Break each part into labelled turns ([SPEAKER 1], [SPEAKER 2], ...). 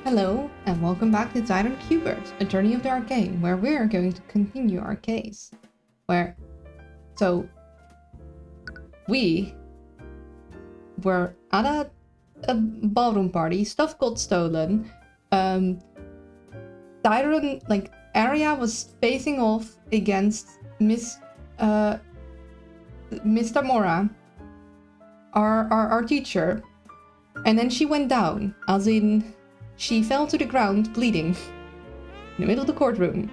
[SPEAKER 1] Hello, and welcome back to Tyrant Qbert, Attorney of the Arcane, where we're going to continue our case. We were at a ballroom party, stuff got stolen, Tyrant, Arya was facing off against Miss Tamora, our teacher, and then she went down, as in... she fell to the ground, bleeding, in the middle of the courtroom.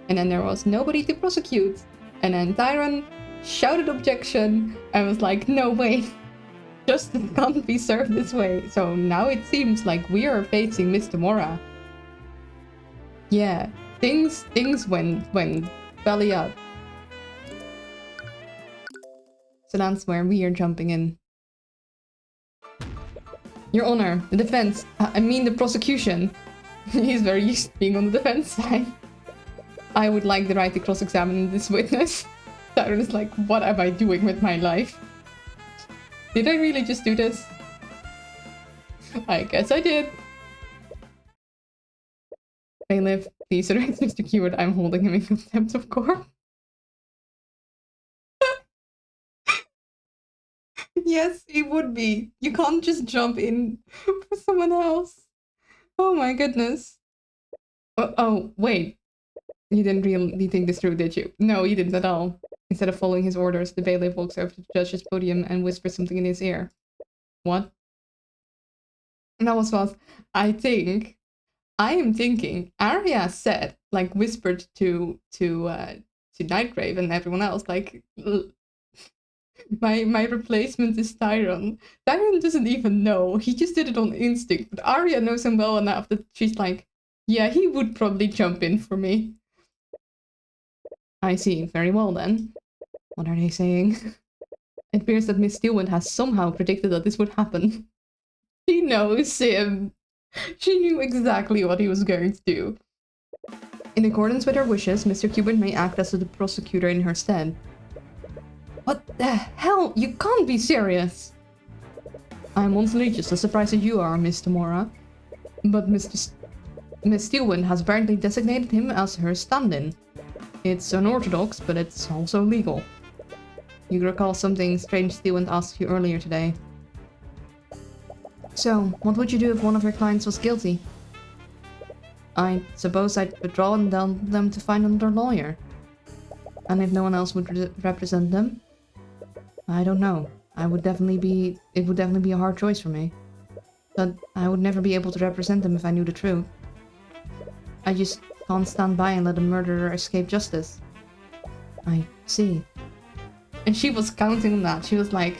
[SPEAKER 1] And then there was nobody to prosecute. And then Tyron shouted objection and was like, no way, justice can't be served this way. So now it seems like we are facing Miss Tamora. Yeah, things went belly up. So that's where we are jumping in. Your Honor, the defense, I mean the prosecution. He's very used to being on the defense side. I would like the right to cross-examine this witness. Tyron is like, what am I doing with my life? Did I really just do this? I guess I did. Bailiff, please arrest Mr. Keyword. I'm holding him in contempt of court. Yes, it would be. You can't just jump in for someone else. Oh my goodness. Oh, wait. You didn't really think this through, did you? No, you didn't at all. Instead of following his orders, the bailiff walks over to the judge's podium and whispers something in his ear. What? That was fast. I am thinking, Arya said, whispered to Nightgrave and everyone else, my replacement is Tyron. Tyron doesn't even know. He just did it on instinct. But Arya knows him well enough that she's like, yeah, he would probably jump in for me. I see. Very well then. What are they saying? It appears that Miss Steelwind has somehow predicted that this would happen. She knows him. She knew exactly what he was going to do. In accordance with her wishes, Mr. Cuban may act as the prosecutor in her stead. What the hell? You can't be serious! I'm honestly just as surprised as you are, Miss Tamora. But Miss Steelwind has apparently designated him as her stand-in. It's unorthodox, but it's also legal. You recall something strange Steelwind asked you earlier today. So, what would you do if one of your clients was guilty? I suppose I'd withdraw and tell them to find another lawyer. And if no one else would represent them? I don't know. It would definitely be a hard choice for me. But I would never be able to represent them if I knew the truth. I just can't stand by and let a murderer escape justice. I see. And she was counting on that. She was like,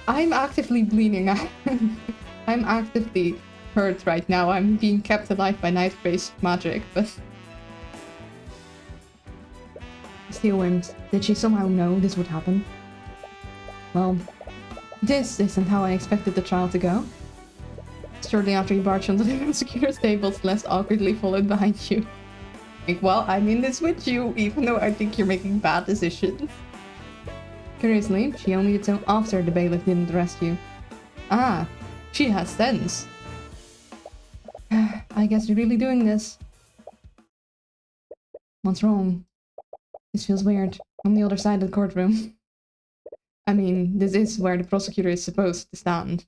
[SPEAKER 1] I'm actively bleeding. I'm actively hurt right now. I'm being kept alive by Nightgrave's magic, but... Steelwind, did she somehow know this would happen? Well, this isn't how I expected the trial to go. Shortly after you barged onto the prosecutor's table, Celeste awkwardly followed behind you. Well, I'm in this with you, even though I think you're making bad decisions. Curiously, she only did so after the bailiff didn't arrest you. Ah, she has sense. I guess you're really doing this. What's wrong? This feels weird. On the other side of the courtroom. I mean, this is where the prosecutor is supposed to stand.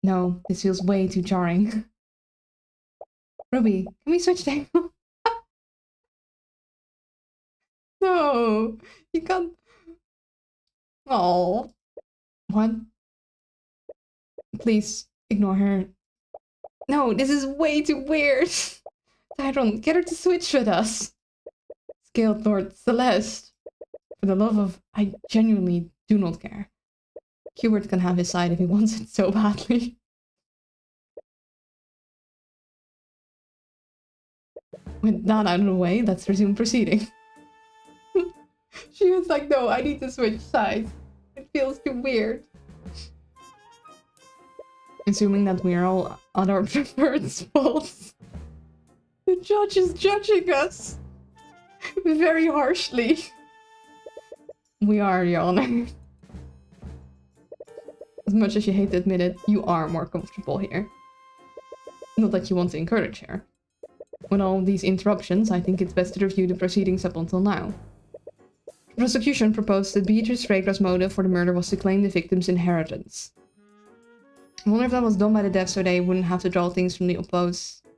[SPEAKER 1] No, this feels way too jarring. Ruby, can we switch tables? No, you can't. Oh, what? Please ignore her. No, this is way too weird. Tyrone, get her to switch with us. Scaled Lord Celeste. For the love of... I genuinely do not care. Hubert can have his side if he wants it so badly. With that out of the way, let's resume proceeding. She was like, no, I need to switch sides. It feels too weird. Assuming that we are all on our preferred spots. The judge is judging us. Very harshly. We are, Your Honor. As much as you hate to admit it, you are more comfortable here. Not that you want to encourage her. With all these interruptions, I think it's best to review the proceedings up until now. The prosecution proposed that Beatrice Fregra's motive for the murder was to claim the victim's inheritance. I wonder if that was done by the dev so they wouldn't have to draw things from the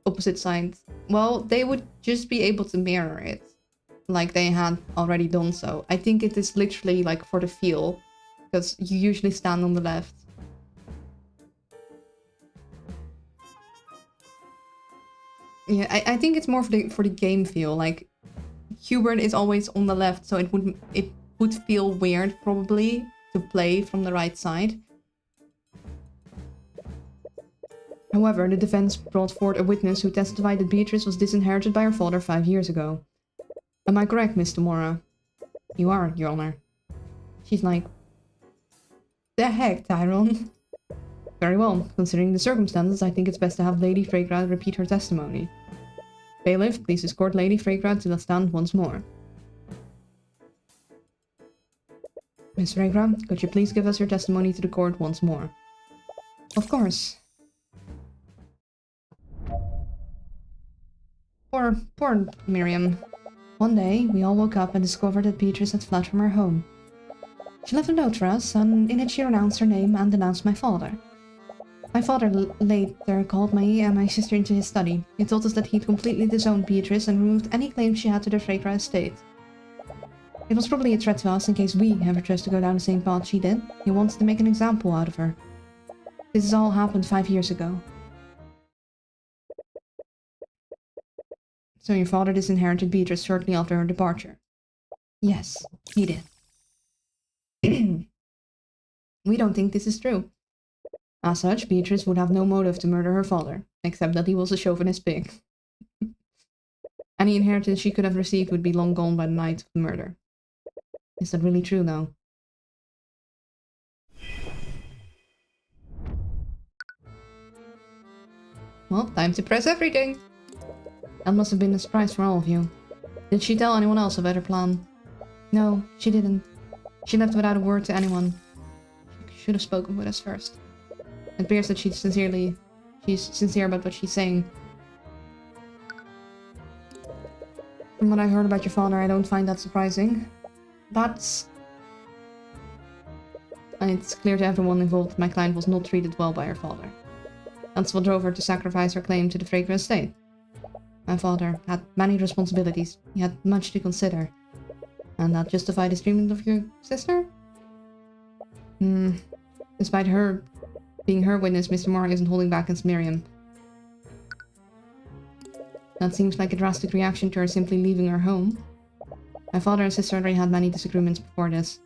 [SPEAKER 1] opposite side. Well, they would just be able to mirror it, like they had already done so. I think it is literally like for the feel, because you usually stand on the left. Yeah, I think it's more for the game feel. Like Hubert is always on the left, so it would feel weird probably to play from the right side. However, the defense brought forward a witness who testified that Beatrice was disinherited by her father 5 years ago. Am I correct, Mr. Mora? You are, Your Honor. She's like, the heck, Tyrone? Very well. Considering the circumstances, I think it's best to have Lady Fregra repeat her testimony. Bailiff, please escort Lady Fregra to the stand once more. Miss Fregra, could you please give us your testimony to the court once more? Of course. Poor Miriam. One day, we all woke up and discovered that Beatrice had fled from her home. She left a note for us, and in it she announced her name and denounced my father. My father later called me and my sister into his study. He told us that he'd completely disowned Beatrice and removed any claim she had to the Fregra estate. It was probably a threat to us in case we ever chose to go down the same path she did. He wanted to make an example out of her. This has all happened 5 years ago. So your father disinherited Beatrice shortly after her departure? Yes, he did. We don't think this is true. As such, Beatrice would have no motive to murder her father, except that he was a chauvinist pig. Any inheritance she could have received would be long gone by the night of the murder. Is that really true, though? Well, time to press everything! That must have been a surprise for all of you. Did she tell anyone else about her plan? No, she didn't. She left without a word to anyone. She should have spoken with us first. It appears that she's sincere about what she's saying. From what I heard about your father, I don't find that surprising. It's clear to everyone involved my client was not treated well by her father. That's what drove her to sacrifice her claim to the Fregra estate. My father had many responsibilities. He had much to consider. And that justified his treatment of your sister? Despite her being her witness, Mr. Moore isn't holding back against Miriam. That seems like a drastic reaction to her simply leaving her home. My father and sister already had many disagreements before this.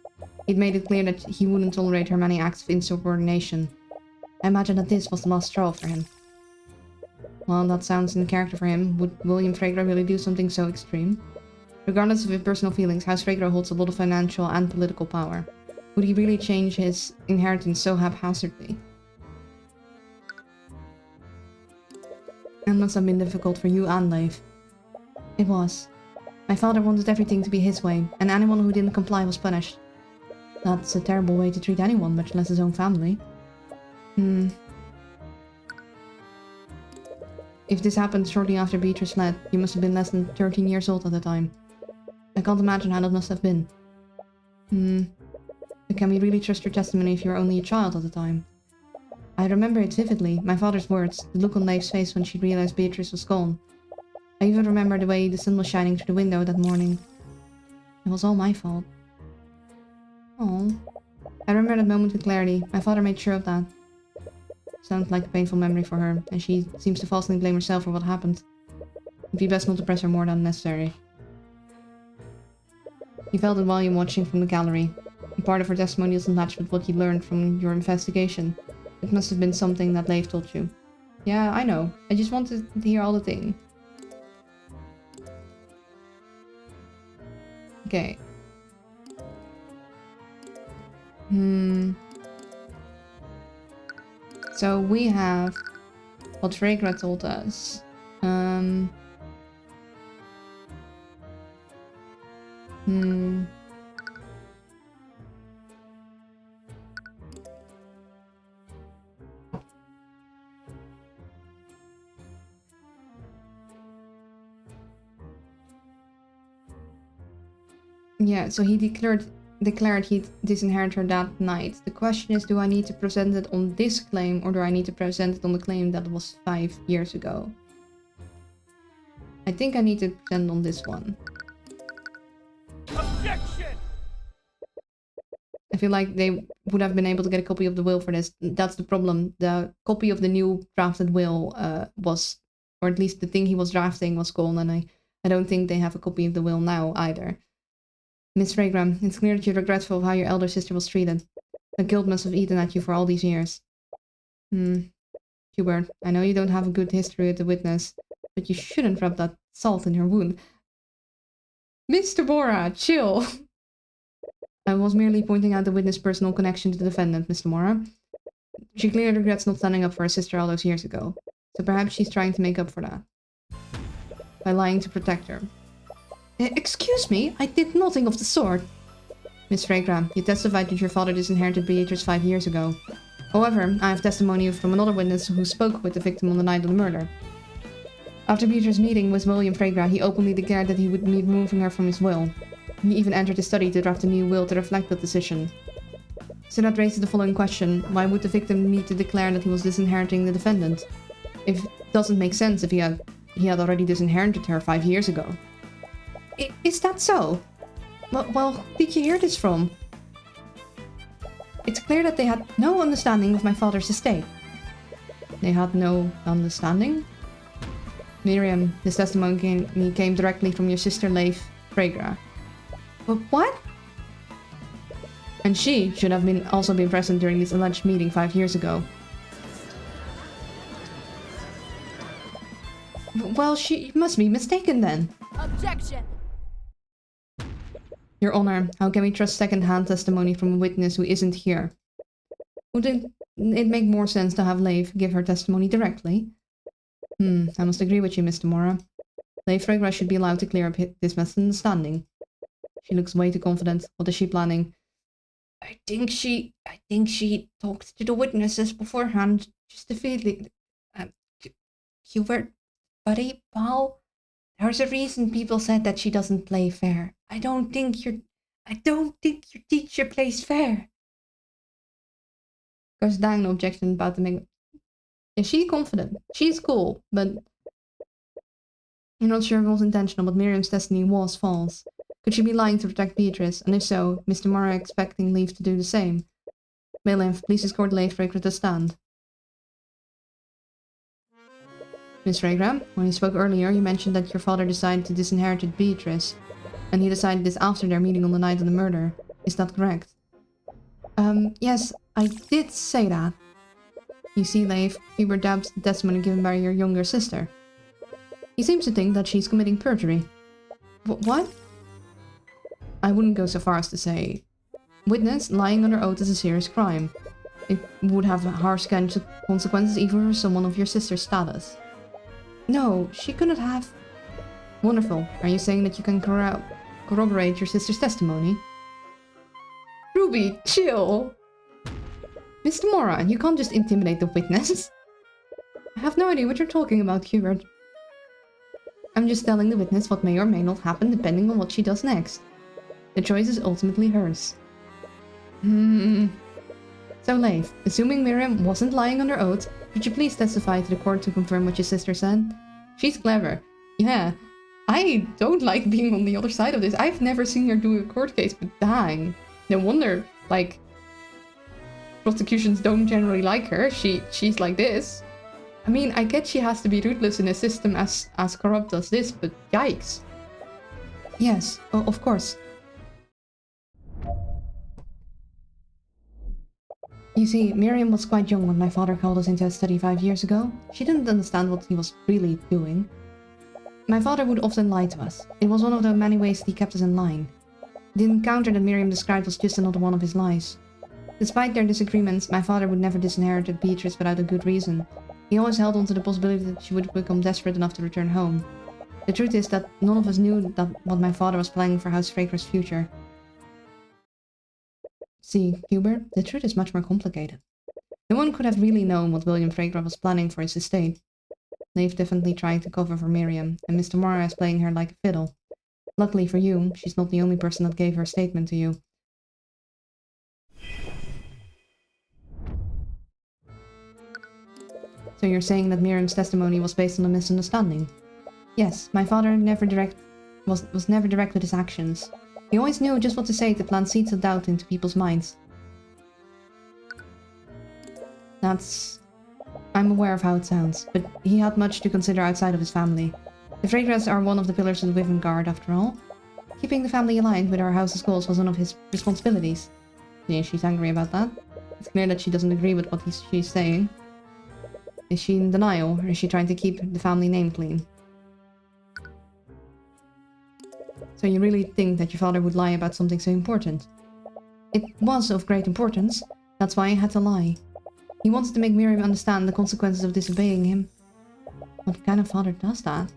[SPEAKER 1] He'd made it clear that he wouldn't tolerate her many acts of insubordination. I imagine that this was the last straw for him. Well, that sounds in character for him. Would William Fregra really do something so extreme? Regardless of his personal feelings, House Fregra holds a lot of financial and political power. Would he really change his inheritance so haphazardly? It must have been difficult for you and Leif. It was. My father wanted everything to be his way, and anyone who didn't comply was punished. That's a terrible way to treat anyone, much less his own family. If this happened shortly after Beatrice fled, you must have been less than 13 years old at the time. I can't imagine how that must have been. But can we really trust your testimony if you were only a child at the time? I remember it vividly, my father's words, the look on Leif's face when she realized Beatrice was gone. I even remember the way the sun was shining through the window that morning. It was all my fault. Oh, I remember that moment with clarity. My father made sure of that. Sounds like a painful memory for her, and she seems to falsely blame herself for what happened. It'd be best not to press her more than necessary. He felt it while you were watching from the gallery. Part of her testimony doesn't match with what you learned from your investigation. It must have been something that Leif told you. Yeah, I know. I just wanted to hear all the thing. Okay. So we have what Fregra told us. Yeah, so he declared he'd disinherit her that night. The question is, do I need to present it on this claim, or do I need to present it on the claim that was 5 years ago? I think I need to present on this one. Objection! I feel like they would have been able to get a copy of the will for this. That's the problem. The copy of the new drafted will was, or at least the thing he was drafting was gone, and I don't think they have a copy of the will now either. Miss Fragram, it's clear that you're regretful of how your elder sister was treated. The guilt must have eaten at you for all these years. Hubert, I know you don't have a good history with the witness, but you shouldn't rub that salt in her wound. Mr. Mora, chill! I was merely pointing out the witness' personal connection to the defendant, Mr. Mora. She clearly regrets not standing up for her sister all those years ago, so perhaps she's trying to make up for that. By lying to protect her. Excuse me, I did nothing of the sort. Miss Fragram, you testified that your father disinherited Beatrice 5 years ago. However, I have testimony from another witness who spoke with the victim on the night of the murder. After Beatrice's meeting with William Fragram, he openly declared that he would be removing her from his will. He even entered his study to draft a new will to reflect that decision. So that raises the following question: why would the victim need to declare that he was disinheriting the defendant? It doesn't make sense if he had already disinherited her 5 years ago. Is that so? Well, did you hear this from? It's clear that they had no understanding of my father's estate. They had no understanding? Miriam, this testimony came directly from your sister Leif Fragra. But what? And she should have also been present during this alleged meeting 5 years ago. Well, she must be mistaken then. Objection! Your Honor, how can we trust second-hand testimony from a witness who isn't here? Wouldn't it make more sense to have Leif give her testimony directly? I must agree with you, Mr. Mora. Leif Fragra should be allowed to clear up this misunderstanding. She looks way too confident. What is she planning? I think she talked to the witnesses beforehand, just to feel Hubert, buddy, pal. There's a reason people said that she doesn't play fair. I don't think your teacher plays fair. Goes down, no objection about the make. Is she confident? She's cool, but you're not sure if it was intentional, but Miriam's destiny was false. Could she be lying to protect Beatrice? And if so, Mr. Mora expecting Leif to do the same. Bailiff, please escort Leif Fragra to stand. Miss Fragra, when you spoke earlier, you mentioned that your father decided to disinherit Beatrice, and he decided this after their meeting on the night of the murder. Is that correct? Yes, I did say that. You see, Leif, Hubert doubts the testimony given by your younger sister. He seems to think that she's committing perjury. What? I wouldn't go so far as to say. Witness, lying under oath is a serious crime. It would have harsh consequences even for someone of your sister's status. No, she couldn't have... Wonderful. Are you saying that you can corroborate your sister's testimony? Ruby, chill! Mr. Mora, you can't just intimidate the witness. I have no idea what you're talking about, Hubert. I'm just telling the witness what may or may not happen depending on what she does next. The choice is ultimately hers. So Leif, assuming Miriam wasn't lying under oath, could you please testify to the court to confirm what your sister said? She's clever. Yeah, I don't like being on the other side of this. I've never seen her do a court case, but dang. No wonder, like, prosecutions don't generally like her. She's like this. I mean, I get she has to be ruthless in a system as corrupt as this, but yikes. Yes, of course. You see, Miriam was quite young when my father called us into a study 5 years ago. She didn't understand what he was really doing. My father would often lie to us. It was one of the many ways he kept us in line. The encounter that Miriam described was just another one of his lies. Despite their disagreements, my father would never disinherit Beatrice without a good reason. He always held on to the possibility that she would become desperate enough to return home. The truth is that none of us knew what my father was planning for House Fragra's future. See, Hubert, the truth is much more complicated. No one could have really known what William Fragra was planning for his estate. Leif definitely trying to cover for Miriam, and Mr. Mora is playing her like a fiddle. Luckily for you, she's not the only person that gave her statement to you. So you're saying that Miriam's testimony was based on a misunderstanding? Yes, my father was never direct with his actions. He always knew just what to say to plant seeds of doubt into people's minds. I'm aware of how it sounds, but he had much to consider outside of his family. The Freygras are one of the pillars of the Wyvern Guard, after all. Keeping the family aligned with our house's goals was one of his responsibilities. Yeah, she's angry about that. It's clear that she doesn't agree with what she's saying. Is she in denial, or is she trying to keep the family name clean? So you really think that your father would lie about something so important? It was of great importance. That's why I had to lie. He wanted to make Miriam understand the consequences of disobeying him. What kind of father does that?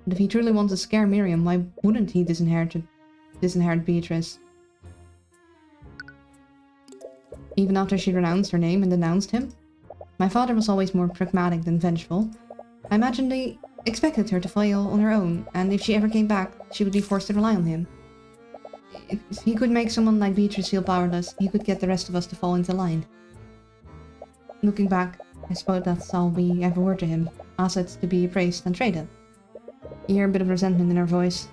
[SPEAKER 1] But if he truly wanted to scare Miriam, why wouldn't he disinherit Beatrice? Even after she renounced her name and denounced him? My father was always more pragmatic than vengeful. I imagine they expected her to fail on her own, and if she ever came back, she would be forced to rely on him. If he could make someone like Beatrice feel powerless, he could get the rest of us to fall into line. Looking back, I suppose that's all we ever were to him. Assets to be appraised and traded. You hear a bit of resentment in her voice.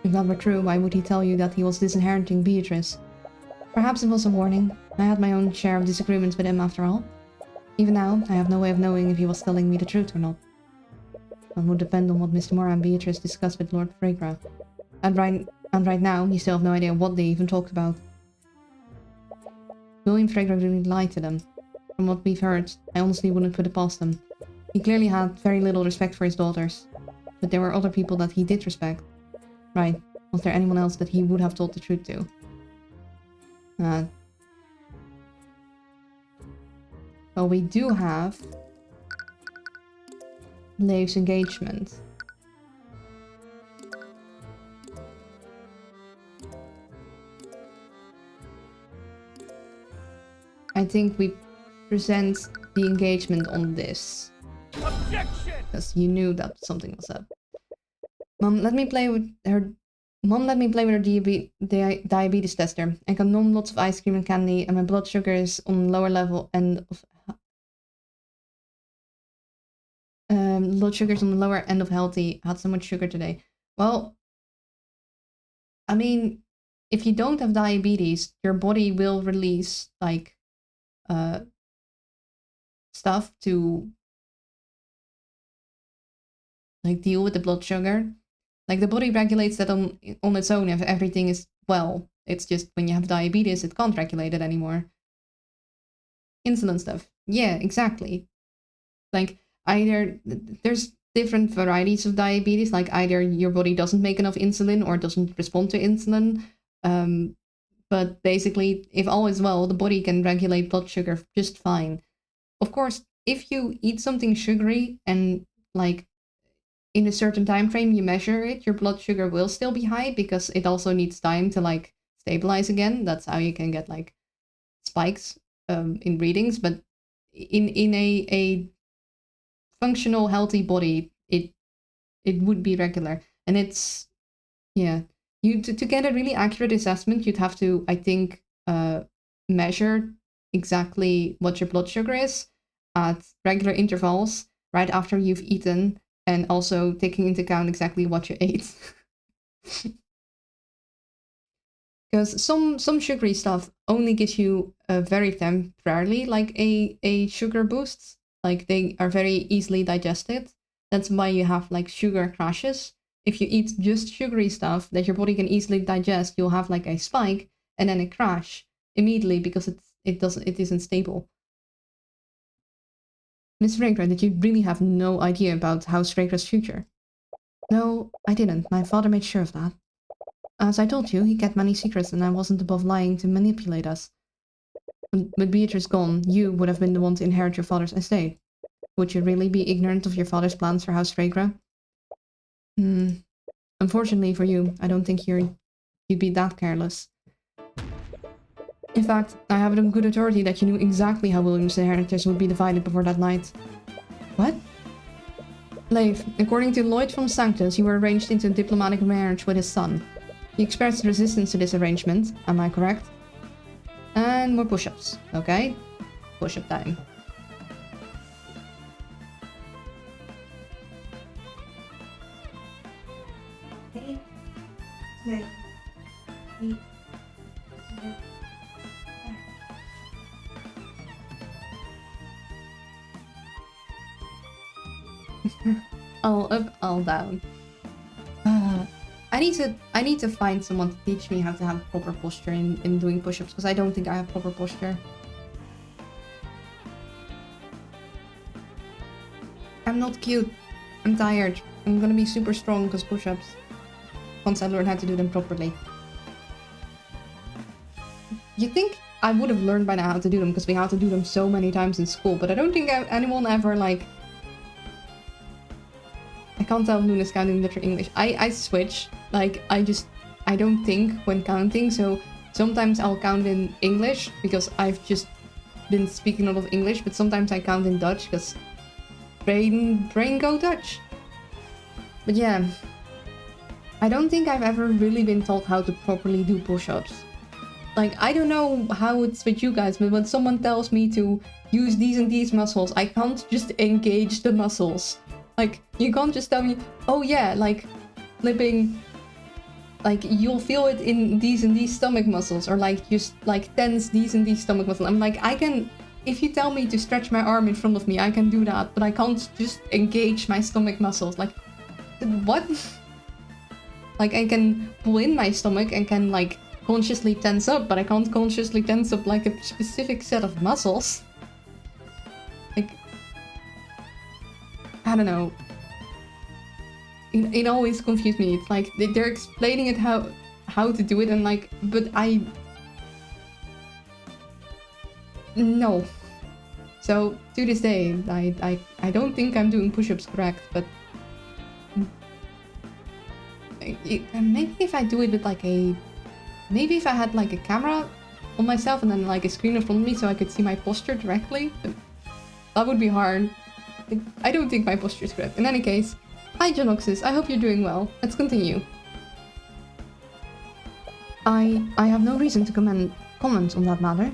[SPEAKER 1] If that were true, why would he tell you that he was disinheriting Beatrice? Perhaps it was a warning. I had my own share of disagreements with him after all. Even now, I have no way of knowing if he was telling me the truth or not. That would depend on what Mr. Mora and Beatrice discussed with Lord Fregra. And right now, you still have no idea what they even talked about. William Fregra really lied to them. From what we've heard, I honestly wouldn't put it past him. He clearly had very little respect for his daughters. But there were other people that he did respect. Right. Was there anyone else that he would have told the truth to? Well, we do have Leif's engagement. I think we present the engagement on this. Objection! Because you knew that something was up. Mom, let me play with her diabetes tester. I can numb lots of ice cream and candy, and my blood sugar is on the lower level end of blood sugar's on the lower end of healthy. I had so much sugar today. Well, I mean, if you don't have diabetes, your body will release like stuff to like deal with the blood sugar. Like the body regulates that on its own if everything is well. It's just when you have diabetes, it can't regulate it anymore. Insulin stuff. Yeah, exactly. Like either there's different varieties of diabetes, like either your body doesn't make enough insulin or doesn't respond to insulin. But basically, if all is well, the body can regulate blood sugar just fine. Of course, if you eat something sugary and like in a certain time frame you measure it, your blood sugar will still be high because it also needs time to like stabilize again. That's how you can get like spikes in readings. But in a functional, healthy body, it would be regular. And it's, yeah. To get a really accurate assessment, you'd have to, I think, measure exactly what your blood sugar is at regular intervals right after you've eaten, and also taking into account exactly what you ate. Because some sugary stuff only gives you very temporarily like a sugar boost. Like they are very easily digested. That's why you have like sugar crashes. If you eat just sugary stuff that your body can easily digest, you'll have like a spike and then a crash immediately because it isn't stable. Miss Fregra, did you really have no idea about House Fregra's future? No, I didn't. My father made sure of that. As I told you, he kept many secrets and I wasn't above lying to manipulate us. With Beatrice gone, you would have been the one to inherit your father's estate. Would you really be ignorant of your father's plans for House Fregra? Unfortunately for you, I don't think you'd be that careless. In fact, I have it on good authority that you knew exactly how William's inheritance would be divided before that night. What? Leif, according to Lloyd from Sanctus, you were arranged into a diplomatic marriage with his son. He expressed resistance to this arrangement, am I correct? And more push-ups, okay? Push-up time. All up, all down. I need to find someone to teach me how to have proper posture in doing push-ups, because I don't think I have proper posture. I'm not cute. I'm tired. I'm gonna be super strong because push-ups. Once I learn how to do them properly. You think I would have learned by now how to do them because we had to do them so many times in school, but I don't think anyone ever like... I can't tell if Luna's counting literal English. I switch. Like, I don't think when counting, so sometimes I'll count in English because I've just been speaking a lot of English, but sometimes I count in Dutch because brain go Dutch. But yeah, I don't think I've ever really been taught how to properly do push-ups. Like, I don't know how it's with you guys, but when someone tells me to use these and these muscles, I can't just engage the muscles. Like, you can't just tell me, oh yeah, like, flipping, like, you'll feel it in these and these stomach muscles, or like, just, like, tense these and these stomach muscles. I'm like, I can, if you tell me to stretch my arm in front of me, I can do that, but I can't just engage my stomach muscles. Like, what? Like, I can pull in my stomach and can, like, consciously tense up, but I can't consciously tense up, like, a specific set of muscles. Like, I don't know. It always confused me. It's like they're explaining it how to do it, and like, but no. So to this day, I don't think I'm doing push-ups correct, but maybe if I do it with like maybe if I had like a camera on myself and then like a screen in front of me so I could see my posture directly, that would be hard. I don't think my posture is correct. In any case, hi Genoxis, I hope you're doing well. Let's continue. I have no reason to comment on that matter.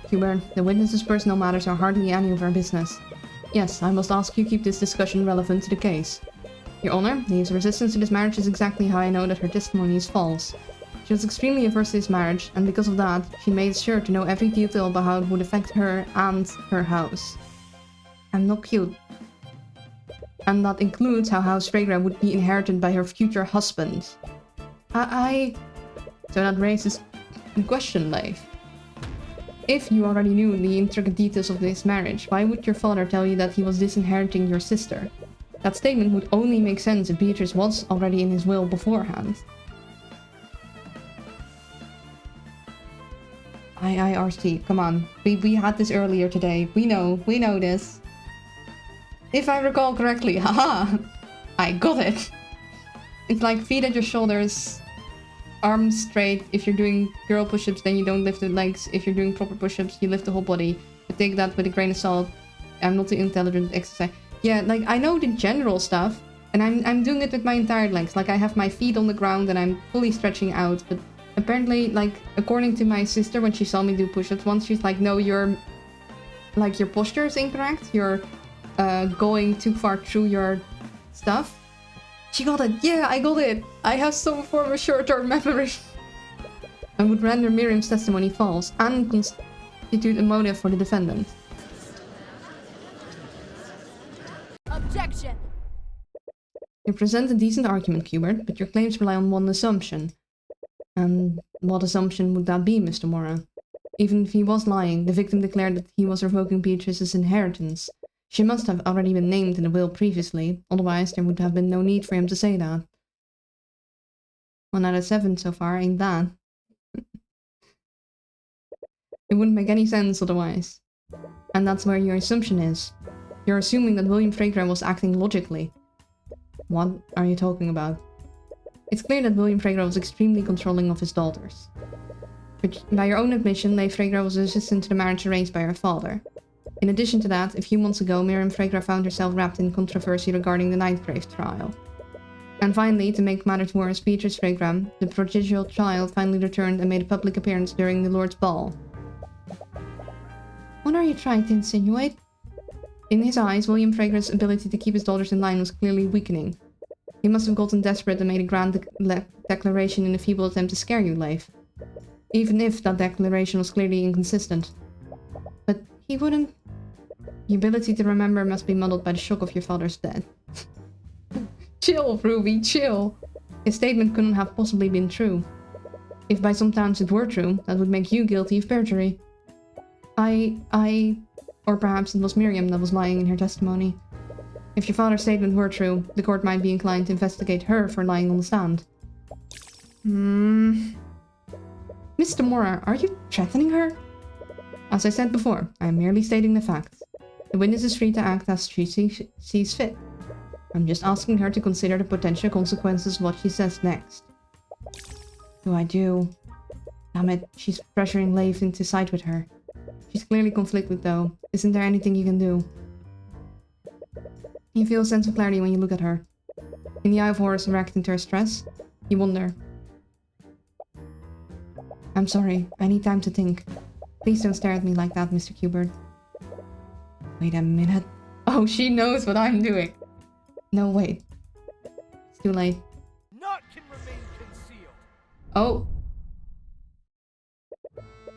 [SPEAKER 1] Hubert, the witness's personal matters are hardly any of our business. Yes, I must ask you keep this discussion relevant to the case. Your Honor, Neve's resistance to this marriage is exactly how I know that her testimony is false. She was extremely averse to this marriage, and because of that, she made sure to know every detail about how it would affect her and her house. I'm not cute. And that includes how House Fregra would be inherited by her future husband. So that raises a question, Leif. If you already knew the intricate details of this marriage, why would your father tell you that he was disinheriting your sister? That statement would only make sense if Beatrice was already in his will beforehand. IRC, come on. We had this earlier today. We know this. If I recall correctly, haha! I got it! It's like feet at your shoulders, arms straight. If you're doing girl push-ups, then you don't lift the legs. If you're doing proper push-ups, you lift the whole body. But take that with a grain of salt. I'm not the intelligent exercise. Yeah, like, I know the general stuff, and I'm doing it with my entire legs. Like, I have my feet on the ground and I'm fully stretching out, but apparently, like, according to my sister, when she saw me do push-ups once, she's like, no, your posture is incorrect. You're going too far through your stuff. She got it. Yeah, I got it. I have some form of short-term memory. And would render Miriam's testimony false and constitute a motive for the defendant.
[SPEAKER 2] Objection!
[SPEAKER 1] You present a decent argument, Hubert, but your claims rely on one assumption. And what assumption would that be, Mr. Mora? Even if he was lying, the victim declared that he was revoking Beatrice's inheritance. She must have already been named in the will previously, otherwise there would have been no need for him to say that. 1 out of 7 so far, ain't that? It wouldn't make any sense otherwise. And that's where your assumption is. You're assuming that William Fregra was acting logically. What are you talking about? It's clear that William Fregra was extremely controlling of his daughters. But by your own admission, Leif Fregra was resistant to the marriage arranged by her father. In addition to that, a few months ago, Miriam Fregra found herself wrapped in controversy regarding the Nightgrave trial. And finally, to make matters worse, Beatrice Fregra, the prodigal child, finally returned and made a public appearance during the Lord's Ball. What are you trying to insinuate? In his eyes, William Fregra's ability to keep his daughters in line was clearly weakening. He must have gotten desperate and made a grand declaration in a feeble attempt to scare you, Leif. Even if that declaration was clearly inconsistent. But he wouldn't... The ability to remember must be muddled by the shock of your father's death. Chill, Ruby, chill! His statement couldn't have possibly been true. If by some chance it were true, that would make you guilty of perjury. Or perhaps it was Miriam that was lying in her testimony. If your father's statement were true, the court might be inclined to investigate her for lying on the stand. Mr. Mora, are you threatening her? As I said before, I am merely stating the facts. The witness is free to act as she sees fit. I'm just asking her to consider the potential consequences of what she says next. What do? Damn it, she's pressuring Leif into side with her. She's clearly conflicted though. Isn't there anything you can do? You feel a sense of clarity when you look at her. In the eye of horrors reacting to her stress, you wonder. I'm sorry, I need time to think. Please don't stare at me like that, Mr. Kubert. Wait a minute. Oh, she knows what I'm doing. No, wait. It's too late.
[SPEAKER 2] Naught can remain concealed.
[SPEAKER 1] Oh.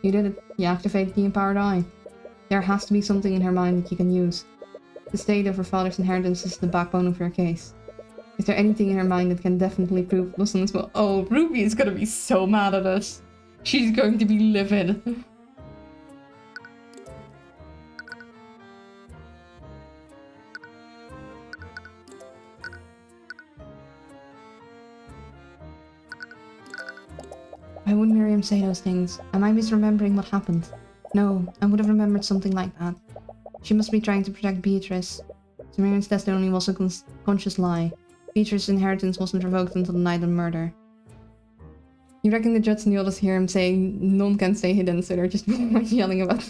[SPEAKER 1] You did it. You activated the empowered eye. There has to be something in her mind that you can use. The state of her father's inheritance is the backbone of your case. Is there anything in her mind that can definitely prove Wilson as well? Oh, Ruby is gonna be so mad at us. She's going to be livid. Why would Miriam say those things? Am I misremembering what happened? No, I would have remembered something like that. She must be trying to protect Beatrice. So Miriam's testimony was a conscious lie. Beatrice's inheritance wasn't revoked until the night of the murder. You reckon the judge and the others hear him saying none can stay hidden, so they're just yelling about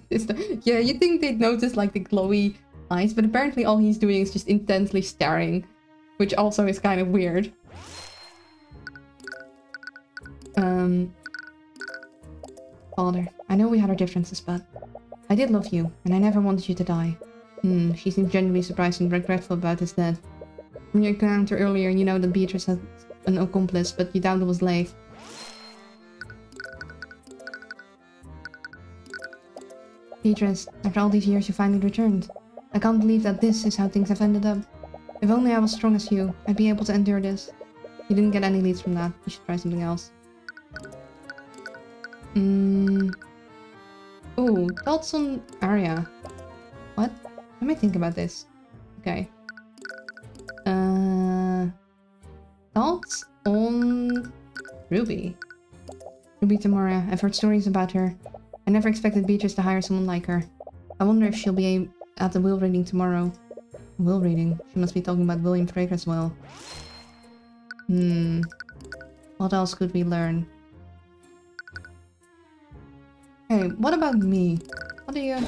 [SPEAKER 1] this stuff. Yeah, you'd think they'd notice like the glowy eyes, but apparently all he's doing is just intensely staring, which also is kind of weird. Father, I know we had our differences, but I did love you, and I never wanted you to die. She seemed genuinely surprised and regretful about his death. From your encounter earlier, you know that Beatrice had an accomplice, but you doubt it was Leif. Beatrice, after all these years you finally returned. I can't believe that this is how things have ended up. If only I was strong as you, I'd be able to endure this. You didn't get any leads from that. You should try something else. Oh, thoughts on Arya. What? Let me think about this. Okay. Thoughts on Ruby. Ruby Tamara. I've heard stories about her. I never expected Beatrice to hire someone like her. I wonder if she'll be at the will reading tomorrow. Will reading? She must be talking about William Frege as well. What else could we learn? Hey, what about me? What do you...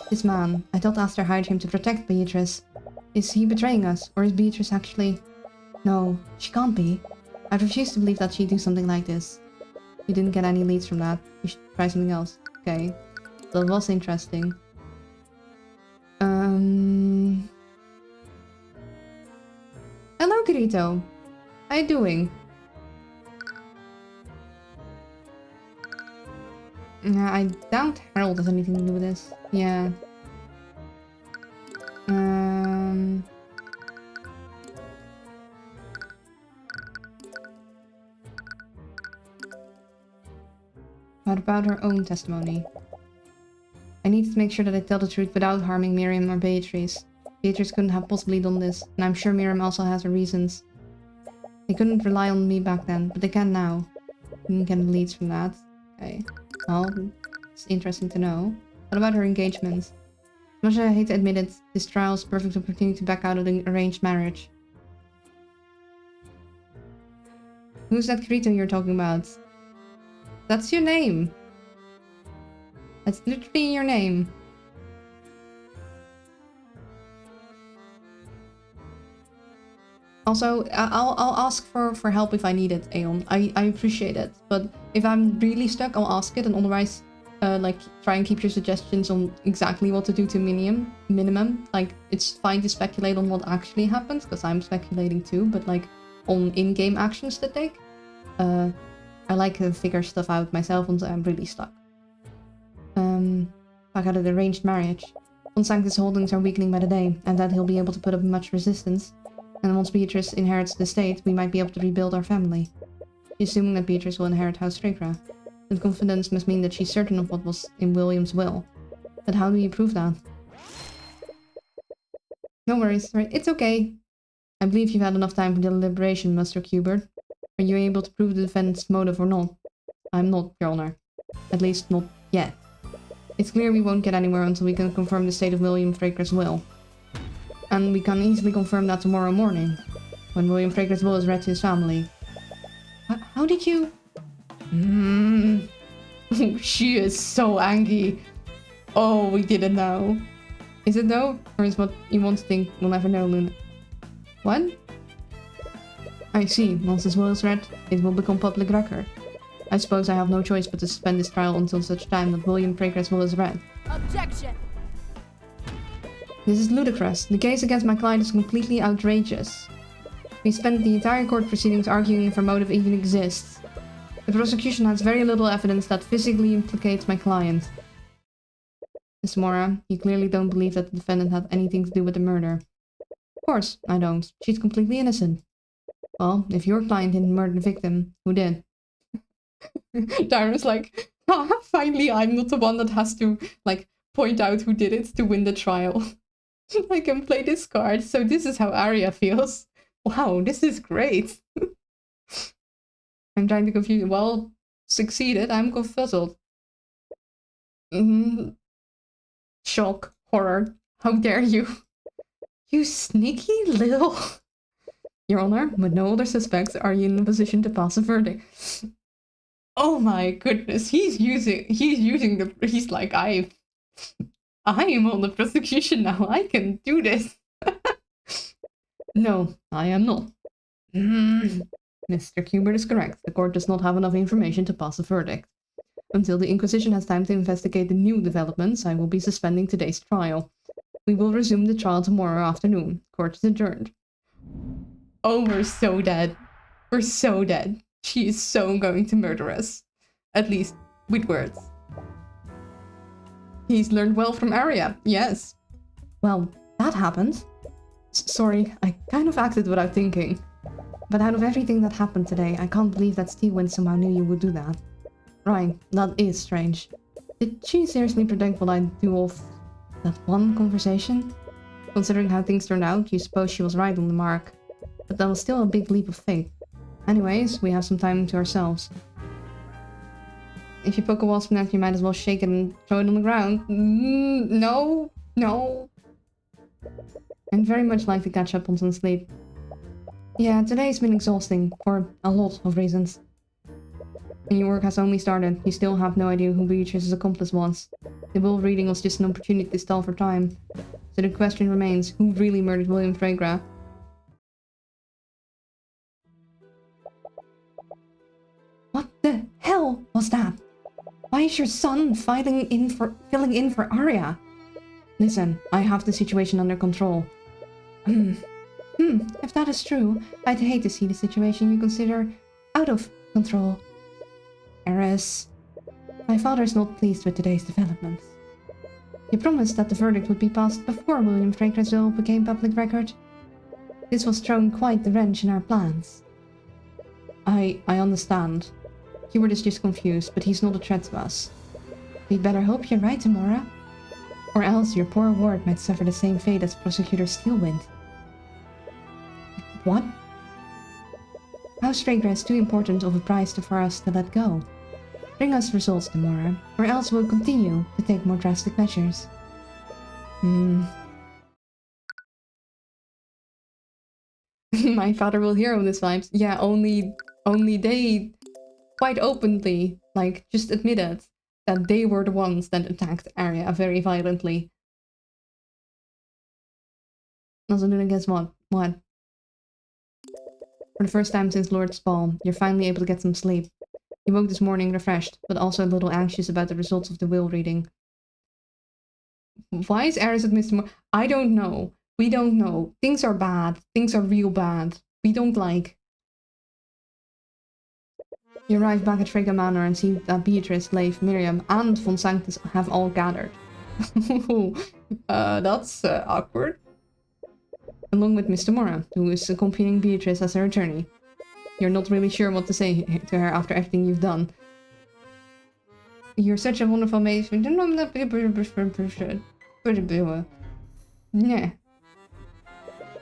[SPEAKER 1] This man. I thought Aster hired him to protect Beatrice. Is he betraying us? Or is Beatrice actually... No, she can't be. I refuse to believe that she'd do something like this. You didn't get any leads from that. You should try something else. Okay. That was interesting. Hello, Kirito. How you doing? I doubt Harold has anything to do with this. Yeah. What about her own testimony? I needed to make sure that I tell the truth without harming Miriam or Beatrice. Beatrice couldn't have possibly done this, and I'm sure Miriam also has her reasons. They couldn't rely on me back then, but they can now. Didn't get any leads from that. Okay. Well, it's interesting to know. What about her engagement? As much as I hate to admit it, this trial is a perfect opportunity to back out of the arranged marriage. Who's that Kirito you're talking about? That's your name. That's literally your name. Also, I'll ask for help if I need it, Aeon. I appreciate it, but if I'm really stuck, I'll ask it, and otherwise, like, try and keep your suggestions on exactly what to do to minimum. Like, it's fine to speculate on what actually happens, because I'm speculating too, but like, on in-game actions to take. I like to figure stuff out myself once I'm really stuck. I got an arranged marriage. Von Sanctus' holdings are weakening by the day, and that he'll be able to put up much resistance. And once Beatrice inherits the estate, we might be able to rebuild our family. Assuming that Beatrice will inherit House Fregra. That confidence must mean that she's certain of what was in William's will. But how do you prove that? No worries, right? It's okay. I believe you've had enough time for deliberation, Master Cubert. Are you able to prove the defendant's motive or not? I'm not, Your Honor. At least not yet. It's clear we won't get anywhere until we can confirm the state of William Fraker's will. And we can easily confirm that tomorrow morning, when William Fraker's will is read to his family. How did you... She is so angry. Oh, we didn't know. Is it though? Or is what you want to think we'll never know, Luna? What? I see. Once his will is read, it will become public record. I suppose I have no choice but to suspend this trial until such time that William Fraker's will is read.
[SPEAKER 3] Objection!
[SPEAKER 1] This is ludicrous. The case against my client is completely outrageous. We spent the entire court proceedings arguing if her motive even exists. The prosecution has very little evidence that physically implicates my client. Miss Mora, you clearly don't believe that the defendant had anything to do with the murder. Of course, I don't. She's completely innocent. Well, if your client didn't murder the victim, who did? Darren's like, finally I'm not the one that has to, like, point out who did it to win the trial. I can play this card, so this is how Arya feels. Wow, this is great. I'm trying to confuse. Well, succeeded. I'm confuzzled. Shock. Horror. How dare you? You sneaky little... Your Honor, with no other suspects, are you in a position to pass a verdict? Oh my goodness, he's like, I am on the prosecution now, I can do this. No, I am not. Mr. Cubert is correct. The court does not have enough information to pass a verdict. Until the Inquisition has time to investigate the new developments, I will be suspending today's trial. We will resume the trial tomorrow afternoon. Court is adjourned. Oh, we're so dead. We're so dead. She is so going to murder us. At least, with words. He's learned well from Arya, yes. Well, that happened. Sorry, I kind of acted without thinking. But out of everything that happened today, I can't believe that Steven somehow knew you would do that. Right, that is strange. Did she seriously predict what I'd do off that one conversation? Considering how things turned out, you suppose she was right on the mark. But that was still a big leap of faith. Anyways, we have some time to ourselves. If you poke a wasp nest, you might as well shake it and throw it on the ground. No. I'd very much like to catch up on some sleep. Yeah, today's been exhausting, for a lot of reasons. And your work has only started. You still have no idea who Beatrice's accomplice was. The will reading was just an opportunity to stall for time. So the question remains, who really murdered William Fregra? What the hell was that? Why is your son filling in for Arya? Listen, I have the situation under control. If that is true, I'd hate to see the situation you consider out of control. Eris, my father is not pleased with today's developments. You promised that the verdict would be passed before William Fraker's will became public record. This was throwing quite the wrench in our plans. I understand. Hubert is just confused, but he's not a threat to us. We'd better hope you're right, Tamora. Or else your poor ward might suffer the same fate as Prosecutor Steelwind. What? House Fregra is too important of a prize for us to let go. Bring us results, Tamora, or else we'll continue to take more drastic measures. My father will hear of this vibes. Yeah, only they quite openly, like, just admitted that they were the ones that attacked Arya very violently. Also doing against what? What? For the first time since Lord's ball, you're finally able to get some sleep. You woke this morning refreshed, but also a little anxious about the results of the will reading. Why is Aris with Mr. I don't know. We don't know. Things are bad. Things are real bad. We don't like. You arrive back at Frigga Manor and see that Beatrice, Leif, Miriam, and Von Sanctus have all gathered. That's awkward. Along with Mr. Mora, who is accompanying Beatrice as her attorney. You're not really sure what to say to her after everything you've done. You're such a wonderful maid. Yeah.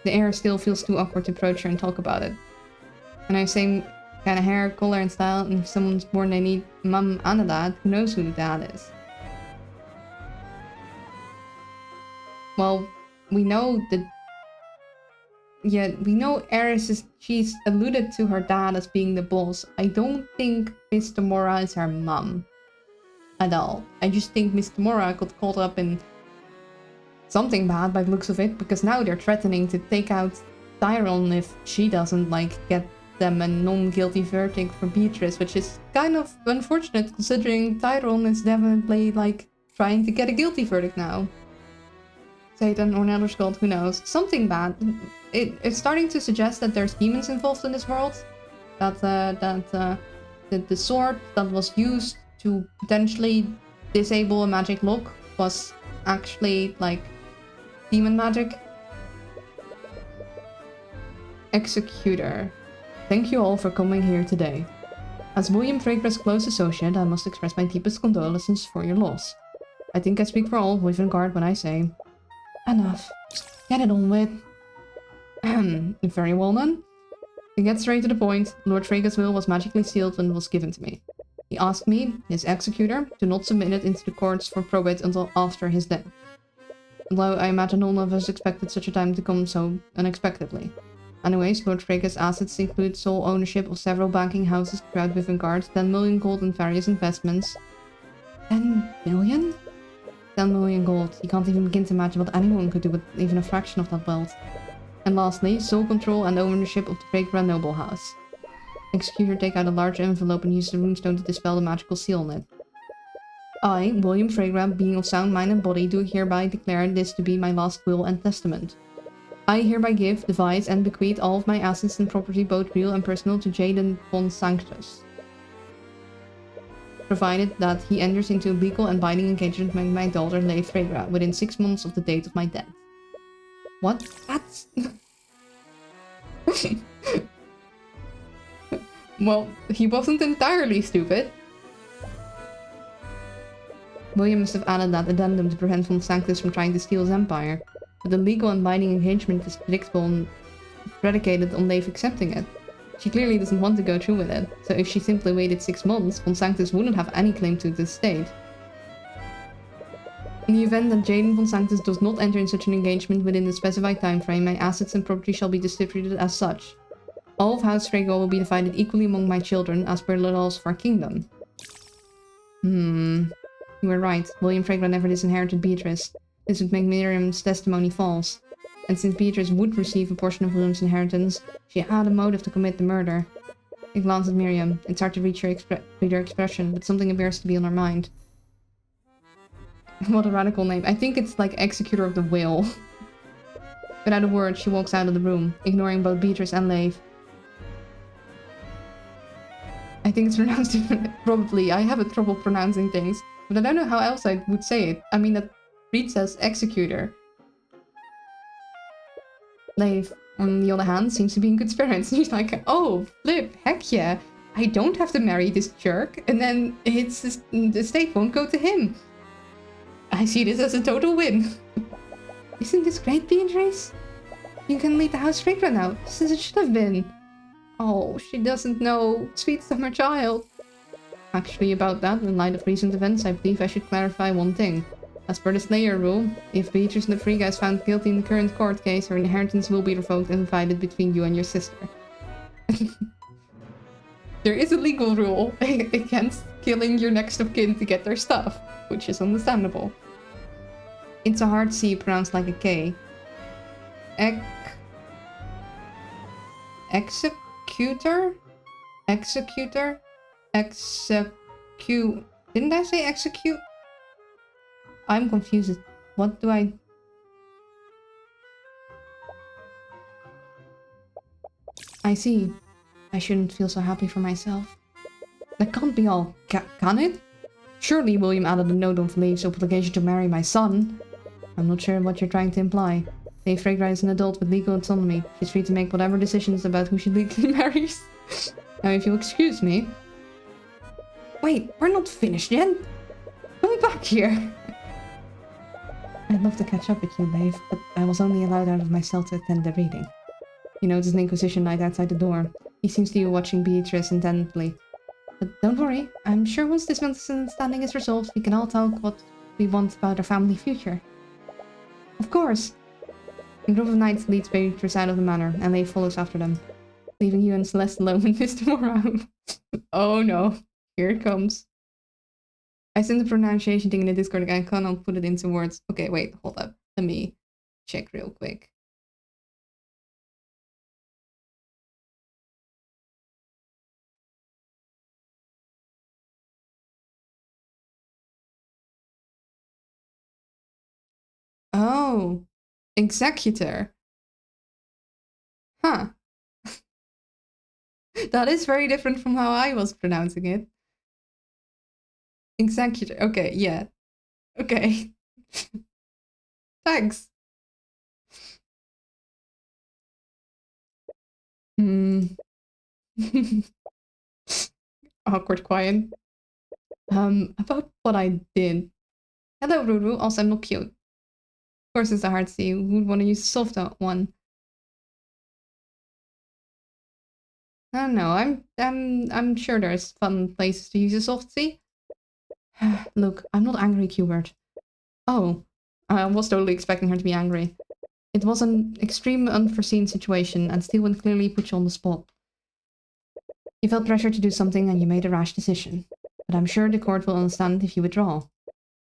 [SPEAKER 1] The air still feels too awkward to approach her and talk about it. And I have same kind of hair, color, and style, and if someone's born they need mum and a dad, who knows who the dad is? Well, we know that... Yeah, we know Eris is... She's alluded to her dad as being the boss. I don't think Mr. Mora is her mum. At all. I just think Mr. Mora got caught up in something bad by the looks of it, because now they're threatening to take out Tyrone if she doesn't, like, get them a non-guilty verdict for Beatrice, which is kind of unfortunate considering Tyrone is definitely, like, trying to get a guilty verdict now. Satan or Nether God, who knows. Something bad. It's starting to suggest that there's demons involved in this world. That the sword that was used to potentially disable a magic lock was actually, like, demon magic. Executor. Thank you all for coming here today. As William Fragr's close associate, I must express my deepest condolences for your loss. I think I speak for all Wyvern when I say... Enough. Get it on with. Very well done. To get straight to the point, Lord Fragr's will was magically sealed when it was given to me. He asked me, his executor, to not submit it into the courts for probate until after his death. Although I imagine none of us expected such a time to come so unexpectedly. Anyways, Lord Frigga's assets include sole ownership of several banking houses throughout Wyvern, 10 million gold in various investments. 10 million? 10 million gold. You can't even begin to imagine what anyone could do with even a fraction of that wealth. And lastly, sole control and ownership of the Fragra noble house. Executor take out a large envelope and use the runestone to dispel the magical seal on it. I, William Fragra, being of sound mind and body, do hereby declare this to be my last will and testament. I hereby give, devise, and bequeath all of my assets and property, both real and personal, to Jaden von Sanctus. Provided that he enters into a legal and binding engagement with my daughter, Leif Fragra, within 6 months of the date of my death. What? That's... Well, he wasn't entirely stupid. William must have added that addendum to prevent von Sanctus from trying to steal his empire. But the legal and binding engagement is predictable and predicated on Leif accepting it. She clearly doesn't want to go through with it, so if she simply waited 6 months, von Sanctus wouldn't have any claim to the estate. In the event that Jaden von Sanctus does not enter in such an engagement within the specified time frame, my assets and property shall be distributed as such. All of House Frigga will be divided equally among my children, as per the laws of our kingdom. You were right. William Fragra never disinherited Beatrice. This would make Miriam's testimony false. And since Beatrice would receive a portion of William's inheritance, she had a motive to commit the murder. I glanced at Miriam. It's hard to read her expression, but something appears to be on her mind. What a radical name. I think it's like Executor of the Will. Without a word, she walks out of the room, ignoring both Beatrice and Leif. I think it's pronounced differently. Probably. I have a trouble pronouncing things, but I don't know how else I would say it. I mean, that reads as Executor. Leif, on the other hand, seems to be in good spirits. He's like, oh, flip, heck yeah. I don't have to marry this jerk, and then the estate won't go to him. I see this as a total win. Isn't this great, Beatrice? You can lead the House Fragra now, just as it should have been. Oh, she doesn't know. Sweet summer child. Actually, about that, in light of recent events, I believe I should clarify one thing. As per the Slayer rule, if Beatrice Frigga is found guilty in the current court case, her inheritance will be revoked and divided between you and your sister. There is a legal rule against killing your next of kin to get their stuff, which is understandable. It's a hard C pronounced like a K. Executor? Executor? Executor? Execute. Didn't I say execute? I'm confused. What do I... I see. I shouldn't feel so happy for myself. That can't be all, can it? Surely William added a note on Felice's obligation to marry my son. I'm not sure what you're trying to imply. Dave Fregra is an adult with legal autonomy. She's free to make whatever decisions about who she legally marries. Now, if you'll excuse me... Wait, we're not finished yet? Come back here! I'd love to catch up with you, Dave, but I was only allowed out of my cell to attend the reading. You notice an Inquisition knight outside the door. He seems to be watching Beatrice intently. But don't worry, I'm sure once this misunderstanding is resolved, we can all talk what we want about our family future. Of course! A group of knights leads Beatrice out of the manor, and Leif follows after them, leaving you and Celeste alone with Mr. Morrow. Oh no, here it comes. I sent the pronunciation thing in the Discord again, I cannot put it into words. Okay, wait, hold up. Let me check real quick. Oh, executor. Huh. That is very different from how I was pronouncing it. Executor. Okay, yeah. Okay. Thanks. Awkward quiet. About what I did. Hello, Ruru. Also, I'm not cute. Of course, it's a hard C. Who would want to use a soft one? I don't know. I'm sure there's fun places to use a soft C. Look, I'm not angry, Qbert. Oh, I was totally expecting her to be angry. It was an extreme unforeseen situation, and Steven clearly put you on the spot. You felt pressure to do something, and you made a rash decision. But I'm sure the court will understand if you withdraw.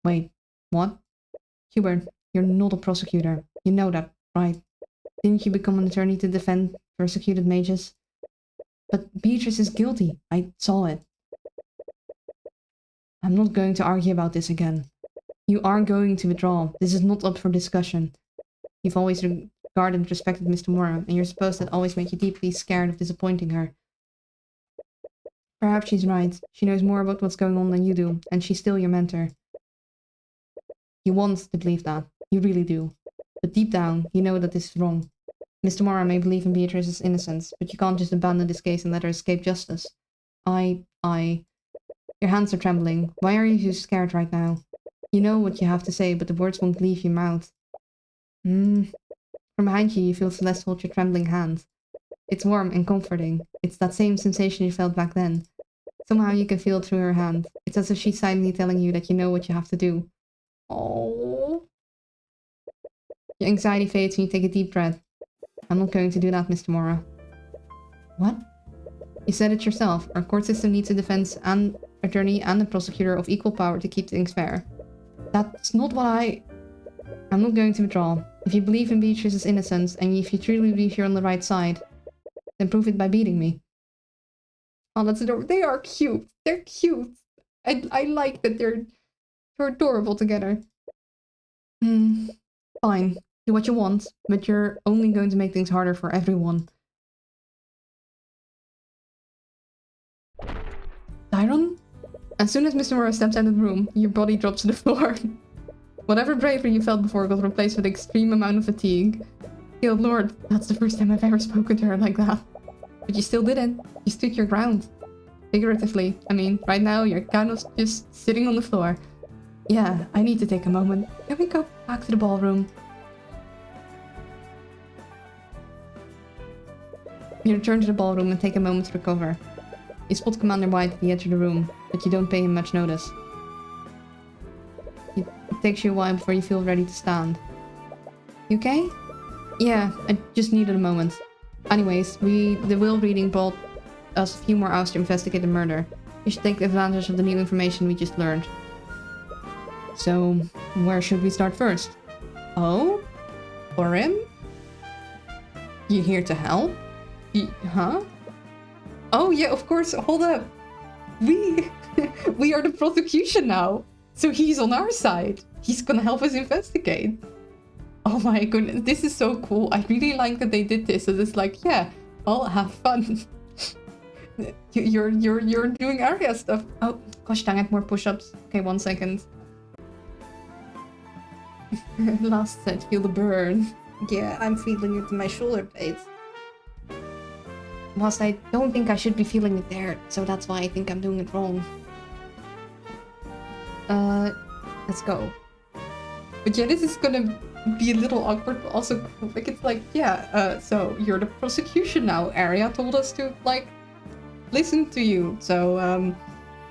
[SPEAKER 1] Wait, what? Qbert, you're not a prosecutor. You know that, right? Didn't you become an attorney to defend persecuted mages? But Beatrice is guilty. I saw it. I'm not going to argue about this again. You are going to withdraw. This is not up for discussion. You've always regarded and respected Mr. Morrow, and you're supposed that always make you deeply scared of disappointing her. Perhaps she's right. She knows more about what's going on than you do, and she's still your mentor. You want to believe that. You really do. But deep down, you know that this is wrong. Mr. Morrow may believe in Beatrice's innocence, but you can't just abandon this case and let her escape justice. Your hands are trembling. Why are you so scared right now? You know what you have to say, but the words won't leave your mouth. From behind you, you feel Celeste hold your trembling hand. It's warm and comforting. It's that same sensation you felt back then. Somehow you can feel it through her hand. It's as if she's silently telling you that you know what you have to do. Oh. Your anxiety fades and you take a deep breath. I'm not going to do that, Mr. Morrow. What? You said it yourself. Our court system needs a defense and attorney and a prosecutor of equal power to keep things fair. That's not what I'm not going to withdraw. If you believe in Beatrice's innocence, and if you truly believe you're on the right side, then prove it by beating me. Oh, that's adorable. They are cute. They're cute. I like that they're adorable together. Fine. Do what you want, but you're only going to make things harder for everyone. Tyron? As soon as Mr. Morrow steps out of the room, your body drops to the floor. Whatever bravery you felt before got replaced with an extreme amount of fatigue. Good lord, that's the first time I've ever spoken to her like that. But you still didn't. You stood your ground. Figuratively. I mean, right now you're kind of just sitting on the floor. Yeah, I need to take a moment. Can we go back to the ballroom? You return to the ballroom and take a moment to recover. You spot Commander White at the edge of the room, but you don't pay him much notice. It takes you a while before you feel ready to stand. You okay? Yeah, I just needed a moment. Anyways, the will reading brought us a few more hours to investigate the murder. You should take advantage of the new information we just learned. So, where should we start first? Oh? Orim? You here to help? Huh? Oh yeah, of course. Hold up. We we are the prosecution now. So he's on our side. He's gonna help us investigate. Oh my goodness, this is so cool. I really like that they did this. So it's like, yeah, I'll have fun. You're doing Arya stuff. Oh gosh dang it, more push-ups. Okay, 1 second. Last set, feel the burn. Yeah, I'm feeling it in my shoulder blades. Whilst I don't think I should be feeling it there, so that's why I think I'm doing it wrong. Let's go. But yeah, this is gonna be a little awkward, but also cool. Like, it's like, yeah, so you're the prosecution now. Arya told us to, like, listen to you. So,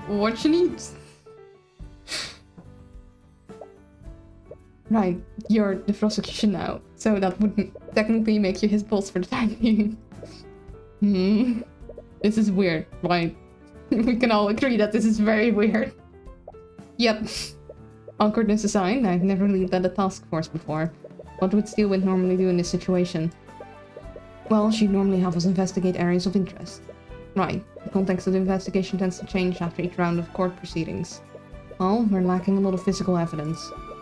[SPEAKER 1] what you need? Right, you're the prosecution now. So that wouldn't technically make you his boss for the time being. This is weird, right? We can all agree that this is very weird. Yep. Awkwardness aside, I've never really led a task force before. What would Steelwind normally do in this situation? Well, she'd normally have us investigate areas of interest. Right. The context of the investigation tends to change after each round of court proceedings. Well, we're lacking a lot of physical evidence.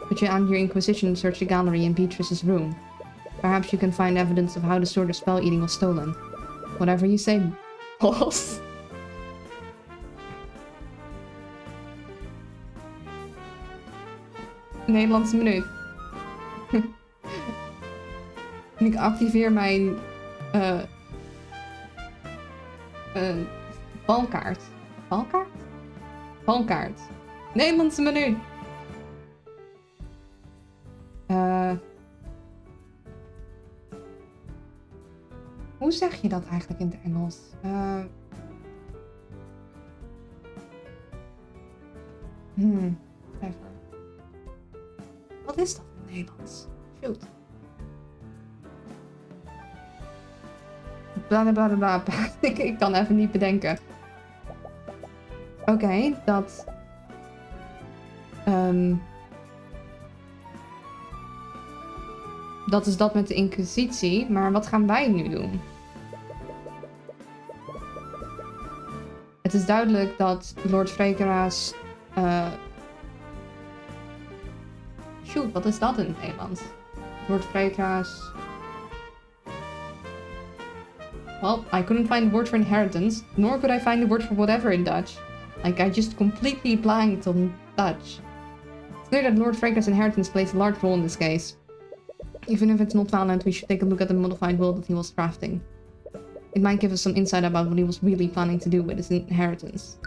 [SPEAKER 1] Could you and your Inquisition search the gallery in Beatrice's room? Perhaps you can find evidence of how the Sword of Spell Eating was stolen. Whatever you say, boss. Nederlandse minuut. En ik activeer mijn balkaart. Balkaart? Balkaart. Nederlandse minuut. Hoe zeg je dat eigenlijk in het Engels? Even. Wat is dat in het Nederlands? Shoot. Blablabla. Ik kan even niet bedenken. Oké, dat... dat is dat met de Inquisitie, maar wat gaan wij nu doen? Het is duidelijk dat Lord Frekera's... Shoot, wat is dat in het Nederlands? Lord Frekera's... Well, I couldn't find the word for inheritance, nor could I find the word for whatever in Dutch. Like, I just completely blanked on Dutch. It's clear that Lord Frekera's inheritance plays a large role in this case. Even if it's not valid, we should take a look at the modified will that he was crafting. It might give us some insight about what he was really planning to do with his inheritance.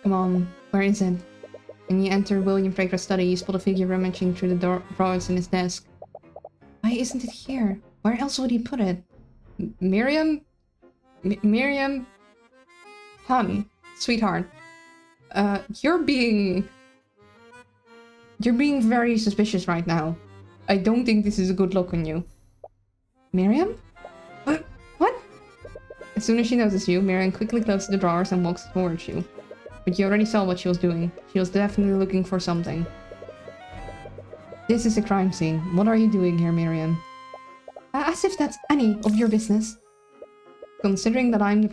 [SPEAKER 1] Come on, where is it? When you enter William Frakera's study, you spot a figure rummaging through the drawers in his desk. Why isn't it here? Where else would he put it? Miriam? Miriam? Hun, sweetheart. You're being very suspicious right now. I don't think this is a good look on you. Miriam? What? As soon as she notices you, Miriam quickly closes the drawers and walks towards you. But you already saw what she was doing. She was definitely looking for something. This is a crime scene. What are you doing here, Miriam? As if that's any of your business. Considering that I'm the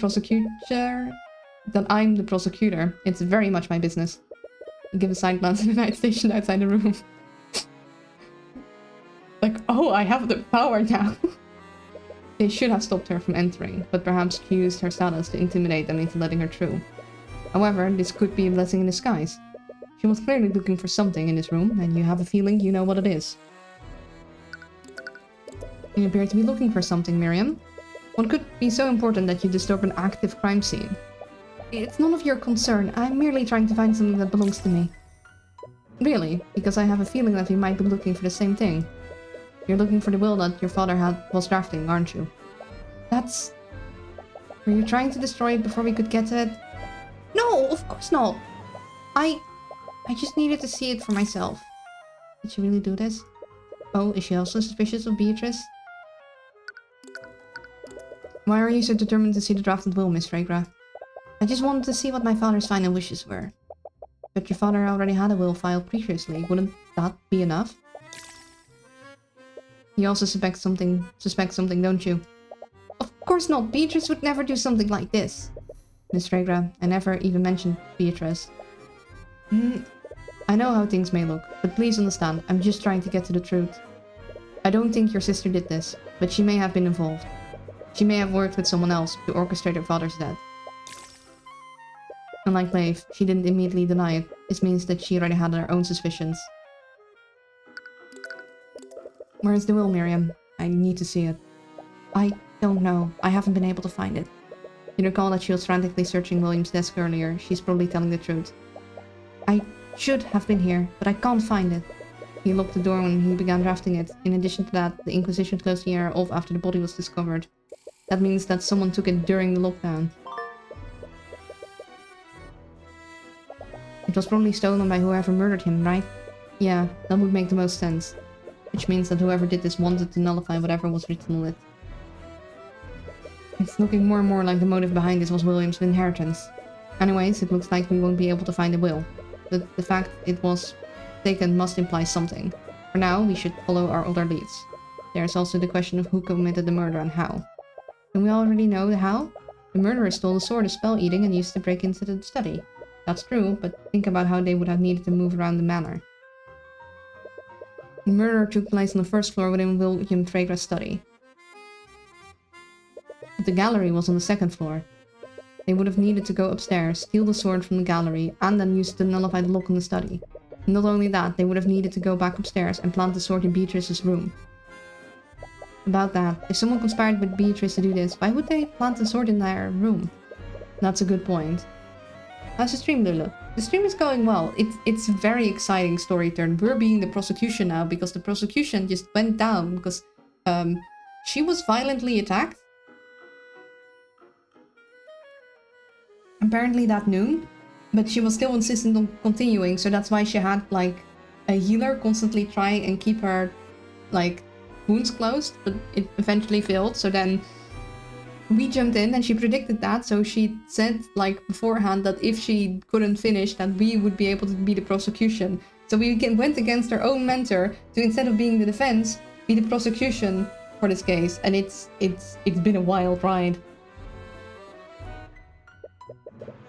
[SPEAKER 1] prosecutor, it's very much my business. I give a side glance at the night station outside the room. Like, oh, I have the power now. They should have stopped her from entering, but perhaps she used her status to intimidate them into letting her through. However, this could be a blessing in disguise. She was clearly looking for something in this room, and you have a feeling you know what it is. You appear to be looking for something, Miriam. What could be so important that you disturb an active crime scene? It's none of your concern. I'm merely trying to find something that belongs to me. Really? Because I have a feeling that you might be looking for the same thing. You're looking for the will that your father was drafting, aren't you? That's... Were you trying to destroy it before we could get to it? No, of course not. I just needed to see it for myself. Did she really do this? Oh, is she also suspicious of Beatrice? Why are you so determined to see the drafted will, Miss Frakera? I just wanted to see what my father's final wishes were. But your father already had a will filed previously. Wouldn't that be enough? You also suspect something, don't you? Of course not. Beatrice would never do something like this. Miss Fregra, I never even mentioned Beatrice. I know how things may look, but please understand, I'm just trying to get to the truth. I don't think your sister did this, but she may have been involved. She may have worked with someone else to orchestrate her father's death. Unlike Leif, she didn't immediately deny it. This means that she already had her own suspicions. Where is the will, Miriam? I need to see it. I don't know. I haven't been able to find it. You recall that she was frantically searching William's desk earlier. She's probably telling the truth. I should have been here, but I can't find it. He locked the door when he began drafting it. In addition to that, the Inquisition closed the area off after the body was discovered. That means that someone took it during the lockdown. It was probably stolen by whoever murdered him, right? Yeah, that would make the most sense. Which means that whoever did this wanted to nullify whatever was written on it. It's looking more and more like the motive behind this was William's inheritance. Anyways, it looks like we won't be able to find the will. But the fact it was taken must imply something. For now, we should follow our other leads. There's also the question of who committed the murder and how. Don't we already know the how? The murderer stole the sword of spell eating and used to break into the study. That's true, but think about how they would have needed to move around the manor. The murder took place on the first floor within William Fregra's study. But the gallery was on the second floor. They would have needed to go upstairs, steal the sword from the gallery, and then use it to nullify the lock in the study. Not only that, they would have needed to go back upstairs and plant the sword in Beatrice's room. About that, if someone conspired with Beatrice to do this, why would they plant the sword in their room? That's a good point. How's the stream, Lulu? The stream is going well. It's a very exciting story turn. We're being the prosecution now because the prosecution just went down because she was violently attacked. Apparently that noon, but she was still insistent on continuing, so that's why she had like a healer constantly try and keep her like wounds closed, but it eventually failed. So then we jumped in and she predicted that, so she said like beforehand that if she couldn't finish that we would be able to be the prosecution. So we went against our own mentor to, instead of being the defense, be the prosecution for this case, and it's been a wild ride.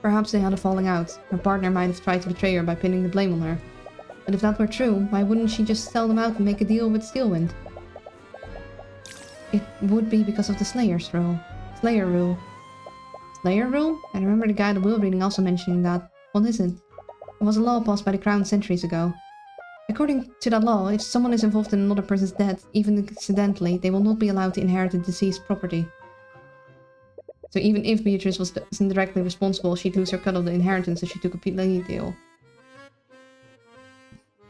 [SPEAKER 1] Perhaps they had a falling out. Her partner might have tried to betray her by pinning the blame on her. But if that were true, why wouldn't she just sell them out and make a deal with Steelwind? It would be because of the Slayer's rule. Slayer rule. Slayer rule? I remember the guy at the will reading also mentioning that. What is it? It was a law passed by the Crown centuries ago. According to that law, if someone is involved in another person's death, even accidentally, they will not be allowed to inherit the deceased property. So even if Beatrice was indirectly responsible, she'd lose her cut of the inheritance if she took a plea deal.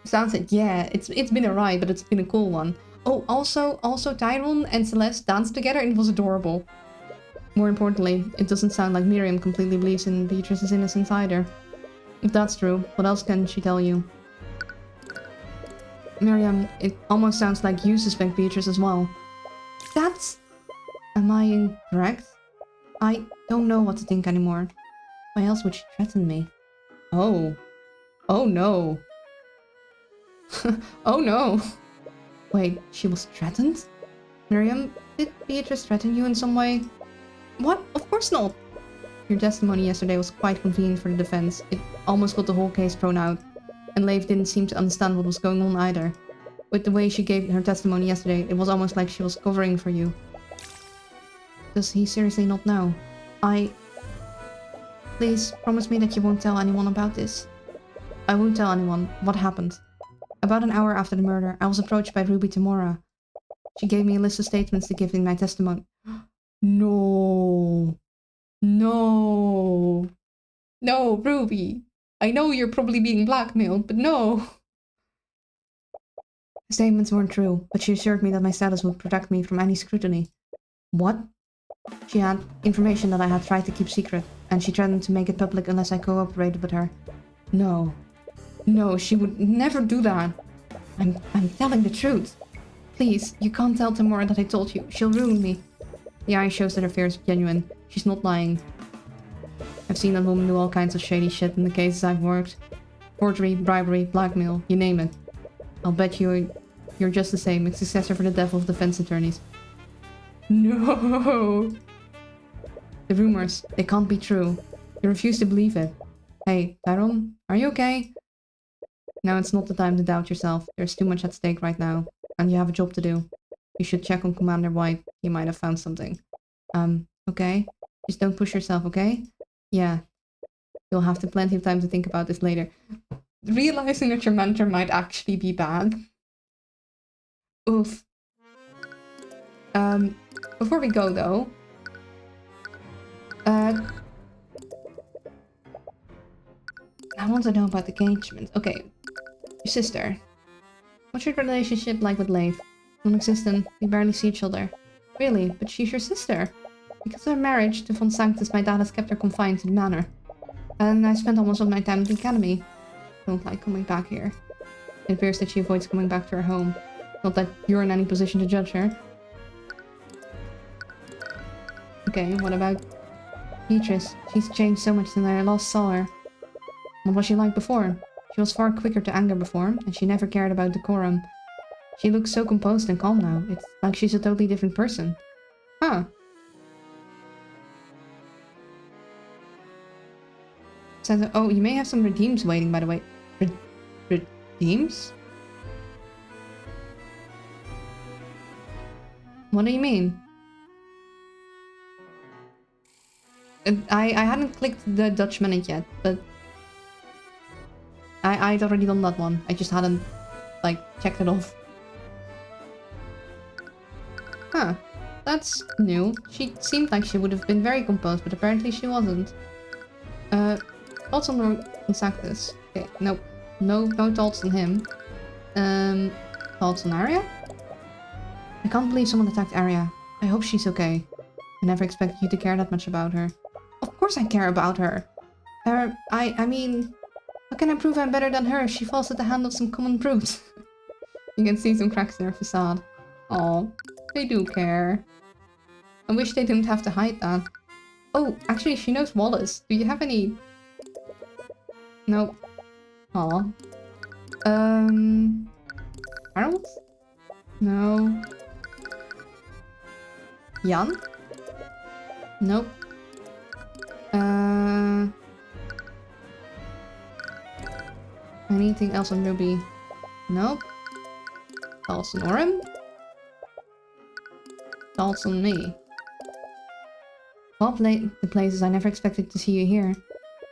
[SPEAKER 1] Sounds like, yeah, it's been a ride, but it's been a cool one. Oh, also Tyrone and Celeste danced together and it was adorable. More importantly, it doesn't sound like Miriam completely believes in Beatrice's innocence either. If that's true, what else can she tell you? Miriam, it almost sounds like you suspect Beatrice as well. That's... Am I incorrect? I don't know what to think anymore. Why else would she threaten me? Oh. Oh no. Oh no. Wait, she was threatened? Miriam, did Beatrice threaten you in some way? What? Of course not. Your testimony yesterday was quite convenient for the defense. It almost got the whole case thrown out. And Leif didn't seem to understand what was going on either. With the way she gave her testimony yesterday, it was almost like she was covering for you. Does he seriously not know? Please, promise me that you won't tell anyone about this. I won't tell anyone what happened. About an hour after the murder, I was approached by Ruby Tamora. She gave me a list of statements to give in my testimony. No. No. No, Ruby. I know you're probably being blackmailed, but no. The statements weren't true, but she assured me that my status would protect me from any scrutiny. What? She had information that I had tried to keep secret, and she threatened to make it public unless I cooperated with her. No. No, she would never do that. I'm telling the truth. Please, you can't tell Tamora that I told you. She'll ruin me. The eye shows that her fears are genuine. She's not lying. I've seen that woman do all kinds of shady shit in the cases I've worked. Forgery, bribery, blackmail, you name it. I'll bet you You're just the same, a successor for the Devil's Defense Attorneys. No! The rumors, they can't be true. You refuse to believe it. Hey, Tyrone, are you okay? Now it's not the time to doubt yourself. There's too much at stake right now. And you have a job to do. You should check on Commander White. He might have found something. Okay? Just don't push yourself, okay? Yeah. You'll have plenty of time to think about this later. Realizing that your mentor might actually be bad. Oof. Before we go though... I want to know about the engagement. Okay. Your sister. What's your relationship like with Leif? Non-existent. We barely see each other. Really? But she's your sister. Because of her marriage to Von Sanctus, my dad has kept her confined to the manor. And I spent almost all my time at the academy. Don't like coming back here. It appears that she avoids coming back to her home. Not that you're in any position to judge her. Okay, what about Beatrice? She's changed so much since I last saw her. What was she like before? She was far quicker to anger before, and she never cared about decorum. She looks so composed and calm now. It's like she's a totally different person. Huh. Says, oh, you may have some redeems waiting, by the way. Redeems? What do you mean? I hadn't clicked the Dutch minute yet, but... I'd already done that one. I just hadn't, like, checked it off. Huh. That's new. She seemed like she would have been very composed, but apparently she wasn't. Thoughts on Sanctus? Okay, nope. No thoughts on him. Thoughts on Arya? I can't believe someone attacked Arya. I hope she's okay. I never expected you to care that much about her. Of course I care about her. I mean... How can I prove I'm better than her if she falls at the hand of some common brute? You can see some cracks in her facade. Aw, they do care. I wish they didn't have to hide that. Oh, actually she knows Wallace. Do you have any... Nope. Aw. Harold? No. Jan? Nope. Anything else on Ruby? Nope. Thoughts on Oren? Thoughts on me? Well, the places I never expected to see you here.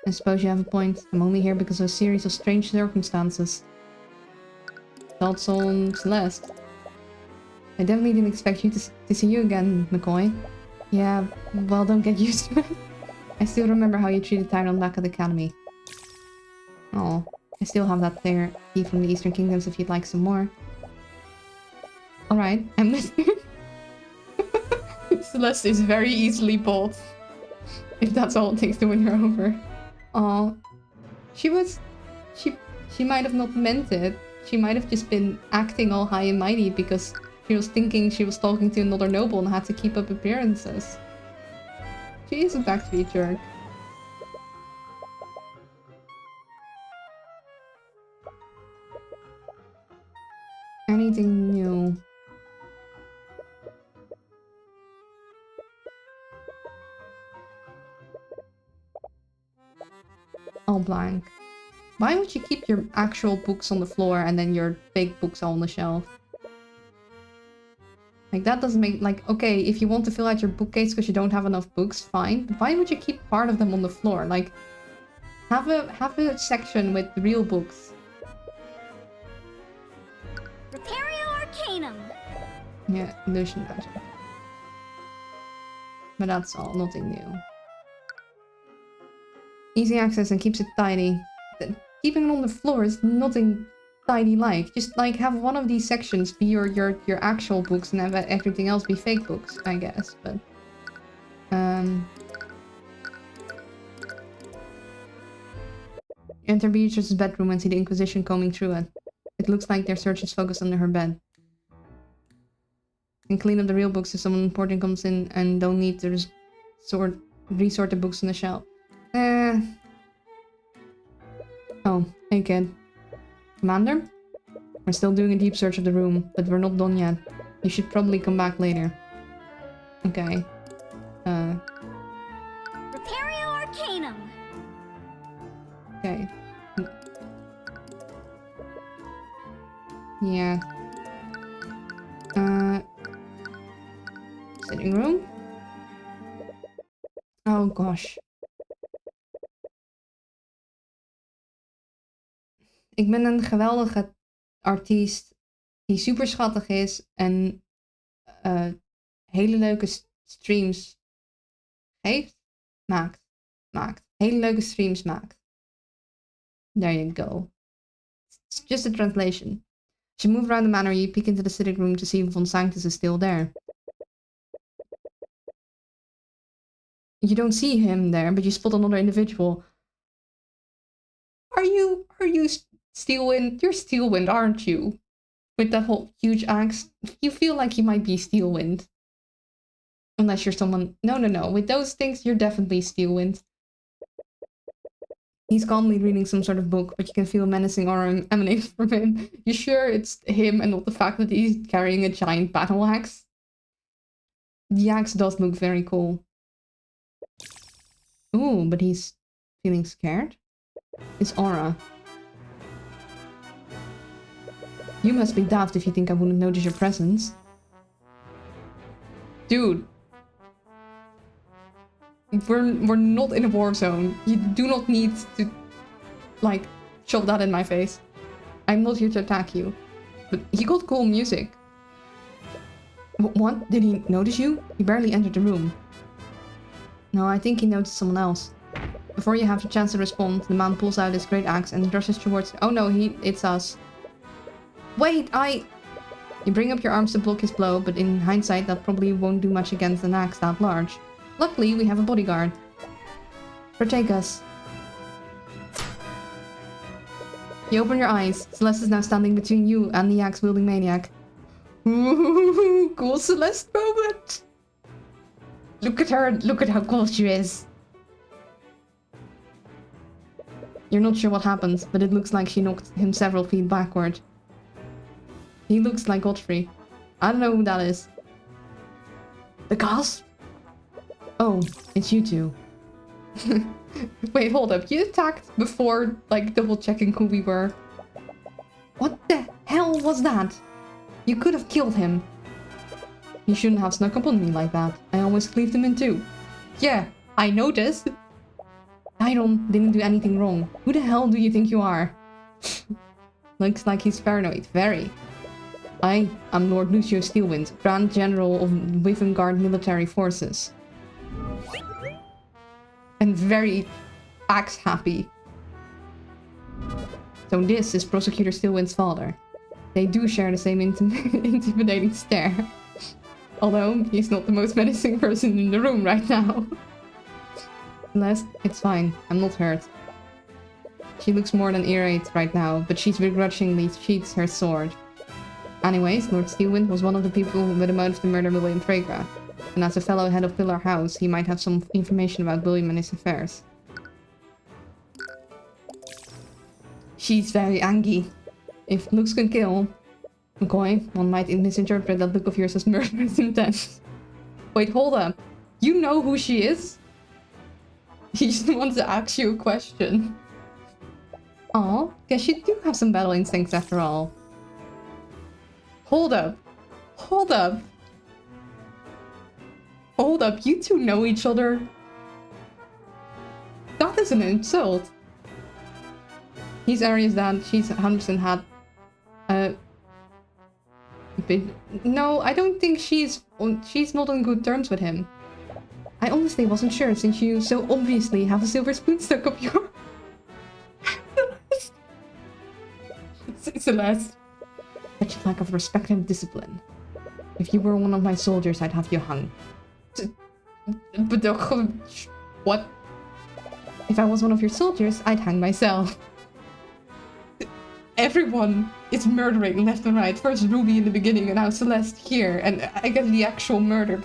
[SPEAKER 1] I suppose you have a point. I'm only here because of a series of strange circumstances. Thoughts on Celeste? I definitely didn't expect you to see you again, McCoy. Yeah, well, don't get used to it. I still remember how you treated Tyrone back at the academy. Oh, I still have that there key from the Eastern Kingdoms if you'd like some more. Alright, I'm listening. Celeste is very easily bought. If that's all it takes to win her over. Oh, she might have not meant it. She might have just been acting all high and mighty because she was thinking she was talking to another noble and had to keep up appearances. She isn't actually a jerk. Anything new? All blank. Why would you keep your actual books on the floor and then your fake books all on the shelf? Like, that doesn't make... Like, okay, if you want to fill out your bookcase because you don't have enough books, fine. But why would you keep part of them on the floor? Like, have a section with real books.
[SPEAKER 3] Repario Arcanum!
[SPEAKER 1] Yeah, illusion magic. But that's all, nothing new. Easy access and keeps it tidy. Keeping it on the floor is nothing tidy-like. Just like have one of these sections be your actual books and have everything else be fake books, I guess. But enter Beatrice's bedroom and see the Inquisition combing through it. It looks like their search is focused under her bed. And clean up the real books if someone important comes in and don't need to resort the books on the shelf. Oh, hey kid. Commander? We're still doing a deep search of the room, but we're not done yet. You should probably come back later. Okay.
[SPEAKER 3] Repario Arcanum.
[SPEAKER 1] Okay. Yeah. Sitting room? Oh gosh. Ik ben een geweldige artiest die super schattig is en hele leuke streams geeft. Maakt. Hele leuke streams maakt. There you go. It's just a translation. As you move around the manor, you peek into the sitting room to see if Von Sanctus is still there. You don't see him there, but you spot another individual. Are you Steelwind? You're Steelwind, aren't you? With that whole huge axe. You feel like you might be Steelwind. Unless you're someone... No. With those things, you're definitely Steelwind. He's calmly reading some sort of book, but you can feel a menacing aura emanating from him. You sure it's him and not the fact that he's carrying a giant battle axe? The axe does look very cool. Ooh, but he's feeling scared? His aura. You must be daft if you think I wouldn't notice your presence. Dude. We're not in a war zone. You do not need to, like, shove that in my face. I'm not here to attack you. But he got cool music. What? Did he notice you? He barely entered the room. No, I think he noticed someone else. Before you have the chance to respond, the man pulls out his great axe and rushes towards... Oh no, it's us. Wait, You bring up your arms to block his blow, but in hindsight that probably won't do much against an axe that large. Luckily, we have a bodyguard. Protect us. You open your eyes. Celeste is now standing between you and the axe-wielding maniac. Ooh, cool Celeste moment! Look at her, look at how cool she is. You're not sure what happened, but it looks like she knocked him several feet backward. He looks like Godfrey. I don't know who that is. The gasp? Oh, it's you two. Wait, hold up. You attacked before, like, double-checking who we were. What the hell was that? You could have killed him. You shouldn't have snuck up on me like that. I almost cleaved him in two. Yeah, I noticed. Iron didn't do anything wrong. Who the hell do you think you are? Looks like he's paranoid. Very. I am Lord Lucio Steelwind, Grand General of Wyvern Guard Military Forces. And very axe happy. So this is Prosecutor Steelwind's father. They do share the same intimidating stare. Although, he's not the most menacing person in the room right now. Celeste, it's fine. I'm not hurt. She looks more than irate right now, but she begrudgingly sheaths her sword. Anyways, Lord Steelwind was one of the people with the motive to murder William Fregra. And as a fellow head of Pillar House, he might have some information about William and his affairs. She's very angry. If looks can kill, McCoy, one might misinterpret that look of yours as murderous intent. Wait, hold up. You know who she is? He just wants to ask you a question. Aw, guess you do have some battle instincts after all. Hold up. Hold up. Hold up, you two know each other? That is an insult. He's Aria's dad. She's 100% had... No, I don't think she's not on good terms with him. I honestly wasn't sure since you so obviously have a silver spoon stuck up your... Celeste. Such a lack of respect and discipline. If you were one of my soldiers, I'd have you hung. But what? If I was one of your soldiers, I'd hang myself. Everyone is murdering left and right. First Ruby in the beginning and now Celeste here. And I get the actual murder.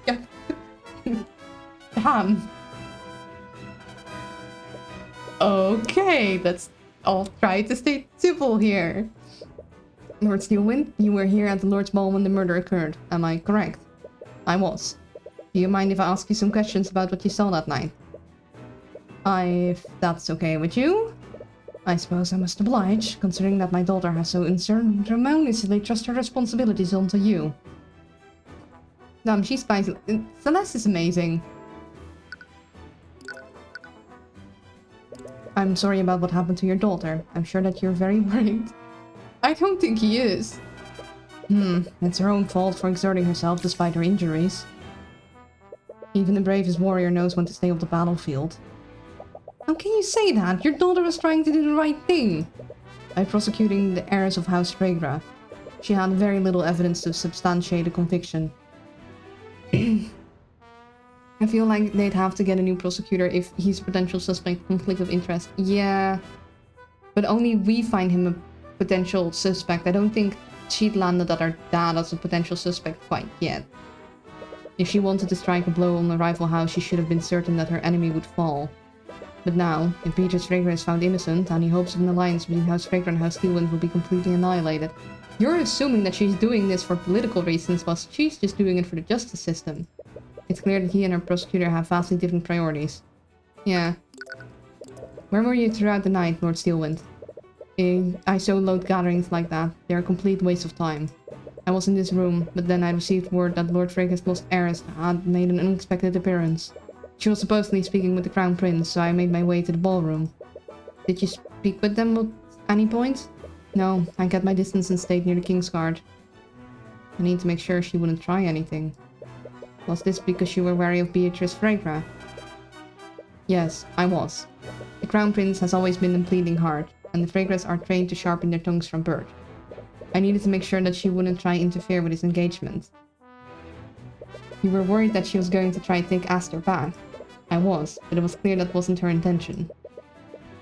[SPEAKER 1] Yeah. Damn. Okay, let's all try to stay civil here. Lord Steelwind, you were here at the Lord's Ball when the murder occurred. Am I correct? I was. Do you mind if I ask you some questions about what you saw that night? If that's okay with you? I suppose I must oblige, considering that my daughter has so unceremoniously trust her responsibilities onto you. Damn, she's spicy. Celeste is amazing. I'm sorry about what happened to your daughter. I'm sure that you're very worried. I don't think he is. It's her own fault for exerting herself despite her injuries. Even the bravest warrior knows when to stay off the battlefield. How can you say that? Your daughter was trying to do the right thing. By prosecuting the heirs of House Fregra, she had very little evidence to substantiate a conviction. I feel like they'd have to get a new prosecutor if he's a potential suspect conflict of interest. Yeah, but only we find him a potential suspect. I don't think she'd landed at our dad as a potential suspect quite yet. If she wanted to strike a blow on the rival house, she should have been certain that her enemy would fall. But now, if Beatrice Fregra is found innocent, any hopes of an alliance between House Fregra and House Steelwind will be completely annihilated. You're assuming that she's doing this for political reasons, while she's just doing it for the justice system. It's clear that he and her prosecutor have vastly different priorities. Yeah. Where were you throughout the night, Lord Steelwind? I saw load gatherings like that. They're a complete waste of time. I was in this room, but then I received word that Lord Frega's lost heiress had made an unexpected appearance. She was supposedly speaking with the Crown Prince, so I made my way to the ballroom. Did you speak with them at any point? No, I kept my distance and stayed near the King's Guard. I need to make sure she wouldn't try anything. Was this because you were wary of Beatrice Fregra? Yes, I was. The Crown Prince has always been a bleeding heart, and the Fregras are trained to sharpen their tongues from birth. I needed to make sure that she wouldn't try interfere with his engagement. You were worried that she was going to try to take Aster back. I was, but it was clear that wasn't her intention.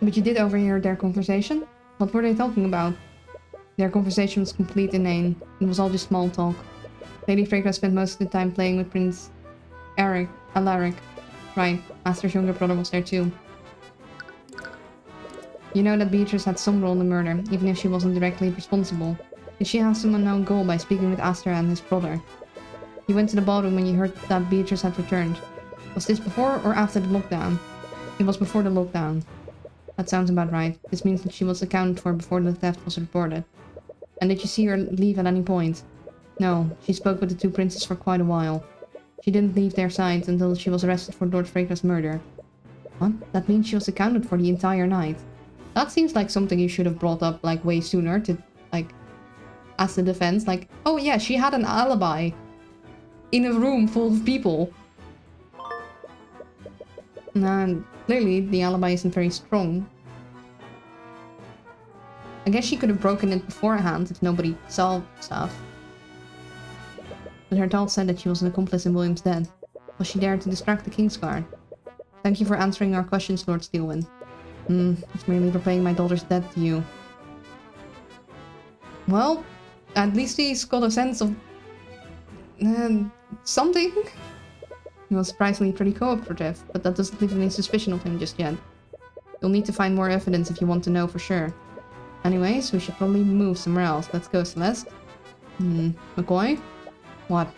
[SPEAKER 1] But you did overhear their conversation? What were they talking about? Their conversation was completely inane. It was all just small talk. Lady Fregra spent most of the time playing with Prince Alaric. Right, Aster's younger brother was there too. You know that Beatrice had some role in the murder, even if she wasn't directly responsible. Did she have some unknown goal by speaking with Aster and his brother? You went to the ballroom when you heard that Beatrice had returned. Was this before or after the lockdown? It was before the lockdown. That sounds about right. This means that she was accounted for before the theft was reported. And did you see her leave at any point? No, she spoke with the two princes for quite a while. She didn't leave their sides until she was arrested for Lord Fregra's murder. What? That means she was accounted for the entire night. That seems like something you should have brought up, like, way sooner to, like, as the defense. Like, oh yeah, she had an alibi in a room full of people. And clearly the alibi isn't very strong. I guess she could have broken it beforehand if nobody saw stuff. But her thoughts said that she was an accomplice in William's death. Was she there to distract the King's Guard? Thank you for answering our questions, Lord Steelwind. It's merely repaying my daughter's debt to you. Well, at least he's got a sense of... something. He was surprisingly pretty cooperative, but that doesn't leave any suspicion of him just yet. You'll need to find more evidence if you want to know for sure. Anyways, we should probably move somewhere else. Let's go, Celeste. McCoy? What?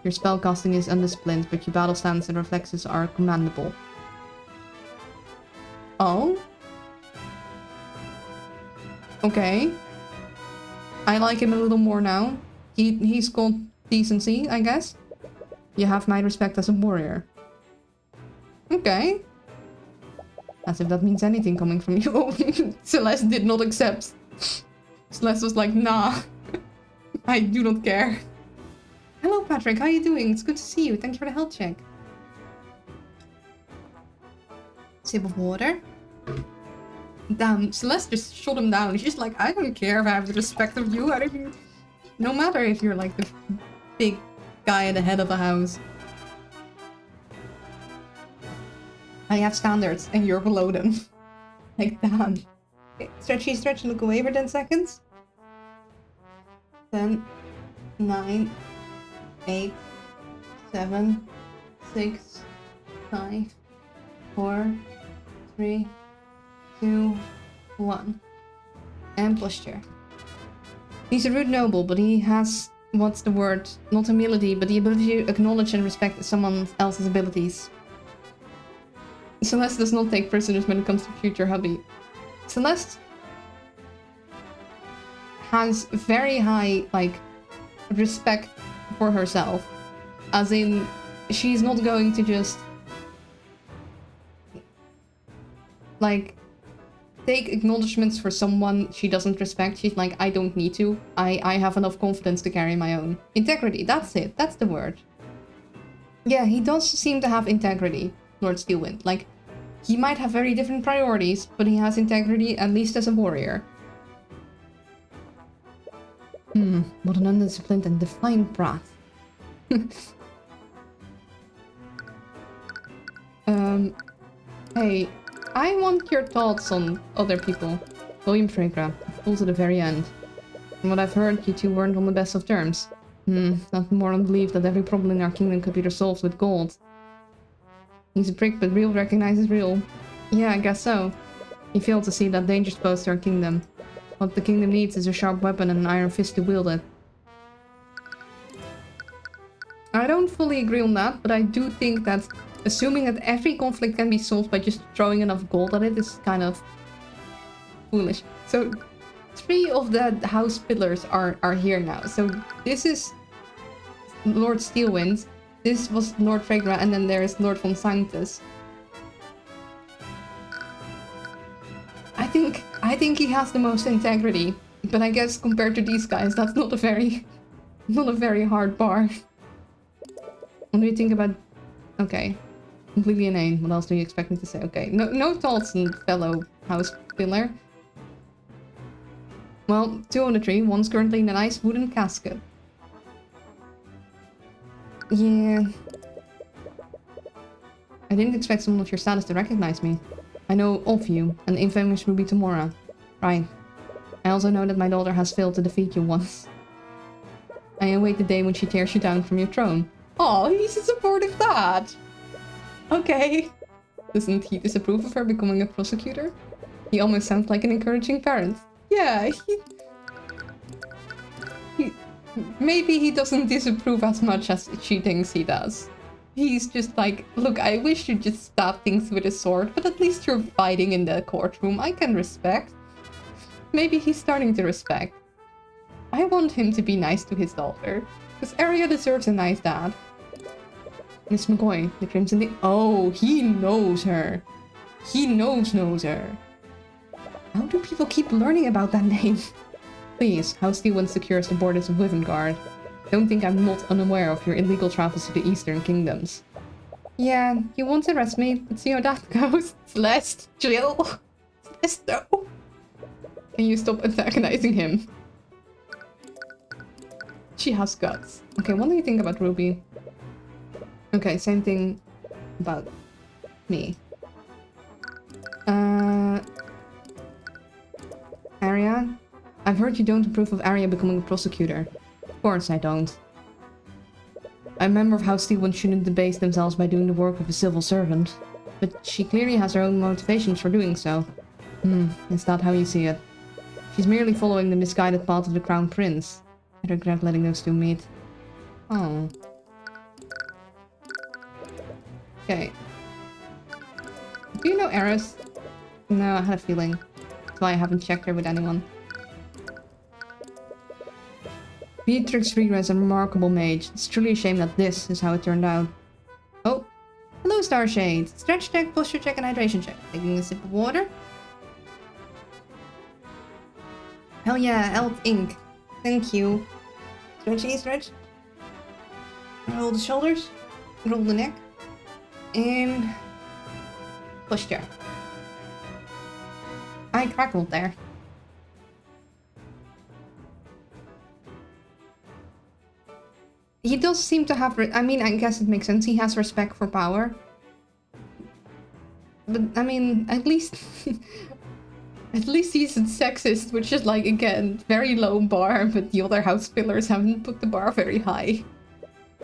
[SPEAKER 1] Your spellcasting is undisciplined, but your battle stance and reflexes are commendable. Oh? Okay. I like him a little more now. He's got decency, I guess. You have my respect as a warrior. Okay. As if that means anything coming from you. Celeste did not accept. Celeste was like, nah. I do not care. Hello, Patrick. How are you doing? It's good to see you. Thanks for the health check. Sip of water. Damn, Celeste just shut him down. She's like, I don't care if I have the respect of you. I don't even... No matter if you're like the big guy at the head of the house. I have standards and you're below them. Like, damn. Okay, stretchy stretch and look away for 10 seconds. 10, 9, 8, 7, 6, 5, 4, 3, 2, 1. And posture. He's a rude noble, but he has, what's the word? Not humility, but the ability to acknowledge and respect someone else's abilities. Celeste does not take prisoners when it comes to future hubby. Celeste has very high, like, respect for herself. As in, she's not going to just, like, take acknowledgements for someone she doesn't respect. She's like, I don't need to. I have enough confidence to carry my own. Integrity, that's it. That's the word. Yeah, he does seem to have integrity, Lord Steelwind. Like, he might have very different priorities, but he has integrity, at least as a warrior. What an undisciplined and defiant brat. Hey, I want your thoughts on other people. William Fregra, full to the very end. From what I've heard, you two weren't on the best of terms. Nothing more on belief that every problem in our kingdom could be resolved with gold. He's a prick, but real recognizes real. Yeah, I guess so. He failed to see that danger's posed to our kingdom. What the kingdom needs is a sharp weapon and an iron fist to wield it. I don't fully agree on that, but I do think that assuming that every conflict can be solved by just throwing enough gold at it is kind of foolish. So 3 of the house pillars are here now. So this is Lord Steelwind, this was Lord Fregra, and then there is Lord von Sanctus. I think he has the most integrity, but I guess compared to these guys, that's not a very hard bar. What do you think about? Okay, completely inane. What else do you expect me to say? Okay, no thoughts on fellow house pillar. Well, 2 on the tree. One's currently in a nice wooden casket. Yeah. I didn't expect someone of your status to recognize me. I know of you, and the infamous Ruby Tamora. Right. I also know that my daughter has failed to defeat you once. I await the day when she tears you down from your throne. Oh, he's a supportive dad! Okay. Doesn't he disapprove of her becoming a prosecutor? He almost sounds like an encouraging parent. Yeah, maybe he doesn't disapprove as much as she thinks he does. He's just like, look, I wish you'd just stab things with a sword, but at least you're fighting in the courtroom. I can respect. Maybe he's starting to respect. I want him to be nice to his daughter, because Arya deserves a nice dad. Miss McCoy, the Crimson Deep. Oh, he knows her. He knows her. How do people keep learning about that name? Please, House Steelwind secures the borders of Withengard. Don't think I'm not unaware of your illegal travels to the Eastern Kingdoms. Yeah, you won't arrest me, but see how that goes. Celeste, chill. Celeste, no. Can you stop antagonizing him? She has guts. Okay, what do you think about Ruby? Okay, same thing about me. Arya? I've heard you don't approve of Arya becoming a prosecutor. Of course I don't. I'm a member of House Steelwind shouldn't debase themselves by doing the work of a civil servant. But she clearly has her own motivations for doing so. Is that how you see it? She's merely following the misguided path of the Crown Prince. I regret letting those two meet. Oh. Okay. Do you know Eris? No, I had a feeling. That's why I haven't checked her with anyone. Beatrix Fregra is a remarkable mage. It's truly a shame that this is how it turned out. Oh. Hello, Starshade. Stretch check, posture check, and hydration check. Taking a sip of water. Hell yeah, Elf Ink. Thank you. Stretchy, stretch. Roll the shoulders. Roll the neck. And posture. I crackled there. He does seem to have... I mean, I guess it makes sense. He has respect for power. But, I mean, at least... at least he's sexist, which is, like, again, very low bar, but the other house pillars haven't put the bar very high.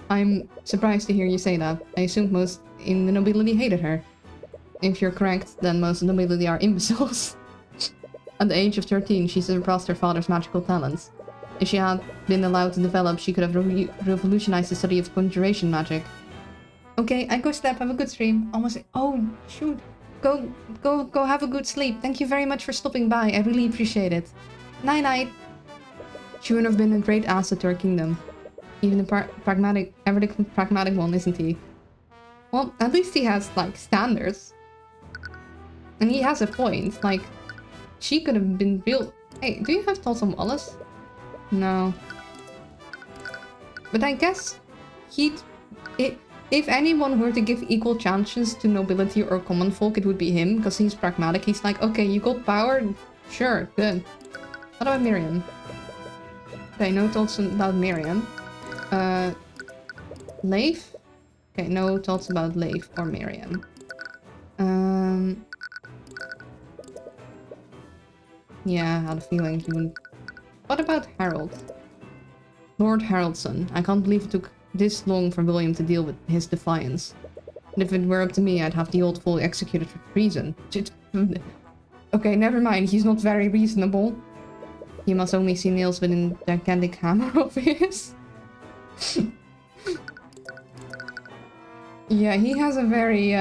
[SPEAKER 1] I'm surprised to hear you say that. I assumed most in the nobility hated her. If you're correct, then most of the nobility are imbeciles. At the age of 13, she surpassed her father's magical talents. If she had been allowed to develop, she could have revolutionized the study of conjuration magic. Okay, I go sleep. Have a good stream. Almost. Oh shoot. Go have a good sleep. Thank you very much for stopping by. I really appreciate it. Night night. She would have been a great asset to our kingdom. Even the pragmatic one, isn't he? Well, at least he has, like, standards. And he has a point. Like, she could have been real... Hey, do you have thoughts on Wallace? No. But I guess he'd... If anyone were to give equal chances to nobility or common folk, it would be him, because he's pragmatic. He's like, okay, you got power? Sure, good. What about Miriam? Okay, no thoughts about Miriam. Leif? Okay, no thoughts about Leif or Miriam. Yeah, I had a feeling he wouldn't... What about Harold? Lord Haroldson. I can't believe it took this long for William to deal with his defiance. And if it were up to me, I'd have the old fool executed for treason. Okay, never mind. He's not very reasonable. He must only see nails within the gigantic hammer of his. Yeah, he has a very,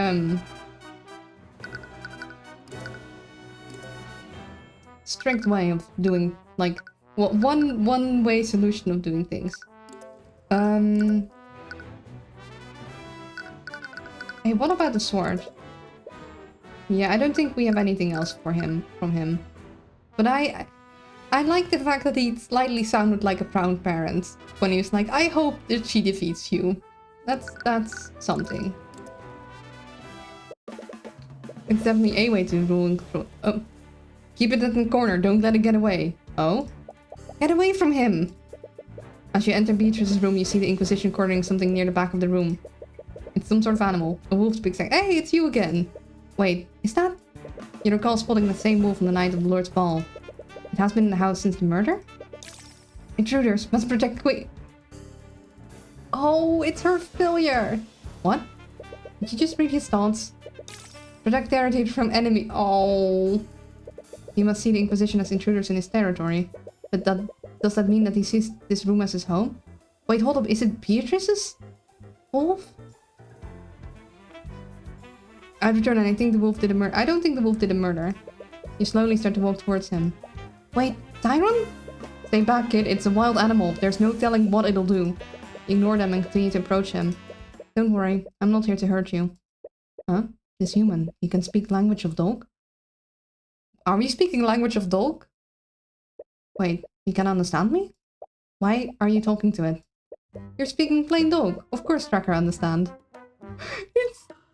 [SPEAKER 1] strict way of doing, like, well, one-way solution of doing things. Hey, what about the sword? Yeah, I don't think we have anything else for him, from him. But I like the fact that he slightly sounded like a proud parent when he was like, I hope that she defeats you. That's something. It's definitely a way to rule and control. Oh. Keep it in the corner, don't let it get away. Oh? Get away from him! As you enter Beatrice's room, you see the Inquisition cornering something near the back of the room. It's some sort of animal. A wolf speaks like, hey, it's you again! Wait, is that... You recall spotting the same wolf on the night of the Lord's Ball. It has been in the house since the murder? Intruders, must protect quick. Oh, it's her failure! What? Did you just read his thoughts? Protect territory from enemy. Oh. He must see the Inquisition as intruders in his territory. But does that mean that he sees this room as his home? Wait, hold up. Is it Beatrice's wolf? I return and I think the wolf did a murder. I don't think the wolf did a murder. You slowly start to walk towards him. Wait, Tyron? Stay back, kid. It's a wild animal. There's no telling what it'll do. Ignore them and continue to approach him. Don't worry. I'm not here to hurt you. Huh? This human. He can speak language of dog? Are we speaking language of dog? Wait, you can understand me? Why are you talking to it? You're speaking plain dog. Of course Tracker understand.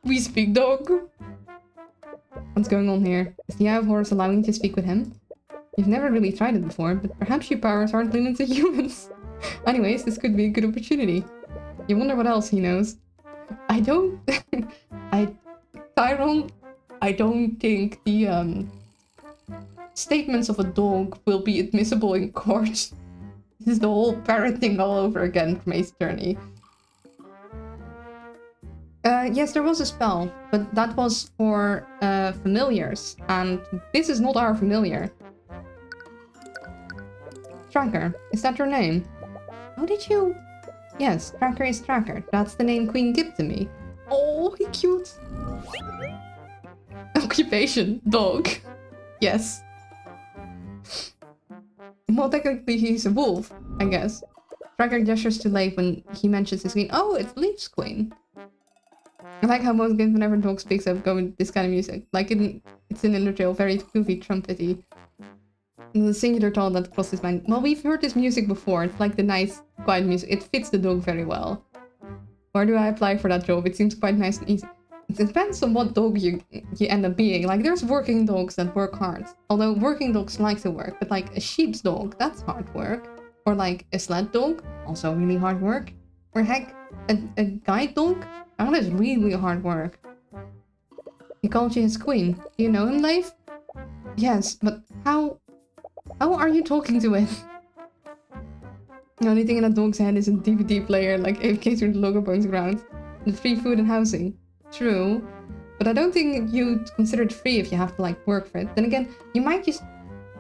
[SPEAKER 1] We speak dog. What's going on here? Is the Eye of Horus allowing you to speak with him? You've never really tried it before, but perhaps your powers aren't limited to humans. Anyways, this could be a good opportunity. You wonder what else he knows. I don't... Tyrone, I don't think the, statements of a dog will be admissible in court. This is the whole parenting all over again from Ace Attorney. Yes, there was a spell, but that was for, familiars, and this is not our familiar. Tracker, is that your name? How did you... Yes, Tracker is Tracker. That's the name Queen gave to me. Oh, he cute. Occupation, dog. Yes. Well, technically he's a wolf, I guess. Tracker gestures to Leif when he mentions his queen. Oh, it's Leif's queen. I like how most games, whenever dog speaks up, go with this kind of music. Like, it's in Undertale, very goofy, trumpety. And the singular thought that crossed his mind. Well, we've heard this music before. It's like the nice, quiet music. It fits the dog very well. Where do I apply for that job? It seems quite nice and easy. It depends on what dog you end up being. Like, there's working dogs that work hard. Although working dogs like to work. But like, a sheep's dog, that's hard work. Or like, a sled dog, also really hard work. Or heck, a guide dog? That is really hard work. He called you his queen. Do you know him, Leif? Yes, but how are you talking to it? The only thing in a dog's head is a DVD player, like AFK through the logo bones ground. And free food and housing. True. But I don't think you'd consider it free if you have to, like, work for it. Then again, you might just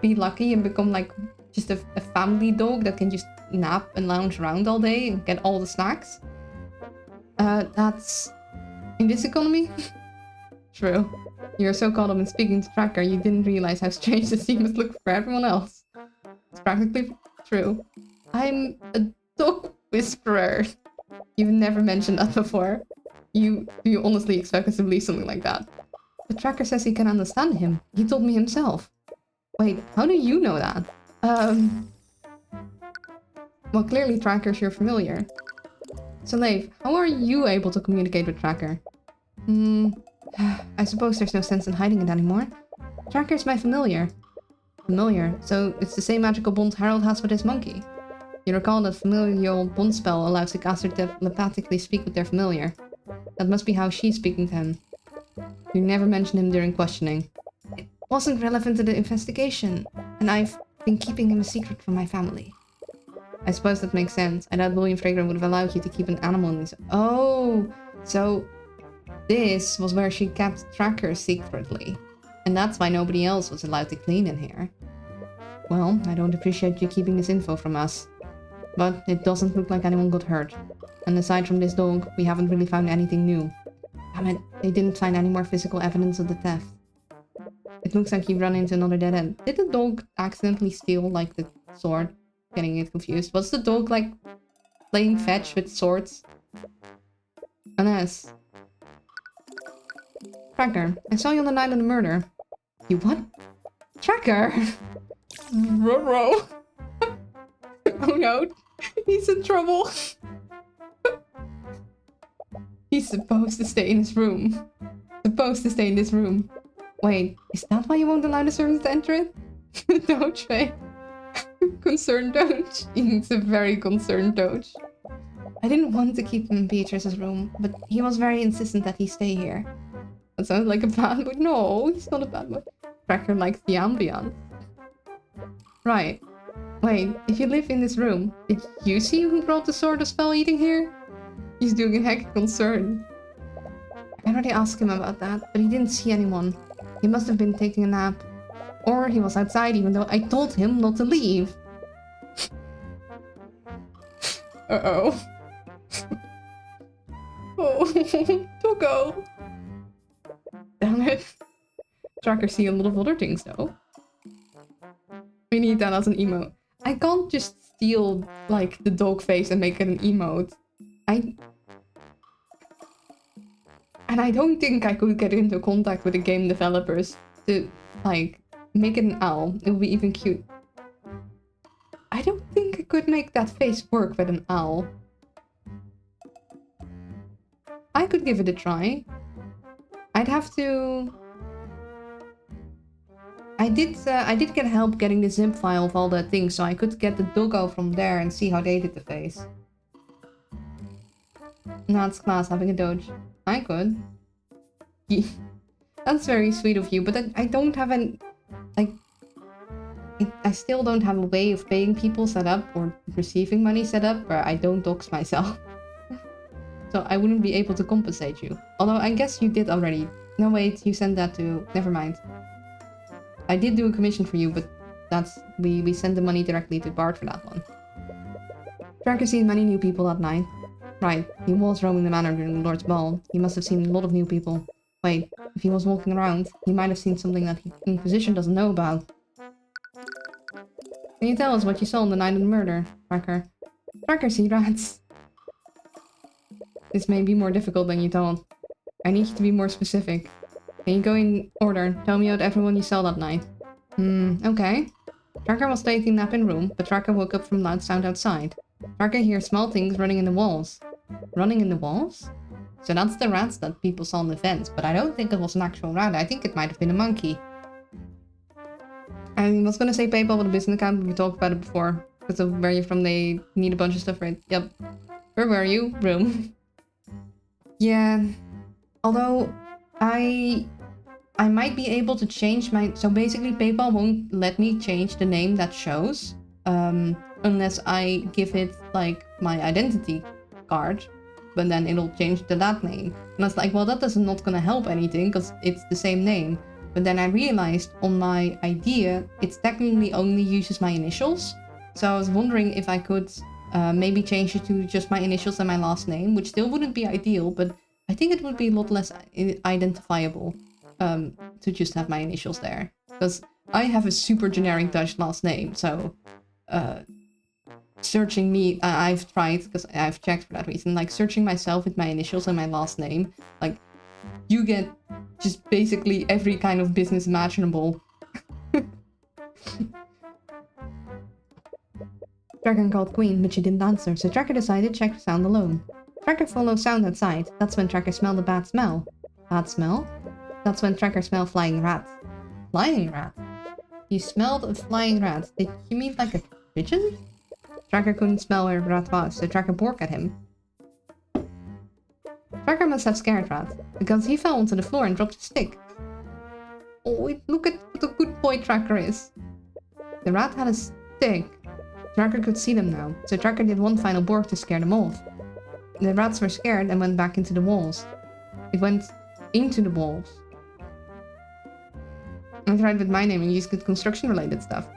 [SPEAKER 1] be lucky and become, like, just a family dog that can just nap and lounge around all day and get all the snacks. That's... in this economy? True. You're so caught up in speaking to Tracker, you didn't realize how strange the scene must look for everyone else. It's practically true. I'm a dog whisperer. You've never mentioned that before. Do you honestly expect us to believe something like that? But Tracker says he can understand him. He told me himself. Wait, how do you know that? Well, clearly Tracker's your familiar. So Leif, how are you able to communicate with Tracker? I suppose there's no sense in hiding it anymore. Tracker's my familiar. Familiar? So it's the same magical bond Harold has with his monkey. You recall that familial bond spell allows the caster to telepathically speak with their familiar. That must be how she's speaking to him. You never mentioned him during questioning. It wasn't relevant to the investigation, and I've been keeping him a secret from my family. I suppose that makes sense. I doubt William Fragrant would have allowed you to keep an animal in his... Oh! So... this was where she kept Tracker secretly. And that's why nobody else was allowed to clean in here. Well, I don't appreciate you keeping this info from us. But it doesn't look like anyone got hurt. And aside from this dog, we haven't really found anything new. Damn it, they didn't find any more physical evidence of the theft. It looks like you've run into another dead end. Did the dog accidentally steal, like, the sword? Getting it confused. Was the dog, like, playing fetch with swords? Unless... Tracker, I saw you on the night of the murder. You what? Tracker! Ruh-roh. Oh no, he's in trouble. He's supposed to stay in his room. Supposed to stay in this room. Wait, is that why you won't allow the servants to enter it? Doge, concerned Doge. He's a very concerned Doge. I didn't want to keep him in Beatrice's room, but he was very insistent that he stay here. That sounds like a bad boy. No, he's not a bad boy. Tracker likes the ambiance. Right. Wait, if you live in this room, did you see who brought the sword of spell eating here? He's doing a heck concern. I already asked him about that, but he didn't see anyone. He must have been taking a nap. Or he was outside even though I told him not to leave. Uh-oh. Oh, Doggo. Damn it. Tracker see a lot of other things though. We need that as an emote. I can't just steal, like, the dog face and make it an emote. And I don't think I could get into contact with the game developers to, like, make it an owl. It would be even cute. I don't think I could make that face work with an owl. I could give it a try. I'd have to... I did get help getting the zip file of all the things, so I could get the doggo from there and see how they did the face. That's class, having a doge. I could. Yeah. That's very sweet of you, but I don't have an... Like... I still don't have a way of paying people set up, or receiving money set up, where I don't dox myself. So I wouldn't be able to compensate you. Although I guess you did already. No wait, you sent that to... Never mind. I did do a commission for you, but that's... We sent the money directly to Bart for that one. Tracker seen many new people that night. Right, he was roaming the manor during the Lord's Ball. He must have seen a lot of new people. Wait, if he was walking around, he might have seen something that the Inquisition doesn't know about. Can you tell us what you saw on the night of the murder, Tracker? Tracker see rats. This may be more difficult than you thought. I need you to be more specific. Can you go in order? Tell me about everyone you saw that night. Okay. Tracker was taking a nap in room, but Tracker woke up from loud sound outside. Tracker hears small things running in the walls. Running in the walls? So that's the rats that people saw on the fence, but I don't think it was an actual rat. I think it might have been a monkey. I was gonna say PayPal with a business account, but we talked about it before. Because of where you're from, they need a bunch of stuff, right? Yep. Where were you? Room. Yeah. Although, I might be able to change my... So basically, PayPal won't let me change the name that shows. Unless I give it, like, my identity card. But then it'll change to that name. And I was like, well, that is not gonna help anything, because it's the same name. But then I realized on my idea, it technically only uses my initials. So I was wondering if I could maybe change it to just my initials and my last name, which still wouldn't be ideal, but I think it would be a lot less identifiable to just have my initials there. Because I have a super generic Dutch last name, so searching me, I've tried, because I've checked for that reason, like searching myself with my initials and my last name, like you get just basically every kind of business imaginable. Dragon called Queen, but she didn't answer, so Tracker decided to check the sound alone. Tracker followed sound outside. That's when Tracker smelled a bad smell. Bad smell? That's when Tracker smelled flying rat. Flying rat? You smelled a flying rat. Did you mean like a pigeon? Tracker couldn't smell where Rat was, so Tracker barked at him. Tracker must have scared Rat, because he fell onto the floor and dropped his stick. Oh, look at what a good boy Tracker is. The rat had a stick. Tracker could see them now, so Tracker did one final bark to scare them off. The rats were scared and went back into the walls. It went into the walls. I tried with my name and used good construction-related stuff.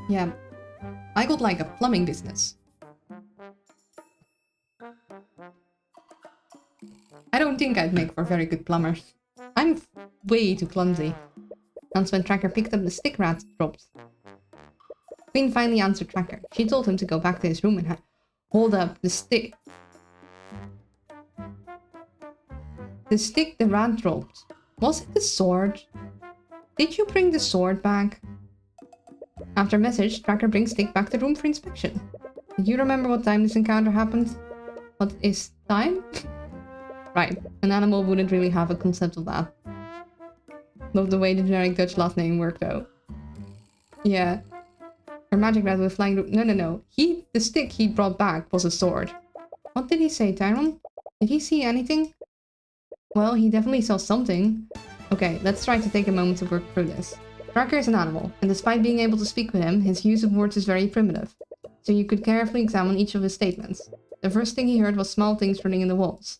[SPEAKER 1] Yeah. I got like a plumbing business. I don't think I'd make for a very good plumber. I'm way too clumsy. That's when Tracker picked up the stick Rat dropped. Queen finally answered Tracker. She told him to go back to his room and hold up the stick. The stick the rat dropped. Was it the sword? Did you bring the sword back? After message, Tracker brings stick back to the room for inspection. Did you remember what time this encounter happened? What is time? Right, an animal wouldn't really have a concept of that. Love the way the generic Dutch last name worked though. Yeah. Her magic rat with flying... No. The stick he brought back was a sword. What did he say, Tyron? Did he see anything? Well, he definitely saw something. Okay, let's try to take a moment to work through this. Tracker is an animal, and despite being able to speak with him, his use of words is very primitive. So you could carefully examine each of his statements. The first thing he heard was small things running in the walls.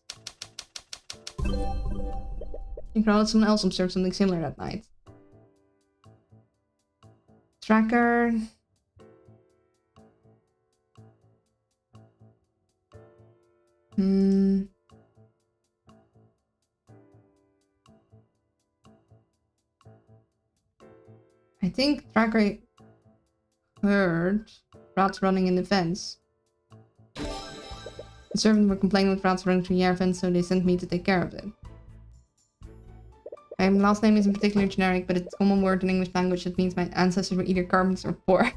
[SPEAKER 1] He thought someone else observed something similar that night. Tracker... I think Tracker heard rats running in the fence. The servants were complaining with rats running through the air fence, so they sent me to take care of it. My last name isn't particularly generic, but it's a common word in English language that means my ancestors were either carpenters or poor.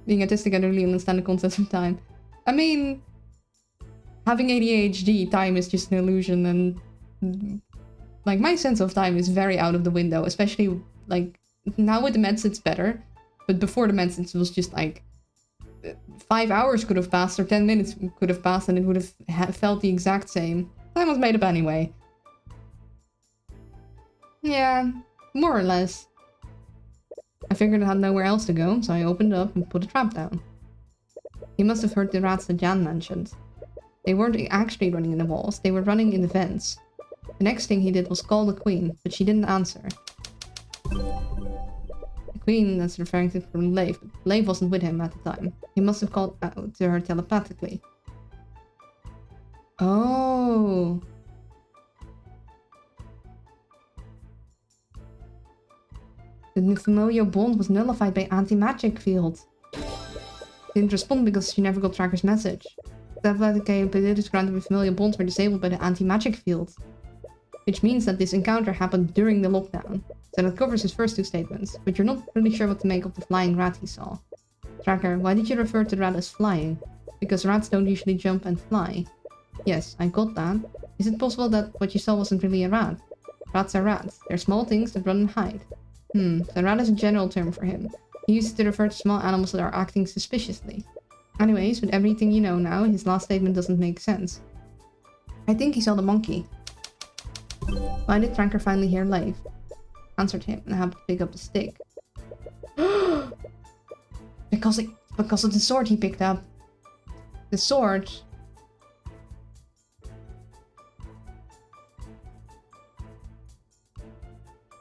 [SPEAKER 1] Being autistic, I don't really understand the concept of time. I mean, having ADHD, time is just an illusion, and like my sense of time is very out of the window, especially like now with the meds it's better, but before the meds it was just like 5 hours could have passed or 10 minutes could have passed and it would have felt the exact same. Time was made up anyway. Yeah, more or less. I figured I had nowhere else to go, so I opened it up and put a trap down. He must have heard the rats that Jan mentioned. They weren't actually running in the walls, they were running in the vents. The next thing he did was call the Queen, but she didn't answer. The Queen, that's referring to from Leif, but Leif wasn't with him at the time. He must have called out to her telepathically. Oh. The familial bond was nullified by anti-magic field. Didn't respond because she never got Tracker's message. Telepathic capabilities granted with familial bonds were disabled by the anti-magic field. Which means that this encounter happened during the lockdown. So that covers his first two statements, but you're not really sure what to make of the flying rat he saw. Tracker, why did you refer to the rat as flying? Because rats don't usually jump and fly. Yes, I got that. Is it possible that what you saw wasn't really a rat? Rats are rats. They're small things that run and hide. So rat is a general term for him. He uses it to refer to small animals that are acting suspiciously. Anyways, with everything you know now, his last statement doesn't make sense. I think he saw the monkey. Why did Tracker finally hear Leif? Answered him and happened to pick up the stick. because of the sword he picked up. The sword.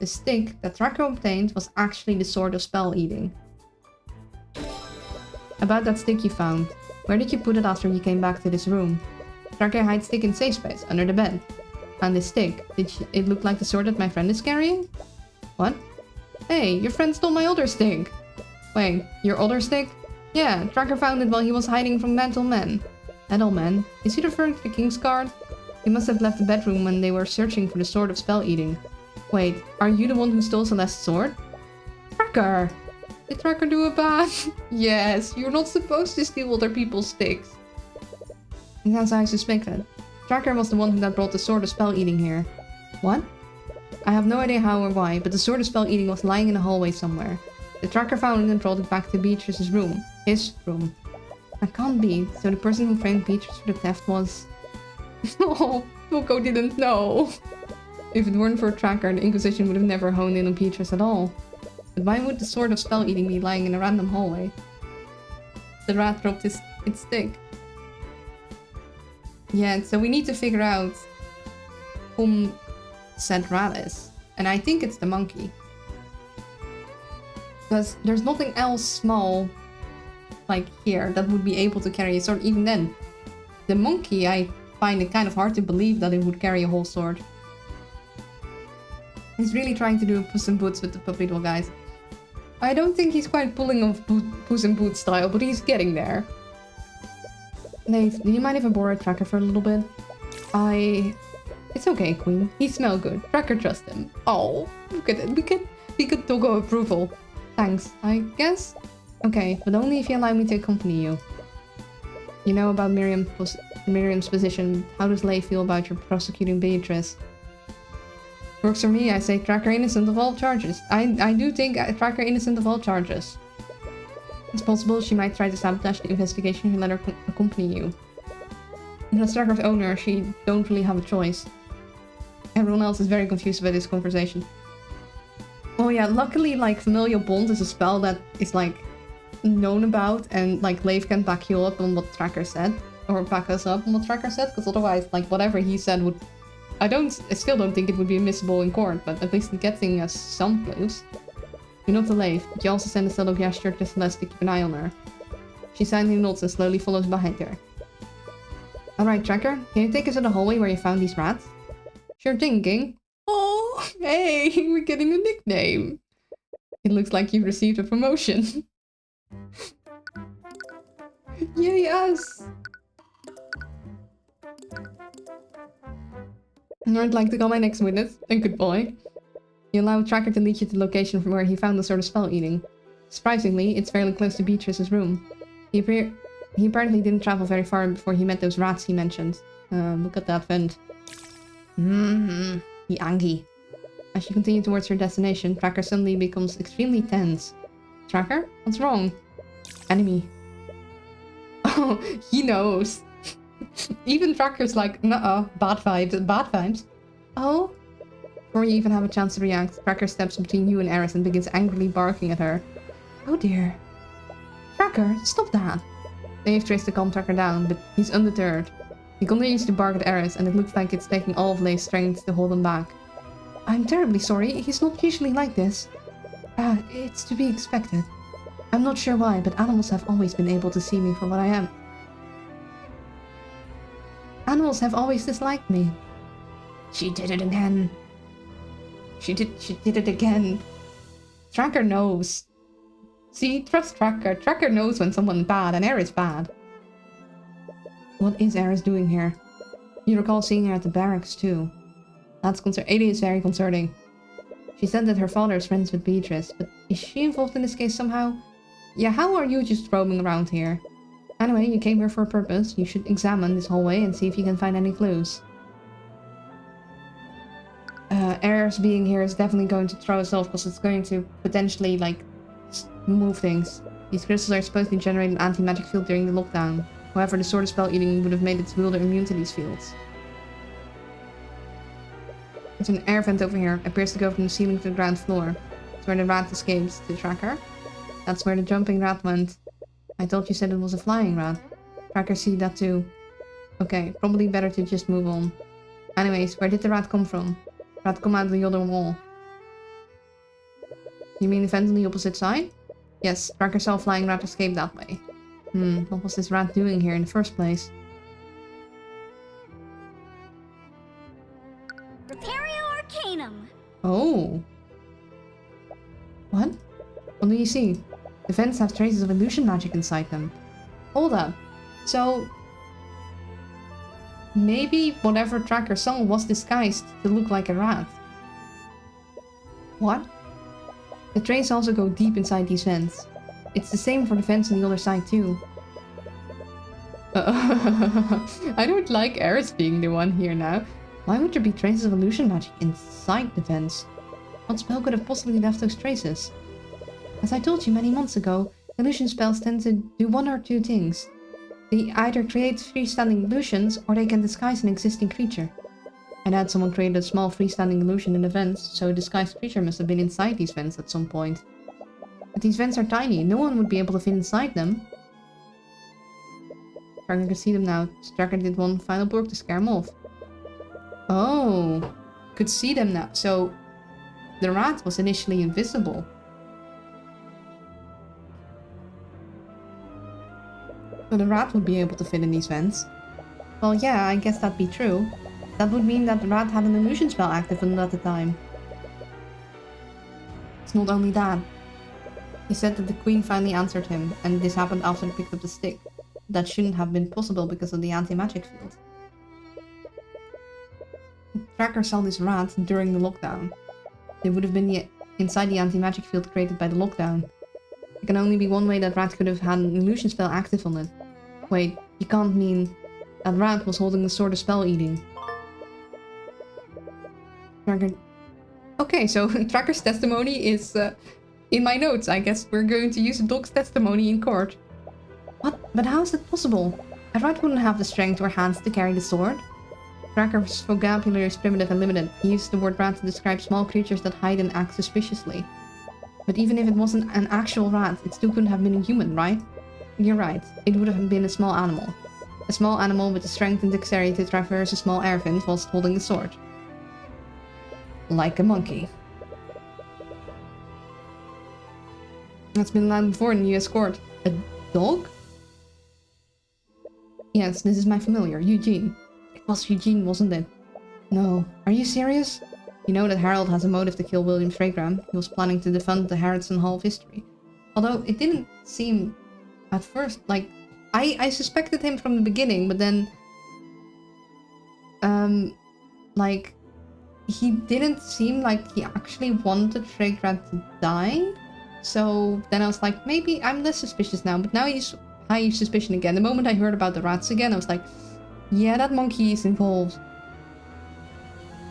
[SPEAKER 1] stick that Tracker obtained was actually the sword of spell eating. About that stick you found. Where did you put it after you came back to this room? Tracker hides stick in safe space, under the bed. And this stick, it look like the sword that my friend is carrying? What? Hey, your friend stole my other stick! Wait, your other stick? Yeah, Tracker found it while he was hiding from Metal Man. Metal Man? Is he referring to the King's Guard? He must have left the bedroom when they were searching for the sword of spell eating. Wait, are you the one who stole Celeste's sword? Tracker! Did Tracker do a bad? Yes, you're not supposed to steal other people's sticks. And that's how I suspected. Tracker was the one that brought the sword of spell eating here. What? I have no idea how or why, but the sword of spell eating was lying in a hallway somewhere. The Tracker found it and brought it back to Beatrice's room. His room. That can't be. So the person who framed Beatrice for the theft was... Oh, Poco didn't know. If it weren't for a Tracker, the Inquisition would have never honed in on Beatrice at all. But why would the sword of spell eating be lying in a random hallway? The rat dropped its stick. Yeah, so we need to figure out whom said rat is. And I think it's the monkey. Because there's nothing else small, like here, that would be able to carry a sword. Even then, the monkey, I find it kind of hard to believe that it would carry a whole sword. He's really trying to do Puss in Boots with the puppy dog, guys. I don't think he's quite pulling off Puss in Boots style, but he's getting there. Nate, do you mind if I borrow Tracker for a little bit? It's okay, Queen. He smells good. Tracker trusts him. Oh, look at it. We could toggle approval. Thanks, I guess? Okay, but only if you allow me to accompany you. You know about Miriam's position. How does Leigh feel about your prosecuting Beatrice? Works for me, I say Tracker innocent of all charges. I do think Tracker innocent of all charges. It's possible she might try to sabotage the investigation and let her accompany you. As Tracker's owner, she don't really have a choice. Everyone else is very confused about this conversation. Oh yeah, luckily, like, Familial Bond is a spell that is, like, known about, and, like, Leif can back you up on what Tracker said. Or back us up on what Tracker said, because otherwise, like, whatever he said would... I still don't think it would be admissible in court, but at least getting us some clues. You're not the Leif, but you also send a subtle gesture to Celeste to keep an eye on her. She silently nods and slowly follows behind her. Alright, Tracker, can you take us to the hallway where you found these rats? Sure thing, King. Oh, hey, we're getting a nickname. It looks like you've received a promotion. Yay, us! I'd like to call my next witness, a good boy. You allow Tracker to lead you to the location from where he found the sort of spell eating. Surprisingly, it's fairly close to Beatrice's room. He apparently didn't travel very far before he met those rats he mentioned. Look at that vent. The Angie. As you continue towards your destination, Tracker suddenly becomes extremely tense. Tracker? What's wrong? Enemy. Oh, he knows. Even Tracker's like, nuh-uh, bad vibes. Oh? Before you even have a chance to react, Tracker steps between you and Eris and begins angrily barking at her. Oh dear. Tracker, stop that. Dave tries to calm Tracker down, but he's undeterred. He continues to bark at Eris, and it looks like it's taking all of Leigh's strength to hold him back. I'm terribly sorry, he's not usually like this. It's to be expected. I'm not sure why, but animals have always been able to see me for what I am. Animals have always disliked me. She did it again. She did it again. Tracker knows. See, trust Tracker. Tracker knows when someone's bad, and Eris bad. What is Eris doing here? You recall seeing her at the barracks too. That's it is very concerning. She said that her father is friends with Beatrice, but is she involved in this case somehow? Yeah, how are you just roaming around here? Anyway, you came here for a purpose. You should examine this hallway and see if you can find any clues. Eris being here is definitely going to throw us off because it's going to potentially, like, move things. These crystals are supposed to generate an anti-magic field during the lockdown. However, the sword of spell eating would have made its wielder immune to these fields. There's an air vent over here. It appears to go from the ceiling to the ground floor. It's where the rat escapes to Tracker. That's where the jumping rat went. I thought you said it was a flying rat. Tracker see that too. Okay, probably better to just move on. Anyways, where did the rat come from? Rat come out of the other wall. You mean the vent on the opposite side? Yes, Tracker saw a flying rat escape that way. What was this rat doing here in the first place?
[SPEAKER 3] Repario Arcanum.
[SPEAKER 1] Oh. What? What do you see? The vents have traces of illusion magic inside them. Hold up. So... maybe whatever Tracker saw was disguised to look like a rat. What? The traces also go deep inside these vents. It's the same for the vents on the other side too. I don't like Eris being the one here now. Why would there be traces of illusion magic inside the vents? What spell could have possibly left those traces? As I told you many months ago, illusion spells tend to do one or two things. They either create freestanding illusions, or they can disguise an existing creature. I doubt someone created a small freestanding illusion in the vents, so a disguised creature must have been inside these vents at some point. But these vents are tiny, no one would be able to fit inside them. Tracker can see them now. Tracker did one final poke to scare him off. Oh, could see them now. So, the rat was initially invisible. So the rat would be able to fit in these vents. Well, yeah, I guess that'd be true. That would mean that the rat had an illusion spell active on it at the time. It's not only that. He said that the queen finally answered him, and this happened after he picked up the stick. That shouldn't have been possible because of the anti-magic field. Tracker saw this rat during the lockdown. It would have been inside the anti-magic field created by the lockdown. There can only be one way that rat could have had an illusion spell active on it. Wait, you can't mean that rat was holding the sword of spell eating. Tracker... Okay, so Tracker's testimony is in my notes. I guess we're going to use a dog's testimony in court. What? But how is that possible? A rat wouldn't have the strength or hands to carry the sword. Tracker's vocabulary is primitive and limited. He used the word rat to describe small creatures that hide and act suspiciously. But even if it wasn't an actual rat, it still couldn't have been a human, right? You're right. It would have been a small animal. A small animal with the strength and dexterity to traverse a small air vent whilst holding a sword. Like a monkey. That's been allowed before in the US court. A dog? Yes, this is my familiar, Eugene. It was Eugene, wasn't it? No. Are you serious? You know that Harold has a motive to kill William Fragram. He was planning to defund the Harrison Hall of History. Although it didn't seem at first like... I suspected him from the beginning, but then... like... he didn't seem like he actually wanted Fragram to die. So then I was like, maybe I'm less suspicious now. But now he's high suspicion again. The moment I heard about the rats again, I was like, yeah, that monkey is involved.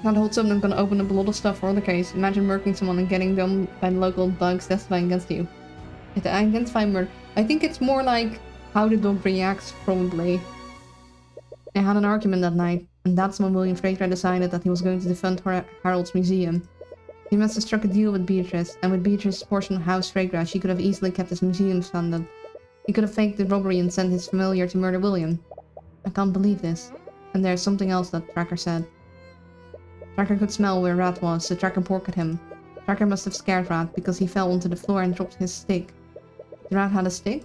[SPEAKER 1] That whole sudden I'm gonna open up a lot of stuff for the case. Imagine murdering someone and getting done by the local bugs testifying against you. Identify murder. I think it's more like how the dog reacts, probably. I had an argument that night, and that's when William Fraser decided that he was going to defund Harold's museum. He must have struck a deal with Beatrice, and with Beatrice's portion of House Fragra, she could have easily kept his museum funded. He could have faked the robbery and sent his familiar to murder William. I can't believe this. And there's something else that Tracker said. Tracker could smell where Rat was, so Tracker porked him. Tracker must have scared Rat, because he fell onto the floor and dropped his stick. The rat had a stick?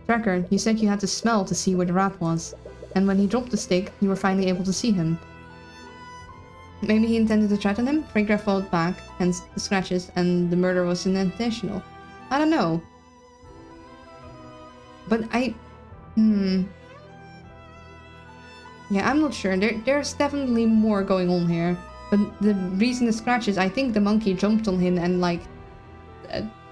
[SPEAKER 1] Tracker, you said you had to smell to see where the rat was. And when he dropped the stick, you were finally able to see him. Maybe he intended to threaten him? Fragraph fought back, hence the scratches, and the murder was unintentional. I don't know. But yeah, I'm not sure. There's definitely more going on here. But the reason the scratches, I think the monkey jumped on him and, like,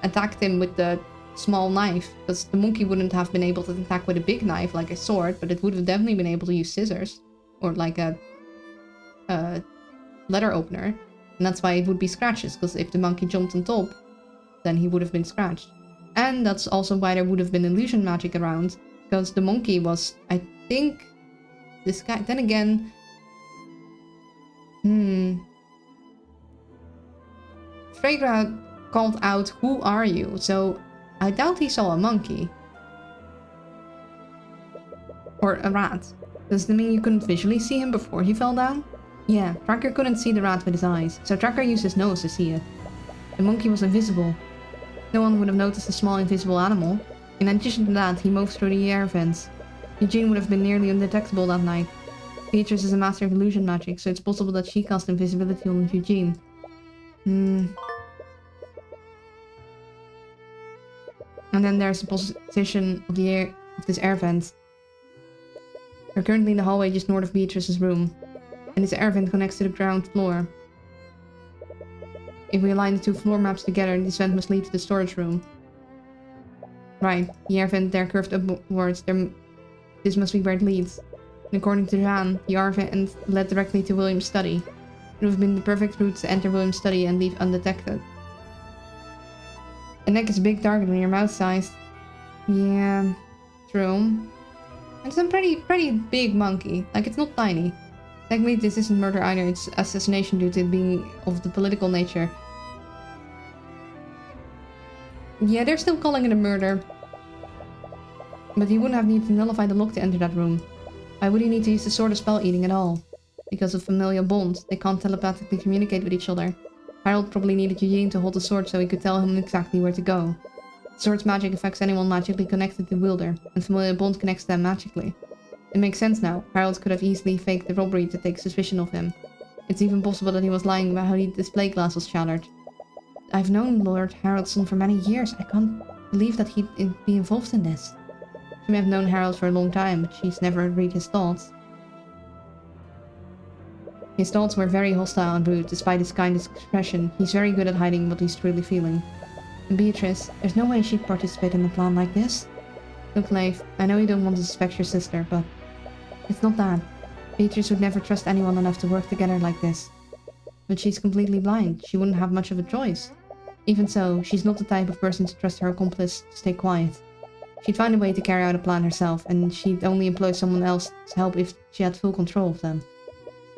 [SPEAKER 1] attacked him with the small knife. Because the monkey wouldn't have been able to attack with a big knife, like a sword, but it would have definitely been able to use scissors. Or, like, a letter opener. And that's why it would be scratches, because if the monkey jumped on top, then he would have been scratched. And that's also why there would have been illusion magic around, because the monkey was, I think... this guy, then again... Fragra called out, "Who are you?" So I doubt he saw a monkey. Or a rat. Does that mean you couldn't visually see him before he fell down? Yeah, Tracker couldn't see the rat with his eyes, so Tracker used his nose to see it. The monkey was invisible. No one would have noticed the small invisible animal. In addition to that, he moved through the air vents. Eugene would have been nearly undetectable that night. Beatrice is a master of illusion magic, so it's possible that she cast invisibility on Eugene. And then there's the position of this air vent. We're currently in the hallway just north of Beatrice's room, and this air vent connects to the ground floor. If we align the two floor maps together, this vent must lead to the storage room. Right, the air vent there curved upwards. This must be where it leads. And according to Jan, the air vent led directly to William's study. It would have been the perfect route to enter William's study and leave undetected. The neck is a big target when you're mouse-sized. Yeah, true. It's a pretty big monkey. Like, it's not tiny. Technically, this isn't murder either. It's assassination due to it being of the political nature. Yeah, they're still calling it a murder. But he wouldn't have needed to nullify the lock to enter that room. Why would he need to use the sword of spell eating at all? Because of familial bonds. They can't telepathically communicate with each other. Harold probably needed Eugene to hold the sword so he could tell him exactly where to go. The sword's magic affects anyone magically connected to the wielder, and familial bond connects them magically. It makes sense now. Harold could have easily faked the robbery to take suspicion of him. It's even possible that he was lying about how the display glass was shattered. I've known Lord Haroldson for many years. I can't believe that he'd be involved in this. She may have known Harold for a long time, but she's never read his thoughts. His thoughts were very hostile and rude, despite his kind expression. He's very good at hiding what he's truly feeling. And Beatrice, there's no way she'd participate in a plan like this. Look, Leif, I know you don't want to suspect your sister, but it's not that. Beatrice would never trust anyone enough to work together like this. But she's completely blind. She wouldn't have much of a choice. Even so, she's not the type of person to trust her accomplice to stay quiet. She'd find a way to carry out a plan herself, and she'd only employ someone else's help if she had full control of them.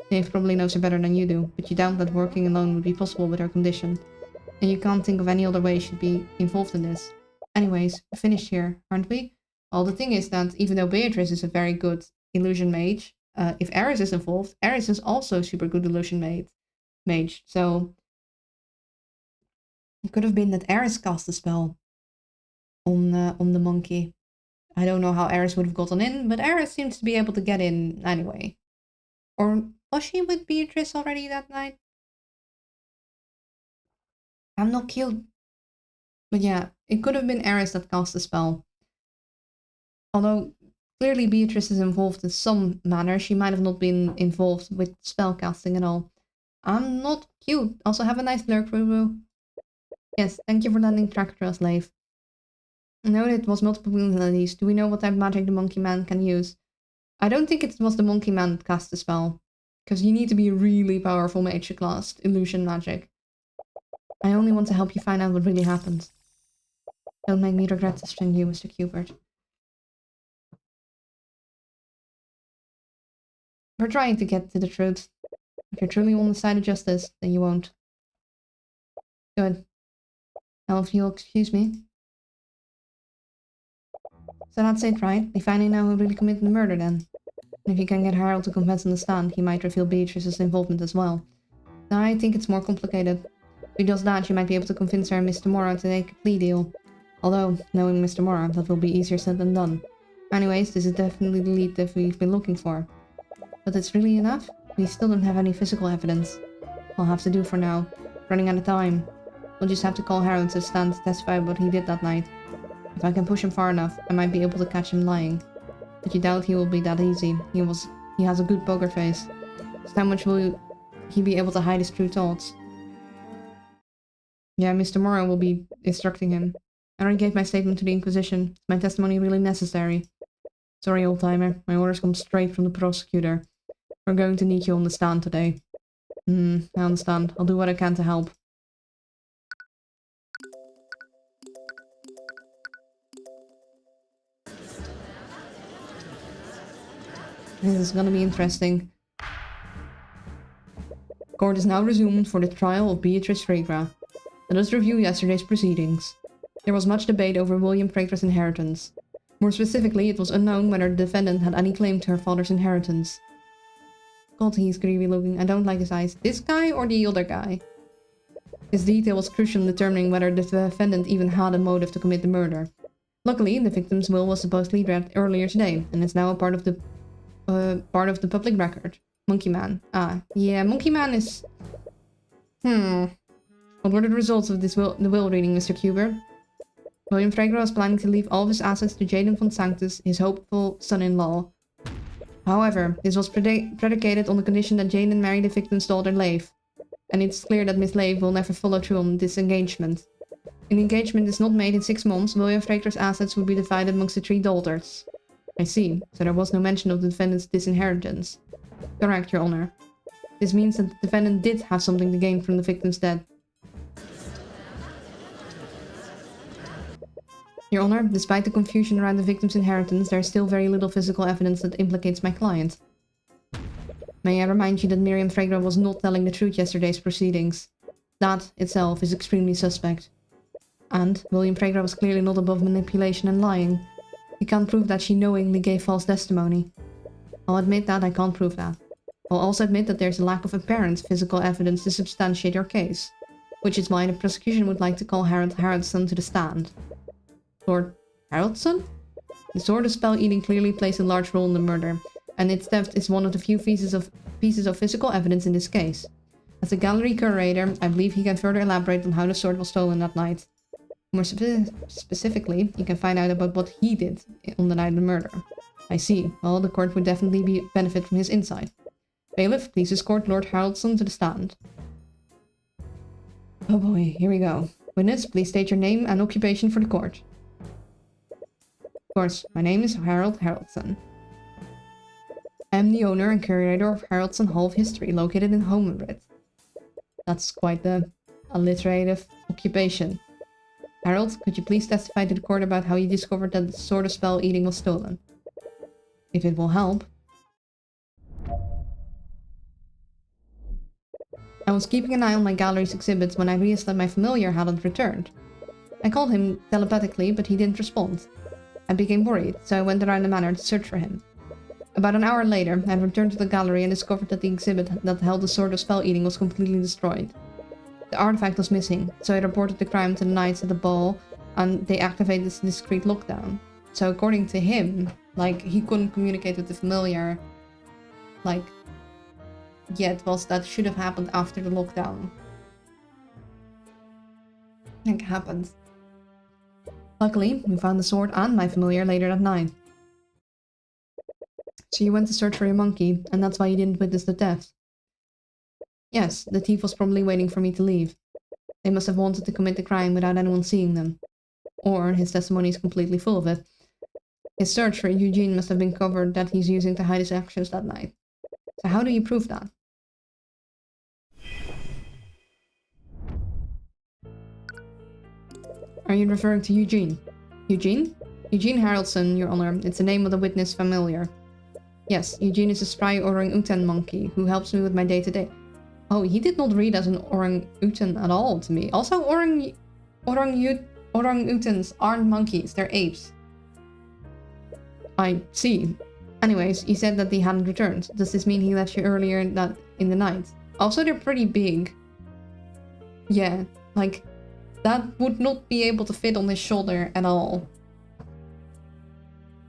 [SPEAKER 1] Dave probably knows her better than you do, but you doubt that working alone would be possible with her condition. And you can't think of any other way she'd be involved in this. Anyways, we're finished here, aren't we? Well, the thing is that even though Beatrice is a very good illusion mage, if Eris is involved, Eris is also a super good illusion mage. So it could have been that Eris cast a spell on the monkey. I don't know how Eris would have gotten in, but Eris seems to be able to get in anyway. Or was she with Beatrice already that night? I'm not cute. But yeah, it could have been Eris that cast the spell. Although, clearly Beatrice is involved in some manner. She might have not been involved with spell casting at all. I'm not cute. Also, have a nice lurk, Ruru. Yes, thank you for landing tracker to us, Leif. I know it was multiple abilities. Do we know what type of magic the monkey man can use? I don't think it was the monkey man that cast the spell. Because you need to be a really powerful mage to cast illusion magic. I only want to help you find out what really happened. Don't make me regret trusting you, Mr. Cubert. We're trying to get to the truth. If you're truly on the side of justice, then you won't. Good. Now if you'll excuse me. So that's it, right? We finally know who really committed the murder then. And if you can get Harold to confess on the stand, he might reveal Beatrice's involvement as well. Now I think it's more complicated. If he does that, you might be able to convince her and Mr. Morrow to take a plea deal. Although, knowing Mr. Morrow, that will be easier said than done. Anyways, this is definitely the lead that we've been looking for. But it's really enough? We still don't have any physical evidence. I'll have to do for now. Running out of time. We'll just have to call Harold to stand to testify what he did that night. If I can push him far enough, I might be able to catch him lying. But you doubt he will be that easy. He has a good poker face. So how much will he be able to hide his true thoughts? Yeah, Mr. Morrow will be instructing him. I already gave my statement to the Inquisition. Is my testimony really necessary? Sorry, old-timer. My orders come straight from the prosecutor. We're going to need you on the stand today. I understand. I'll do what I can to help. This is gonna be interesting. Court is now resumed for the trial of Beatrice Fregra. Let us review yesterday's proceedings. There was much debate over William Fregra's inheritance. More specifically, it was unknown whether the defendant had any claim to her father's inheritance. God, he's creepy looking. I don't like his eyes. This guy or the other guy? This detail was crucial in determining whether the defendant even had a motive to commit the murder. Luckily, the victim's will was supposedly read earlier today, and is now a part of the public record. Monkey Man. Ah, yeah, Monkey Man is... What were the results of the will reading, Mr. Kubert? William Frager was planning to leave all of his assets to Jaden von Sanctus, his hopeful son-in-law. However, this was predicated on the condition that Jaden marry the victim's daughter, Leif. And it's clear that Miss Leif will never follow through on this engagement. If the engagement is not made in 6 months, William Frager's assets would be divided amongst the 3 daughters. I see, so there was no mention of the defendant's disinheritance. Correct, Your Honor. This means that the defendant did have something to gain from the victim's death. Your Honor, despite the confusion around the victim's inheritance, there is still very little physical evidence that implicates my client. May I remind you that Miriam Frager was not telling the truth yesterday's proceedings. That, itself, is extremely suspect. And William Frager was clearly not above manipulation and lying. You can't prove that she knowingly gave false testimony. I'll admit that I can't prove that. I'll also admit that there's a lack of apparent physical evidence to substantiate your case, which is why the prosecution would like to call Harold Harrodsson to the stand. Lord Harrodsson? The sword of spell eating clearly plays a large role in the murder, and its theft is one of the few pieces of physical evidence in this case. As a gallery curator, I believe he can further elaborate on how the sword was stolen that night. More specifically, you can find out about what he did on the night of the murder. I see. Well, the court would definitely benefit from his insight. Bailiff, please escort Lord Harrodsson to the stand. Oh boy, here we go. Witness, please state your name and occupation for the court. Of course, my name is Harold Harrodsson. I am the owner and curator of Harrodsson Hall of History, located in Homenrid. That's quite the alliterative occupation. Harold, could you please testify to the court about how you discovered that the sword of spell eating was stolen? If it will help. I was keeping an eye on my gallery's exhibits when I realized that my familiar hadn't returned. I called him telepathically, but he didn't respond. I became worried, so I went around the manor to search for him. About an hour later, I returned to the gallery and discovered that the exhibit that held the sword of spell eating was completely destroyed. The artifact was missing, so I reported the crime to the knights at the ball, and they activated this discreet lockdown. So according to him, like, he couldn't communicate with the familiar, like, yet, whilst that should have happened after the lockdown. It happened. Luckily, we found the sword and my familiar later that night. So you went to search for your monkey, and that's why you didn't witness the theft. Yes, the thief was probably waiting for me to leave. They must have wanted to commit the crime without anyone seeing them. Or his testimony is completely full of it. His search for Eugene must have been covered that he's using to hide his actions that night. So how do you prove that? Are you referring to Eugene? Eugene? Eugene Harrodsson, Your Honor. It's the name of the witness familiar. Yes, Eugene is a spry orang-utan monkey who helps me with my day-to-day. Oh, he did not read as an orang-utan at all to me. Also, orang-utans aren't monkeys, they're apes. I see. Anyways, he said that he hadn't returned. Does this mean he left you earlier in the night? Also, they're pretty big. Yeah, like, that would not be able to fit on his shoulder at all.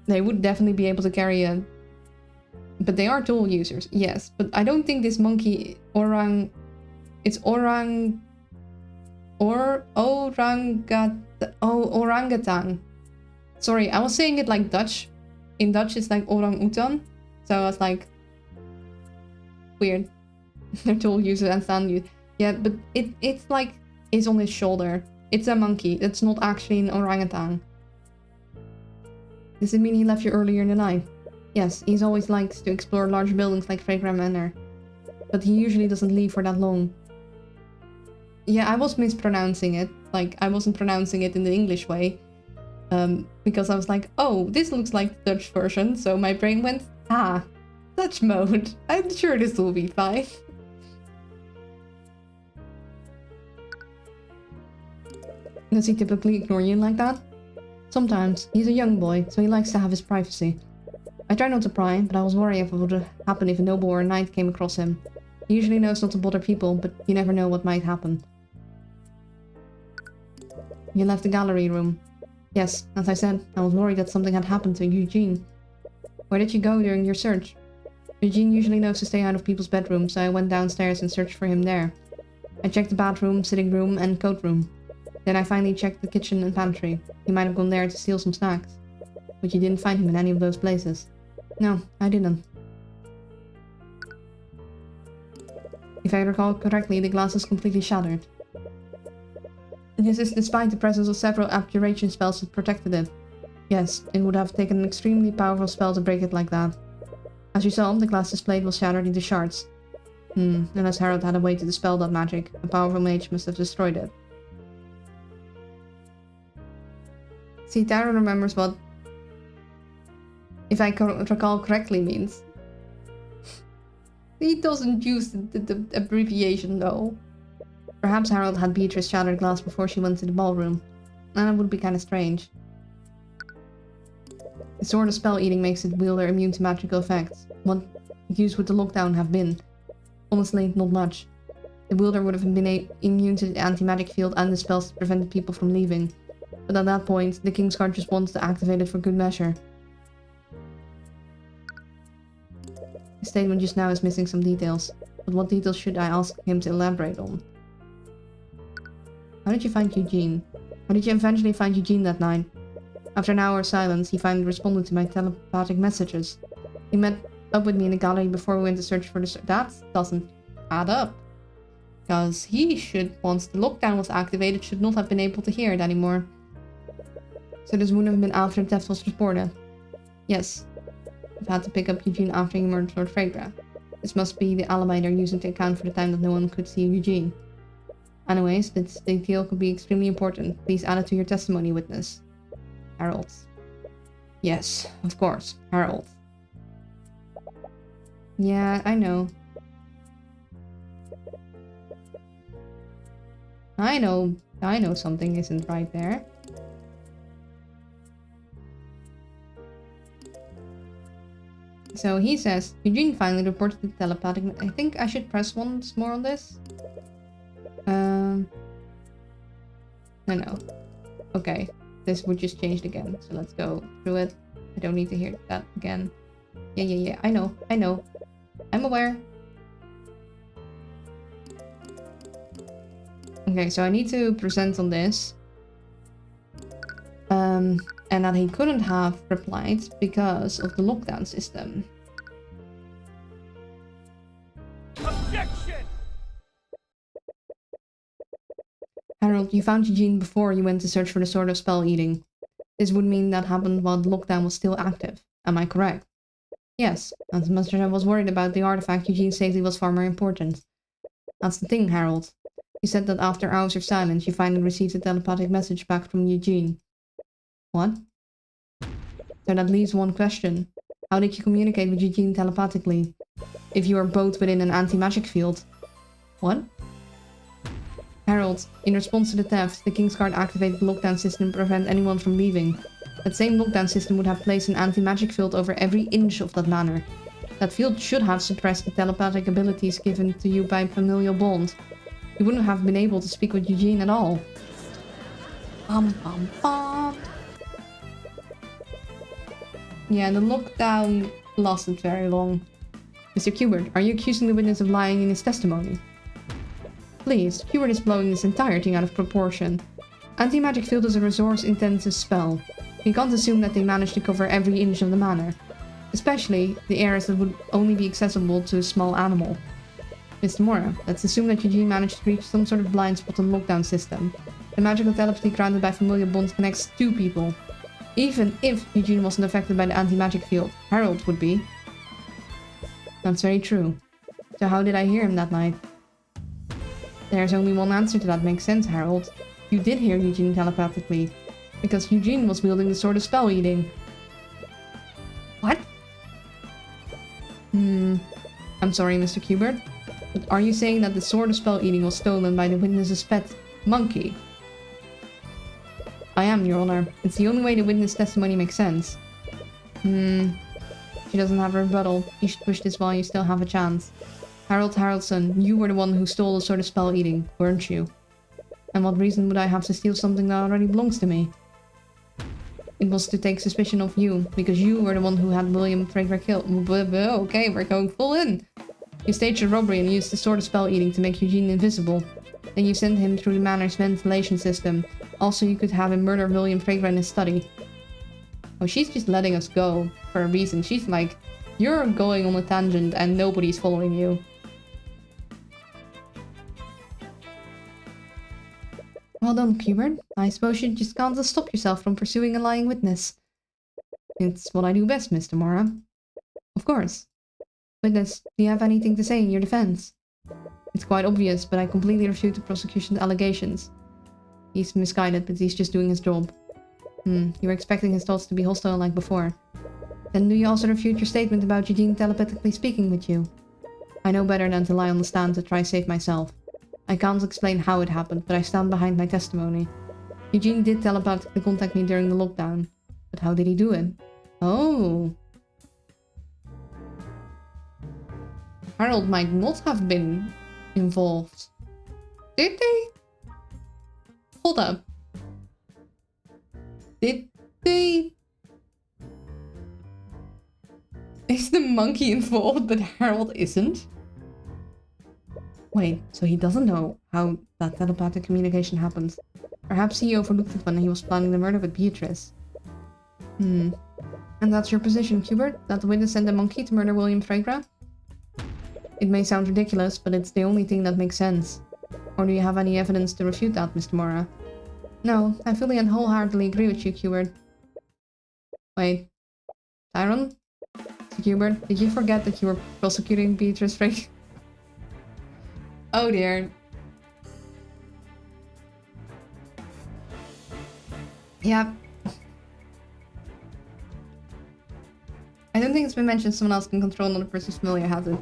[SPEAKER 1] They would definitely be able to carry a... But they are tool users, yes. But I don't think this monkey, it's orangutan. Sorry, I was saying it like Dutch. In Dutch, it's like orang-utan. So I was like, weird. They're tool users and stand use. Yeah, but it's like, it's on his shoulder. It's a monkey. It's not actually an orangutan. Does it mean he left you earlier in the night? Yes, he's always likes to explore large buildings like Fragrant Manor. But he usually doesn't leave for that long. Yeah, I was mispronouncing it. Like, I wasn't pronouncing it in the English way. Because I was like, oh, this looks like the Dutch version. So my brain went, Dutch mode. I'm sure this will be fine. Does he typically ignore you like that? Sometimes. He's a young boy, so he likes to have his privacy. I try not to pry, but I was worried if it would happen if a noble or a knight came across him. He usually knows not to bother people, but you never know what might happen. You left the gallery room. Yes, as I said, I was worried that something had happened to Eugene. Where did you go during your search? Eugene usually knows to stay out of people's bedrooms, so I went downstairs and searched for him there. I checked the bathroom, sitting room, and coat room. Then I finally checked the kitchen and pantry. He might have gone there to steal some snacks. But you didn't find him in any of those places. No, I didn't. If I recall correctly, the glass is completely shattered. This is despite the presence of several abjuration spells that protected it. Yes, it would have taken an extremely powerful spell to break it like that. As you saw, the glass displayed was shattered into shards. Unless Harold had a way to dispel that magic, a powerful mage must have destroyed it. See, Tara remembers what, if I recall correctly, means. He doesn't use the abbreviation though. Perhaps Harold had Beatrice shattered glass before she went to the ballroom. And it would be kinda strange. The sword of spell eating makes its wielder immune to magical effects. What use would the lockdown have been? Honestly, not much. The wielder would have been immune to the anti-magic field and the spells that prevented people from leaving. But at that point, the Kingsguard just wants to activate it for good measure. The statement just now is missing some details. But what details should I ask him to elaborate on? How did you find Eugene? How did you eventually find Eugene that night? After an hour's silence, he finally responded to my telepathic messages. He met up with me in the gallery before we went to search for the... That doesn't add up. Because he should, once the lockdown was activated, should not have been able to hear it anymore. So this wouldn't have been after the theft was reported. Yes. I've had to pick up Eugene after he murdered Lord Freydra. This must be the alibi they're using to account for the time that no one could see Eugene. Anyways, this detail could be extremely important. Please add it to your testimony, witness. Harold. Yes, of course. Harold. Yeah, I know. I know something isn't right there. So he says, Eugene finally reported the telepathic... I think I should press once more on this. No. Okay, this would just changed again. So let's go through it. I don't need to hear that again. Yeah. I know. I'm aware. Okay, so I need to present on this. And that he couldn't have replied because of the lockdown system.
[SPEAKER 2] Objection!
[SPEAKER 1] Harold, you found Eugene before you went to search for the sword of spell eating. This would mean that happened while the lockdown was still active. Am I correct? Yes, as much as I was worried about the artifact, Eugene's safety was far more important. That's the thing, Harold. You said that after hours of silence, you finally received a telepathic message back from Eugene. What? So that leaves one question. How did you communicate with Eugene telepathically? If you are both within an anti-magic field. What? Harold, in response to the theft, the Kingsguard activated the lockdown system to prevent anyone from leaving. That same lockdown system would have placed an anti-magic field over every inch of that manor. That field should have suppressed the telepathic abilities given to you by familial bond. You wouldn't have been able to speak with Eugene at all. Bum. Yeah, the lockdown lasted very long. Mr. Kubert, are you accusing the witness of lying in his testimony? Please, Kubert is blowing this entire thing out of proportion. Anti-magic field is a resource-intensive spell. You can't assume that they managed to cover every inch of the manor. Especially the areas that would only be accessible to a small animal. Mr. Mora, let's assume that Eugene managed to reach some sort of blind spot on the lockdown system. The magical telepathy granted by familial bonds connects two people. Even if Eugene wasn't affected by the anti-magic field, Harold would be. That's very true. So how did I hear him that night? There's only one answer to that makes sense, Harold. You did hear Eugene telepathically. Because Eugene was wielding the sword of spell eating. What? I'm sorry, Mr. Kubert. But are you saying that the sword of spell eating was stolen by the witness's pet monkey? I am, Your Honor. It's the only way the witness testimony makes sense. She doesn't have a rebuttal. You should push this while you still have a chance. Harold Haraldson, you were the one who stole the sword of spell eating, weren't you? And what reason would I have to steal something that already belongs to me? It was to take suspicion of you, because you were the one who had William Fragrant killed. Okay, we're going full in. You staged a robbery and used the sword of spell eating to make Eugene invisible. Then you sent him through the manor's ventilation system. Also, you could have him murder William Fragrant in his study. Oh, she's just letting us go for a reason. She's like, you're going on a tangent and nobody's following you. Well done, Hubert. I suppose you just can't stop yourself from pursuing a lying witness. It's what I do best, Mr. Mora. Of course. Witness, do you have anything to say in your defense? It's quite obvious, but I completely refute the prosecution's allegations. He's misguided, but he's just doing his job. You were expecting his thoughts to be hostile like before. Then do you also refute your statement about Eugene telepathically speaking with you? I know better than to lie on the stand to try save myself. I can't explain how it happened, but I stand behind my testimony. Eugene did telepathically contact me during the lockdown. But how did he do it? Oh. Harold might not have been involved. Did they? Hold up. Did they? Is the monkey involved, but Harold isn't? Wait, so he doesn't know how that telepathic communication happens. Perhaps he overlooked it when he was planning the murder with Beatrice. And that's your position, Hubert? That the witness sent the monkey to murder William Fragrant? It may sound ridiculous, but it's the only thing that makes sense. Or do you have any evidence to refute that, Mr. Mora? No, I fully and wholeheartedly agree with you, Hubert. Wait. Tyron? Hubert, did you forget that you were prosecuting Beatrice Fragrant? Oh dear. Yep. I don't think it's been mentioned someone else can control another person's familiar, has it?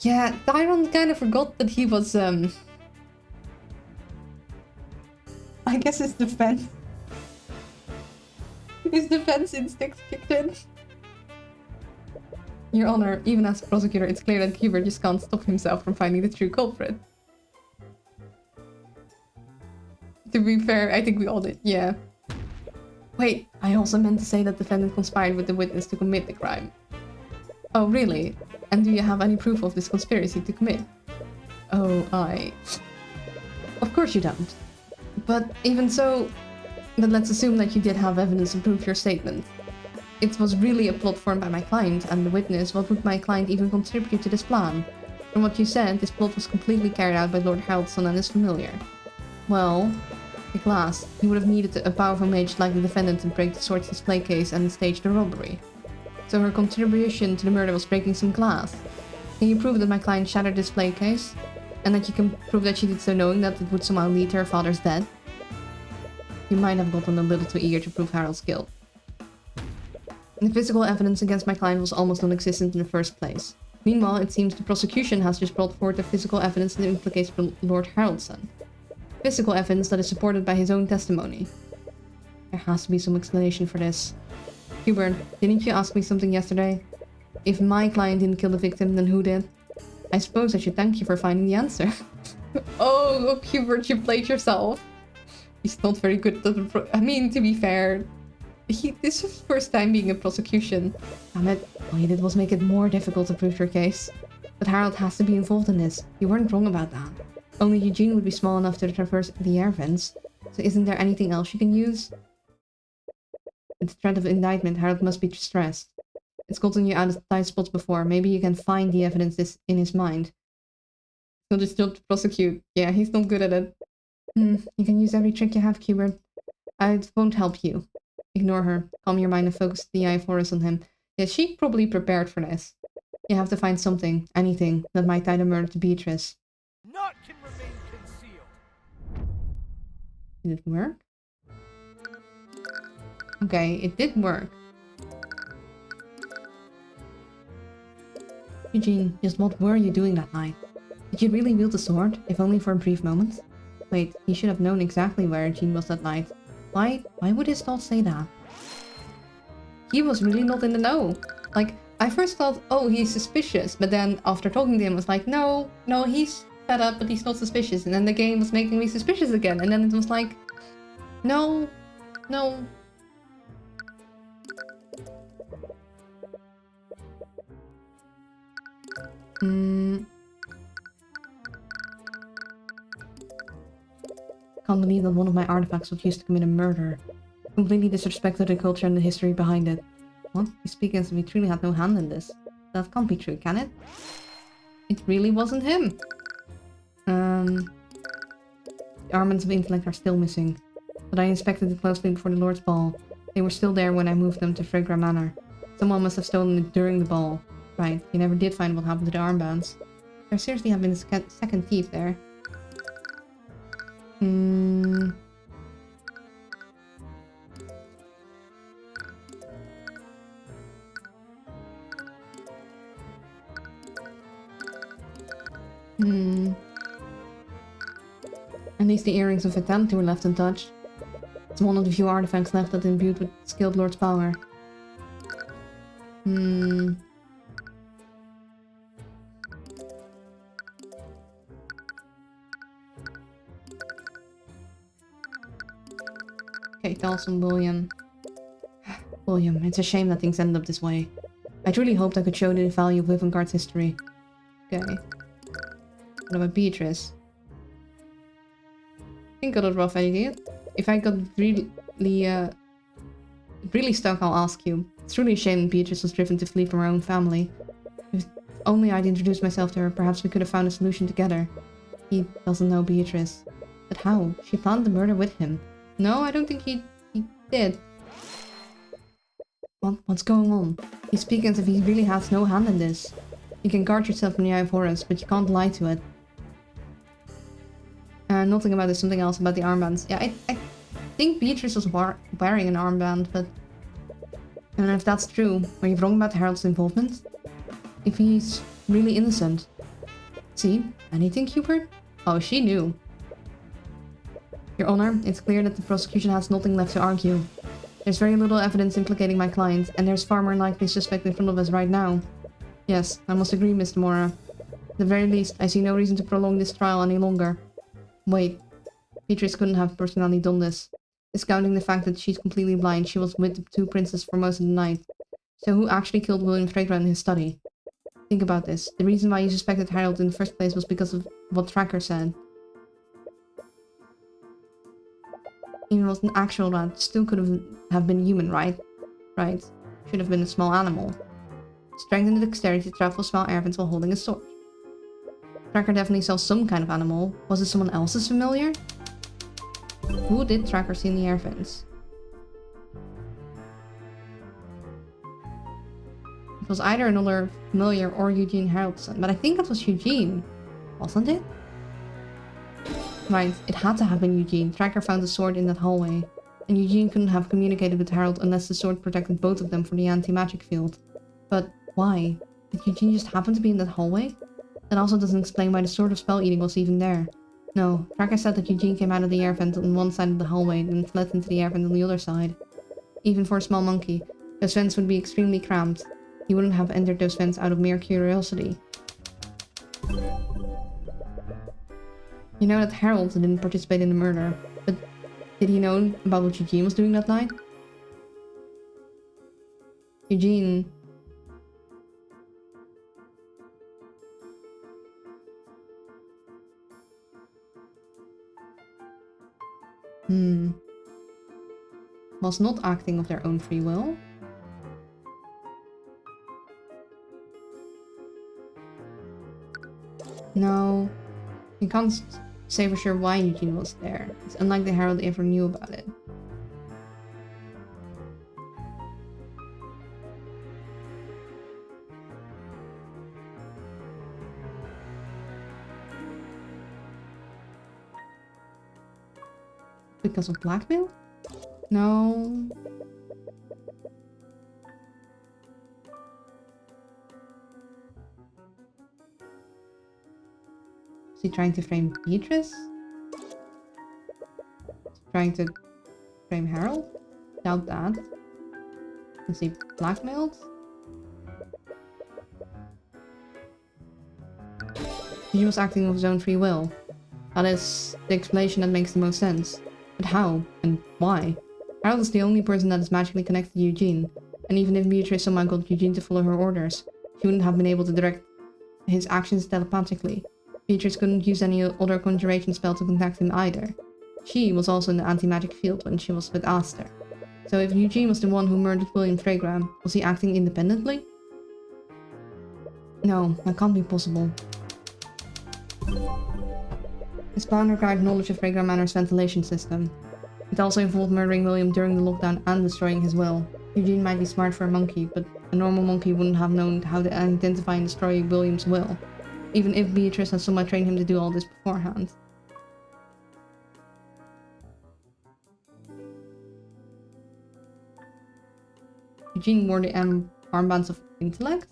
[SPEAKER 1] Yeah, Tyron kind of forgot that he was, I guess his defense instincts kicked in. Your Honor, even as a prosecutor, it's clear that Hubert just can't stop himself from finding the true culprit. To be fair, I think we all did, yeah. Wait, I also meant to say that the defendant conspired with the witness to commit the crime. Oh, really? And do you have any proof of this conspiracy to commit? Oh, Of course you don't. But even so... But let's assume that you did have evidence to prove your statement. It was really a plot formed by my client and the witness. What would my client even contribute to this plan? From what you said, this plot was completely carried out by Lord Haraldson and his familiar. Well, at last, he would have needed a powerful mage like the defendant to break the sword's display case and stage the robbery. So her contribution to the murder was breaking some glass. Can you prove that my client shattered the display case? And that you can prove that she did so knowing that it would somehow lead to her father's death? You might have gotten a little too eager to prove Harold's guilt. The physical evidence against my client was almost non-existent in the first place. Meanwhile, it seems the prosecution has just brought forward the physical evidence that implicates Lord Haraldson. Physical evidence that is supported by his own testimony. There has to be some explanation for this. Hubert, didn't you ask me something yesterday? If my client didn't kill the victim, then who did? I suppose I should thank you for finding the answer. Oh, Hubert, you played yourself. He's not very good at the I mean, to be fair, this is his first time being a prosecution. Damn it, all you did was make it more difficult to prove your case. But Harold has to be involved in this. You weren't wrong about that. Only Eugene would be small enough to traverse the air vents. So isn't there anything else you can use? With the threat of indictment, Harold must be stressed. It's gotten you out of tight spots before. Maybe you can find the evidence in his mind. He'll just job to prosecute. Yeah, he's not good at it. You can use every trick you have, Hubert. It won't help you. Ignore her. Calm your mind and focus the eye of Horus on him. Yeah, she probably prepared for this. You have to find something, anything, that might tie the murder to Beatrice.
[SPEAKER 2] Naught can remain concealed.
[SPEAKER 1] Did it work? Okay, it did work. Eugene, just what were you doing that night? Did you really wield the sword, if only for a brief moment? Wait, he should have known exactly where Eugene was that night. Why would his thoughts say that? He was really not in the know. Like, I first thought, oh, he's suspicious, but then after talking to him, I was like, no, he's fed up, but he's not suspicious. And then the game was making me suspicious again. And then it was like, no, no. Can't believe that one of my artifacts was used to commit a murder. Completely disrespected the culture and the history behind it. What? You speak as if we truly had no hand in this. That can't be true, can it? It really wasn't him. The armaments of intellect are still missing. But I inspected it closely before the Lord's Ball. They were still there when I moved them to Fregra Manor. Someone must have stolen it during the ball. Right, you never did find what happened to the armbands. There seriously have been a second thief there. At least the earrings of Vitality were left untouched. It's one of the few artifacts left that imbued with skilled Lord's power. Okay, tell some bullion. William, it's a shame that things ended up this way. I truly hoped I could show the value of Wivengard's history. Okay. What about Beatrice? I think I got a rough idea. If I got really stuck, I'll ask you. It's truly a shame Beatrice was driven to flee from her own family. If only I'd introduced myself to her, perhaps we could have found a solution together. He doesn't know Beatrice. But how? She planned the murder with him. No, I don't think he did. What's going on? He's speaking as if he really has no hand in this. You can guard yourself from the Eye of Horus, but you can't lie to it. Nothing about this, something else about the armbands. Yeah, I think Beatrice was wearing an armband, but... I don't know if that's true. Are you wrong about Harold's involvement? If he's really innocent. See? Anything, Hubert? Oh, she knew. Your Honor, it's clear that the prosecution has nothing left to argue. There's very little evidence implicating my client, and there's far more likely suspect in front of us right now. Yes, I must agree, Mr. Mora. At the very least, I see no reason to prolong this trial any longer. Wait. Beatrice couldn't have personally done this. Discounting the fact that she's completely blind, she was with the two princes for most of the night. So who actually killed William Fregra in his study? Think about this. The reason why you suspected Harold in the first place was because of what Tracker said. Even if it was an actual rat, still could have been human, right? Right. Should have been a small animal. Strength and dexterity to travel small airvents while holding a sword. Tracker definitely saw some kind of animal. Was it someone else's familiar? Who did Tracker see in the air vents? It was either another familiar or Eugene Haroldson, but I think it was Eugene, wasn't it? Right, it had to have been Eugene. Tracker found the sword in that hallway, and Eugene couldn't have communicated with Harold unless the sword protected both of them from the anti-magic field. But why? Did Eugene just happen to be in that hallway? That also doesn't explain why the sword of spell eating was even there. No, Tracker said that Eugene came out of the air vent on one side of the hallway and fled into the air vent on the other side. Even for a small monkey, those vents would be extremely cramped. He wouldn't have entered those vents out of mere curiosity. You know that Harold didn't participate in the murder, but did he know about what Eugene was doing that night? Eugene... was not acting of their own free will. No, you can't say for sure why Eugene was there. It's unlikely Harold ever knew about it. Because of blackmail? No. Is he trying to frame Beatrice? Trying to frame Harold? Doubt that. Is he blackmailed? He was acting of his own free will. That is the explanation that makes the most sense. But how? And why? Harold is the only person that is magically connected to Eugene. And even if Beatrice somehow got Eugene to follow her orders, she wouldn't have been able to direct his actions telepathically. Beatrice couldn't use any other conjuration spell to contact him either. She was also in the anti-magic field when she was with Aster. So if Eugene was the one who murdered William Fragram, was he acting independently? No, that can't be possible. His plan required knowledge of Fragram Manor's ventilation system. It also involved murdering William during the lockdown and destroying his will. Eugene might be smart for a monkey, but a normal monkey wouldn't have known how to identify and destroy William's will, even if Beatrice had somehow trained him to do all this beforehand. Eugene wore the armbands of intellect?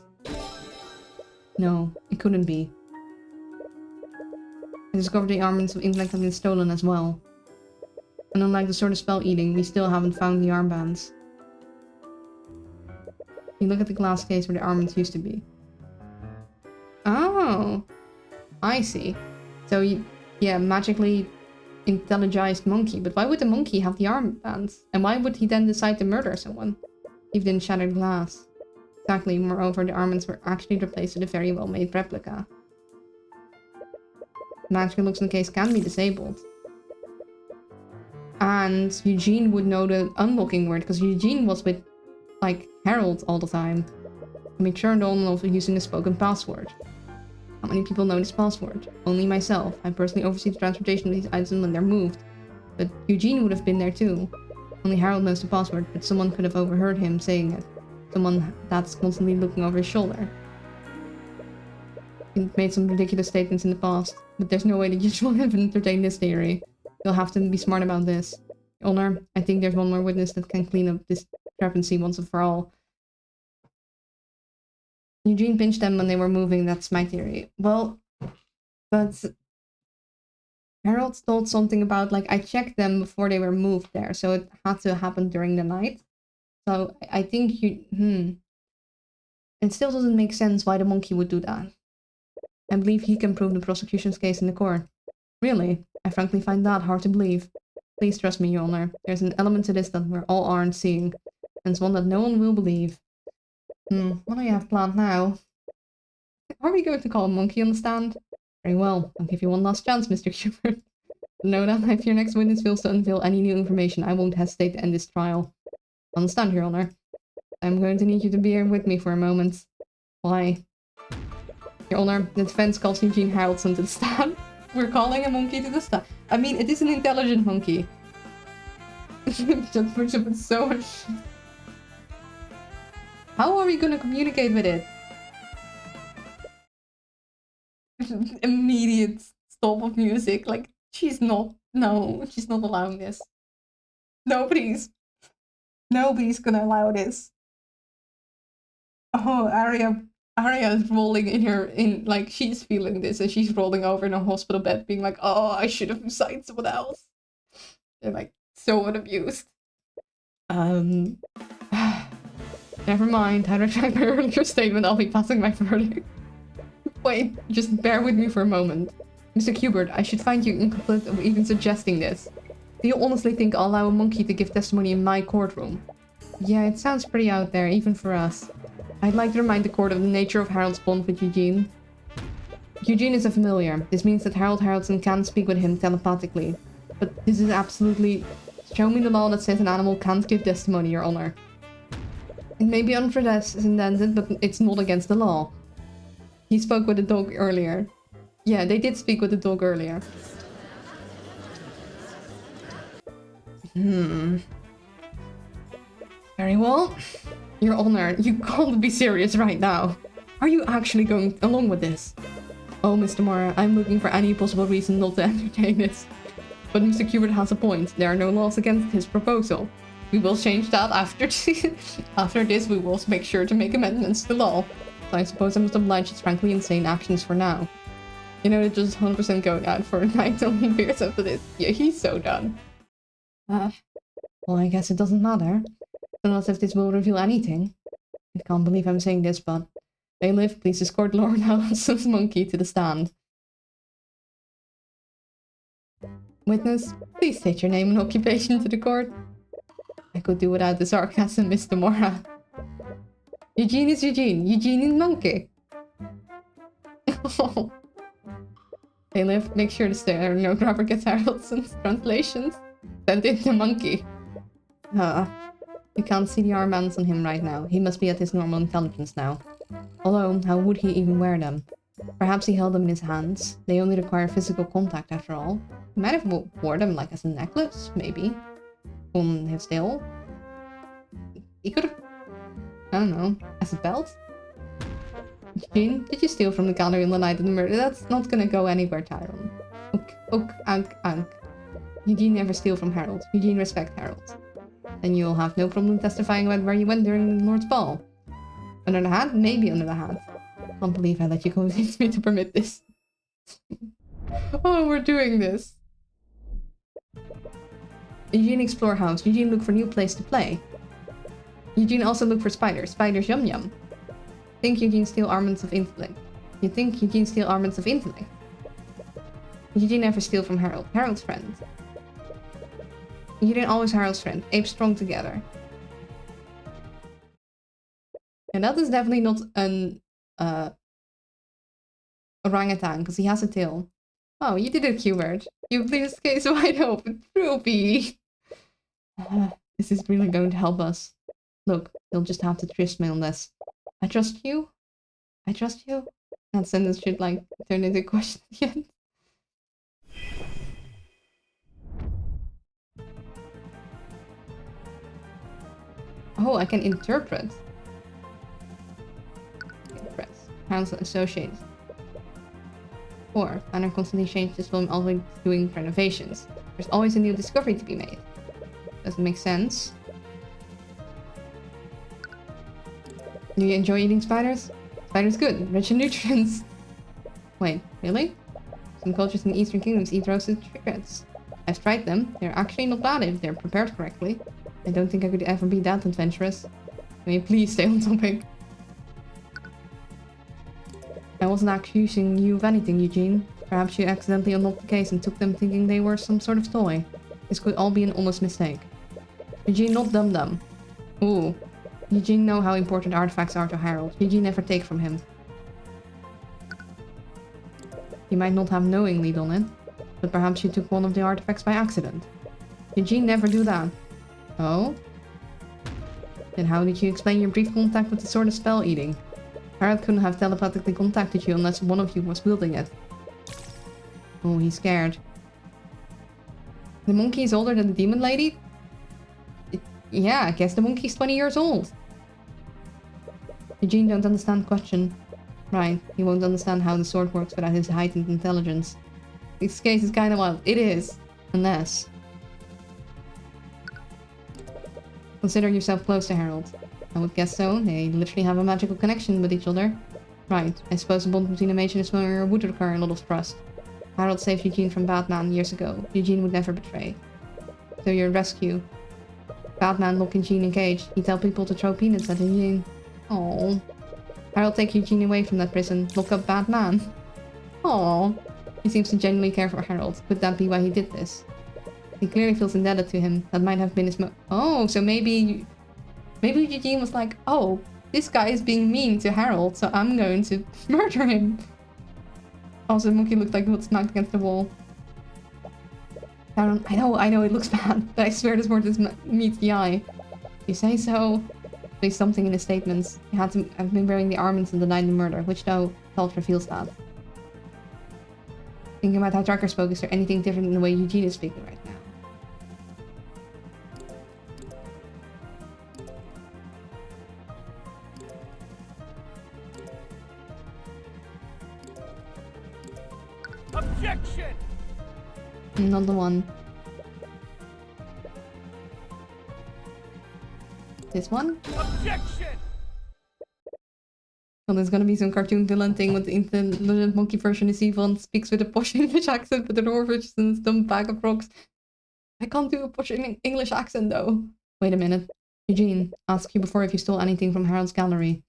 [SPEAKER 1] No, it couldn't be. I discovered the armbands of intellect had been stolen as well. And unlike the sort of spell eating, we still haven't found the armbands. You look at the glass case where the armbands used to be. Oh, I see. So, yeah, magically intelligized monkey. But why would the monkey have the armbands? And why would he then decide to murder someone? He didn't shatter glass. Exactly, moreover, the armbands were actually replaced with a very well-made replica. Magical looks in the case can be disabled. And Eugene would know the unlocking word, because Eugene was with, like, Harold all the time. I made sure no one was using the spoken password. How many people know this password? Only myself. I personally oversee the transportation of these items when they're moved. But Eugene would have been there too. Only Harold knows the password, but someone could have overheard him saying it. Someone that's constantly looking over his shoulder. He made some ridiculous statements in the past, but there's no way that you should have entertained this theory. You'll have to be smart about this. Honor, I think there's one more witness that can clean up this discrepancy once and for all. Eugene pinched them when they were moving, that's my theory. Well, but Harold told something about, like, I checked them before they were moved there, so it had to happen during the night. So I think it still doesn't make sense why the monkey would do that. I believe he can prove the prosecution's case in the court. Really? I frankly find that hard to believe. Please trust me, Your Honor. There's an element to this that we all aren't seeing, and it's one that no one will believe. What do you have planned now? Are we going to call a monkey on the stand? Very well. I'll give you one last chance, Mr. Hubert. Know that if your next witness fails to unveil any new information, I won't hesitate to end this trial. Understand, Your Honor. I'm going to need you to be here with me for a moment. Why? Your Honor, the defense calls Eugene Haraldson to the stand. We're calling a monkey to the stand. I mean, it is an intelligent monkey. Just puts up with so much. How are we gonna communicate with it? Immediate stop of music. Like, she's not allowing this. Nobody's gonna allow this. Oh, Arya is rolling like, she's feeling this, and she's rolling over in a hospital bed being like, oh, I should have signed someone else. They're like, so unabused. Never mind, I retract my earlier statement, I'll be passing my verdict. Wait, just bear with me for a moment. Mr. Hubert, I should find you incompetent of even suggesting this. Do you honestly think I'll allow a monkey to give testimony in my courtroom? Yeah, it sounds pretty out there, even for us. I'd like to remind the court of the nature of Harold's bond with Eugene. Eugene is a familiar. This means that Harold Haraldson can speak with him telepathically. But this is absolutely... Show me the law that says an animal can't give testimony, Your Honor. It may be unprecedented, but it's not against the law. He spoke with the dog earlier. Yeah, they did speak with the dog earlier. Very well. Your Honor, you can't be serious right now. Are you actually going along with this? Oh, Mr. Mora, I'm looking for any possible reason not to entertain this. But Mr. Hubert has a point. There are no laws against his proposal. We will change that after after this. We will make sure to make amendments to the law. So I suppose I must oblige his frankly insane actions for now. You know, they're just 100% going out for a night on beers after this. Yeah, he's so done. Well, I guess it doesn't matter. Unless if this will reveal anything. I can't believe I'm saying this, but... Bailiff, please escort Lord Haraldson's monkey to the stand. Witness, please state your name and occupation to the court. I could do without the sarcasm, Mr. Mora. Eugene is Eugene. Eugene is monkey. Bailiff, make sure to stay there. No grabber gets Harrelson's translations. Send in the monkey. You can't see the armbands on him right now. He must be at his normal intelligence now. Although, how would he even wear them? Perhaps he held them in his hands. They only require physical contact after all. He might have wore them like as a necklace, maybe. On his tail. He could have... I don't know. As a belt? Eugene, did you steal from the gallery on the night of the murder? That's not gonna go anywhere, Tyrone. Ook, ank. Eugene never steal from Harold. Eugene respect Harold. Then you'll have no problem testifying about where you went during the Lord's ball. Under the hat? Maybe under the hat. Can't believe I let you convince me to permit this. Oh, we're doing this. Eugene explore house. Eugene look for new place to play. Eugene also look for spiders. Spiders yum yum. Think Eugene steal armaments of intellect. You think Eugene steal armaments of intellect? Eugene never steal from Harold. Harold's friend. Eugene always Harold's friend. Apes strong together. And that is definitely not an orangutan, because he has a tail. Oh, you did it, Hubert. You blew this case wide open. Droopy. This is really going to help us. Look, you'll just have to trust me on this. I trust you? I trust you? That sentence should, like, turn into a question at the end. Oh, I can interpret. Press. Council associates. 4. Planner constantly changes while I'm always doing renovations. There's always a new discovery to be made. Doesn't make sense. Do you enjoy eating spiders? Spiders good, rich in nutrients. Wait, really? Some cultures in the Eastern Kingdoms eat roasted crickets. I've tried them. They're actually not bad if they're prepared correctly. I don't think I could ever be that adventurous. May you please stay on topic? I wasn't accusing you of anything, Eugene. Perhaps you accidentally unlocked the case and took them thinking they were some sort of toy. This could all be an honest mistake. Eugene, not dum-dum. Ooh. Eugene know how important artifacts are to Harold. Eugene never take from him. You might not have knowingly done it, but perhaps you took one of the artifacts by accident. Eugene never do that. Oh? Then how did you explain your brief contact with the sort of spell eating? Harold couldn't have telepathically contacted you unless one of you was wielding it. Oh, he's scared. The monkey is older than the demon lady? Yeah, I guess the monkey's 20 years old. Eugene don't understand question. Right, he won't understand how the sword works without his heightened intelligence. This case is kinda wild. It is. Unless... Consider yourself close to Harold. I would guess so. They literally have a magical connection with each other. Right, I suppose the bond between a mage and a swimmer would require a lot of trust. Harold saved Eugene from Batman years ago. Eugene would never betray. So your rescue. Batman lock Eugene in cage. He tell people to throw peanuts at Eugene. Oh. Harold take Eugene away from that prison. Lock up Batman. Oh. He seems to genuinely care for Harold. Could that be why he did this? He clearly feels indebted to him. That might have been his Oh, so maybe Eugene was like, oh, this guy is being mean to Harold, so I'm going to murder him. Also, the monkey looked like it was smacked against the wall. I know, it looks bad, but I swear this word meets the eye. You say so? There's something in his statements. He had to have been wearing the armaments on the night of the murder, which though, Felt reveals that. Thinking about how Tracker spoke, is there anything different in the way Eugene is speaking right now?
[SPEAKER 2] Objection!
[SPEAKER 1] Not the one. This one?
[SPEAKER 2] Objection!
[SPEAKER 1] Well, there's gonna be some cartoon villain thing with the intelligent monkey version is evil and speaks with a posh English accent, but the Norwich is a dumb bag of rocks. I can't do a posh English accent though. Wait a minute. Eugene, ask you before if you stole anything from Harold's gallery.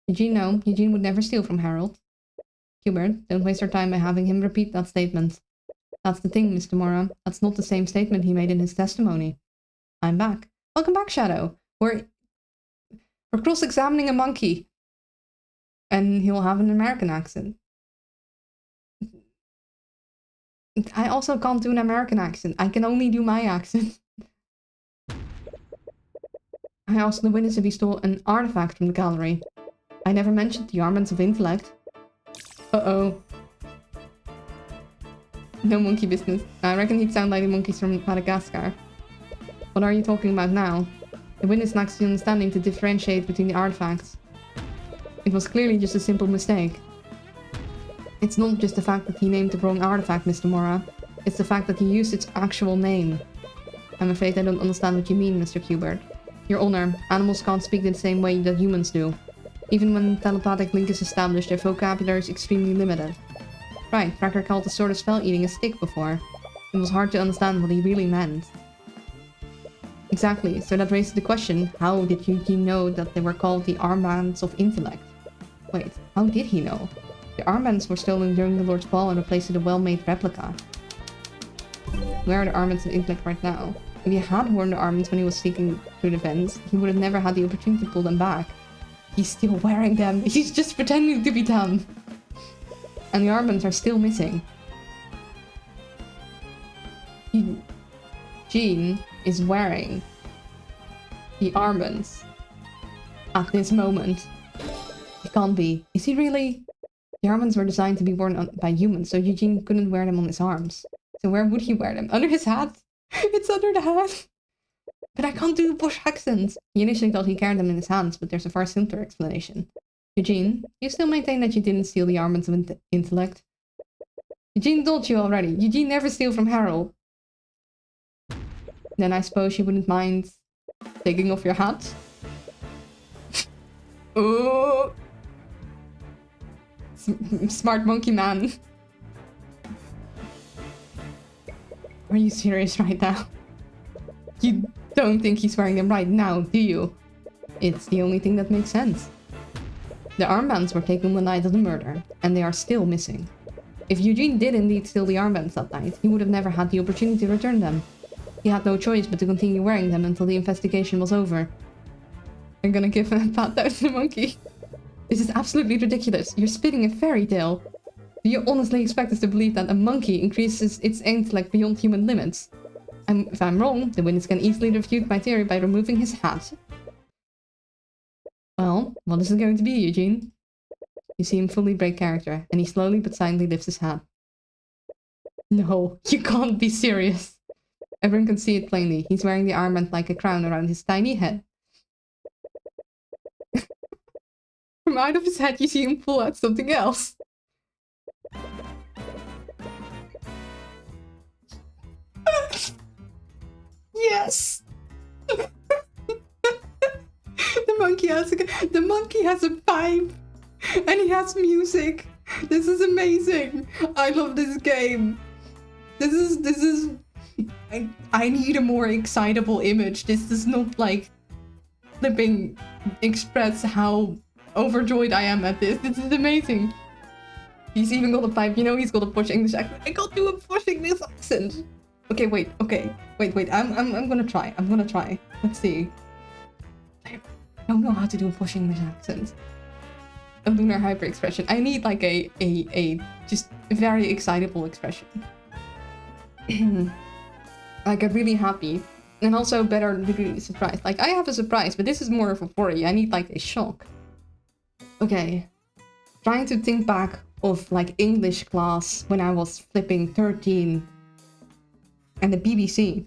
[SPEAKER 1] Eugene, no. Eugene would never steal from Harold. Hubert, don't waste your time by having him repeat that statement. That's the thing, Mr. Mora. That's not the same statement he made in his testimony. I'm back. Welcome back, Shadow. We're cross-examining a monkey. And he'll have an American accent. I also can't do an American accent. I can only do my accent. I asked the witness if he stole an artifact from the gallery. I never mentioned the Armaments of Intellect. Uh-oh. No monkey business. I reckon he'd sound like the monkeys from Madagascar. What are you talking about now? The witness lacks the understanding to differentiate between the artifacts. It was clearly just a simple mistake. It's not just the fact that he named the wrong artifact, Mr. Mora. It's the fact that he used its actual name. I'm afraid I don't understand what you mean, Mr. Qbert. Your Honor, animals can't speak the same way that humans do. Even when telepathic link is established, their vocabulary is extremely limited. Right, Cracker called the sort of spell eating a stick before. It was hard to understand what he really meant. Exactly, so that raises the question, how did Eugene know that they were called the Armbands of Intellect? Wait, how did he know? The armbands were stolen during the Lord's Ball and replaced with a well-made replica. Where are the armbands of Intellect right now? If he had worn the armbands when he was sneaking through the vents, he would have never had the opportunity to pull them back. He's still wearing them. He's just pretending to be dumb. And the armbands are still missing. Eugene is wearing the armbands at this moment. It can't be. Is he really? The armbands were designed to be worn by humans, so Eugene couldn't wear them on his arms. So where would he wear them? Under his hat? It's under the hat. But I can't do Bush accents. He initially thought he carried them in his hands, but there's a far simpler explanation. Eugene, you still maintain that you didn't steal the armbands of intellect? Eugene told you already. Eugene never steals from Harold. Then I suppose you wouldn't mind taking off your hat? Ooh. Smart monkey man. Are you serious right now? You don't think he's wearing them right now, do you? It's the only thing that makes sense. The armbands were taken the night of the murder, and they are still missing. If Eugene did indeed steal the armbands that night, he would have never had the opportunity to return them. He had no choice but to continue wearing them until the investigation was over. I'm gonna give a pat down to the monkey. This is absolutely ridiculous. You're spinning a fairy tale. Do you honestly expect us to believe that a monkey increases its intellect beyond human limits? If I'm wrong, the witness can easily refute my theory by removing his hat. Well, what is it going to be, Eugene? You see him fully break character, and he slowly but silently lifts his hat. No, you can't be serious. Everyone can see it plainly. He's wearing the armband like a crown around his tiny head. From out of his head, you see him pull out something else. Yes! The monkey has a pipe! And he has music! This is amazing! I love this game! This is... I need a more excitable image. This does not, like, flipping express how overjoyed I am at this. This is amazing. He's even got a pipe. You know he's got a posh English accent. I can't do a posh English accent. Okay, wait. Okay. Wait. I'm gonna try. Let's see. I don't know how to do a posh English accent. A lunar hyper expression. I need like a just very excitable expression. Like a really happy and also better degree surprise. Like I have a surprise, but this is more of a worry. I need like a shock. Okay. Trying to think back of like English class when I was flipping 13 and the BBC.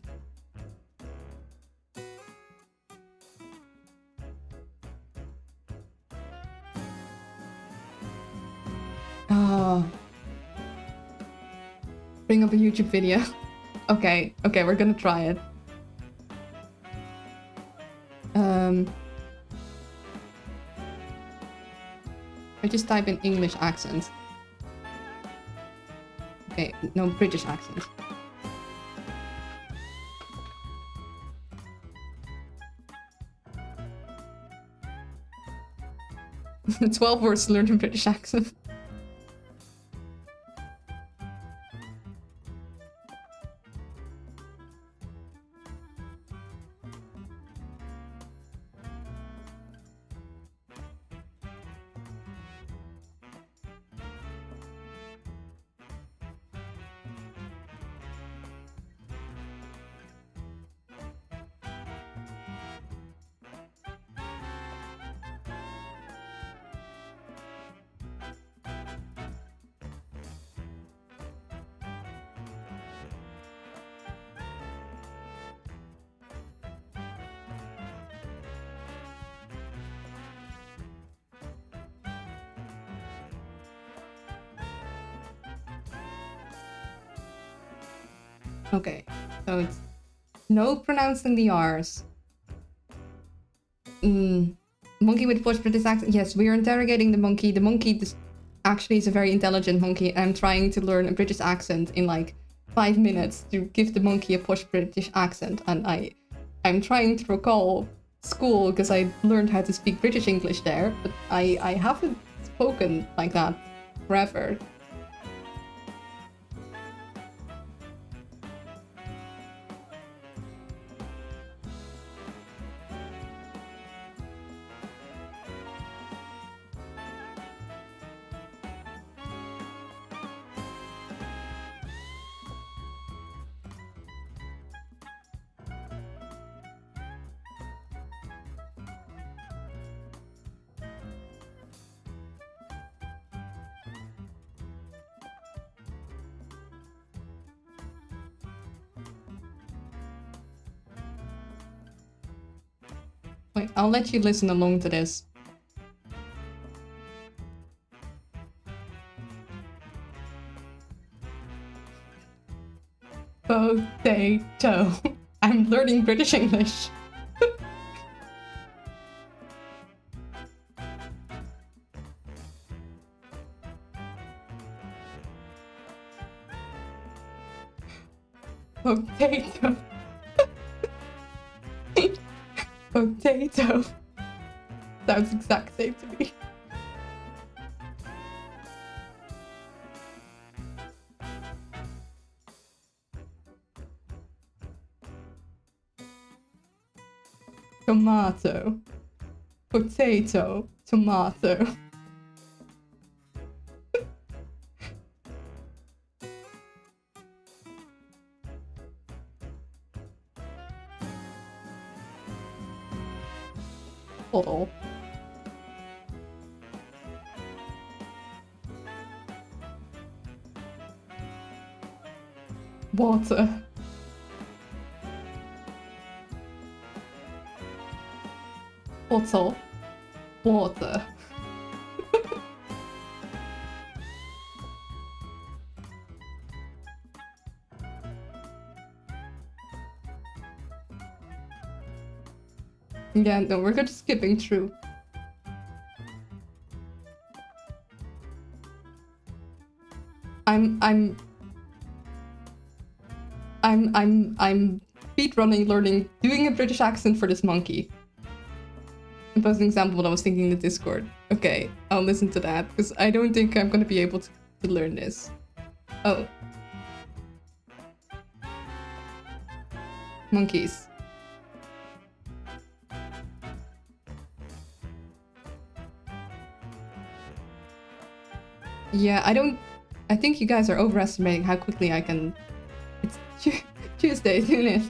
[SPEAKER 1] Bring up a YouTube video. Okay, we're gonna try it. I just type in English accent. Okay, no, British accent. The 12 words to learn a British accent. Okay, so it's no pronouncing the R's. Monkey with posh British accent. Yes, we are interrogating the monkey. The monkey actually is a very intelligent monkey. I'm trying to learn a British accent in like 5 minutes to give the monkey a posh British accent. And I'm trying to recall school because I learned how to speak British English there, but I haven't spoken like that forever. Wait, I'll let you listen along to this. Potato. I'm learning British English. Potato. Potato. Sounds exact same to me. Tomato. Potato. Tomato. Bottle. Water. Bottle. Water. Yeah, no, we're just skipping through. I'm speedrunning, learning, doing a British accent for this monkey. I'm posting an example of what I was thinking in the Discord. Okay, I'll listen to that, because I don't think I'm gonna be able to learn this. Oh. Monkeys. Yeah, I think you guys are overestimating how quickly I can... It's Tuesday, tune in.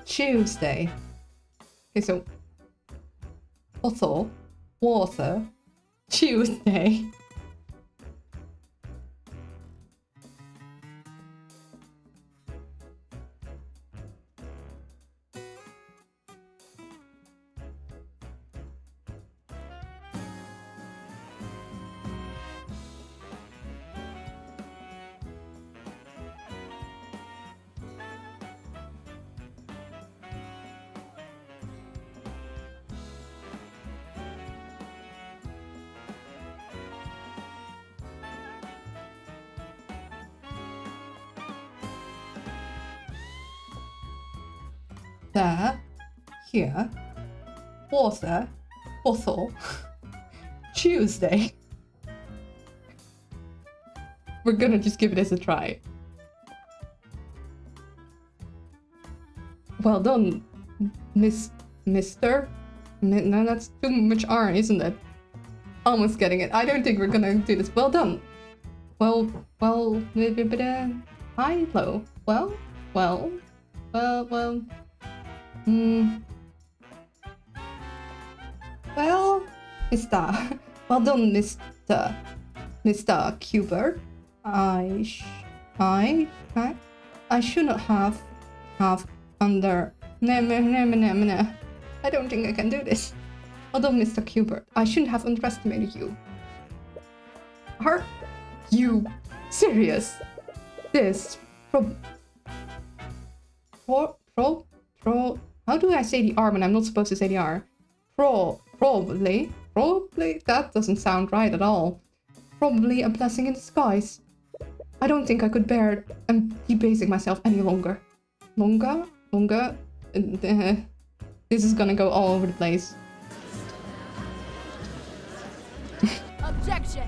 [SPEAKER 1] Tuesday. Okay, so... Bottle. Water. Tuesday. There, here, water, bottle, Tuesday. We're gonna just give this a try. Well done, Mister. No, that's too much R, isn't it? Almost getting it. I don't think we're gonna do this. Well done. Well, high, low. Well. Well, Mr. Well done, Mr. Cuber. I should not have under. No. I don't think I can do this. Although, Mr. Cubert, I shouldn't have underestimated you. Are you serious? This how do I say the R when I'm not supposed to say the R? Probably, that doesn't sound right at all. Probably a blessing in disguise. I don't think I could bear debasing myself any longer. Longer? This is gonna go all over the place.
[SPEAKER 3] Objection!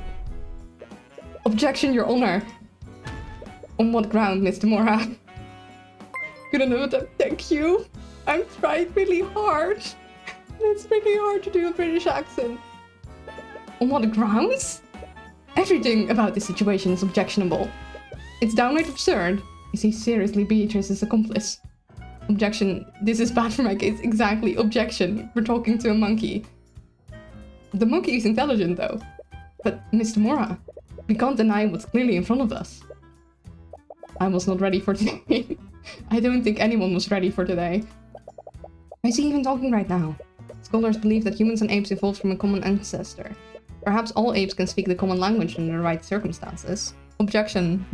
[SPEAKER 1] Objection, Your Honor. On what ground, Mr. Mora? Couldn't know that, thank you. I'm trying really hard. And it's really hard to do a British accent. On what grounds? Everything about this situation is objectionable. It's downright absurd. Is he seriously Beatrice's accomplice? Objection. This is bad for my case. Exactly. Objection. We're talking to a monkey. The monkey is intelligent, though. But, Mr. Mora, we can't deny what's clearly in front of us. I was not ready for today. I don't think anyone was ready for today. Why is he even talking right now? Scholars believe that humans and apes evolved from a common ancestor. Perhaps all apes can speak the common language in the right circumstances. Objection.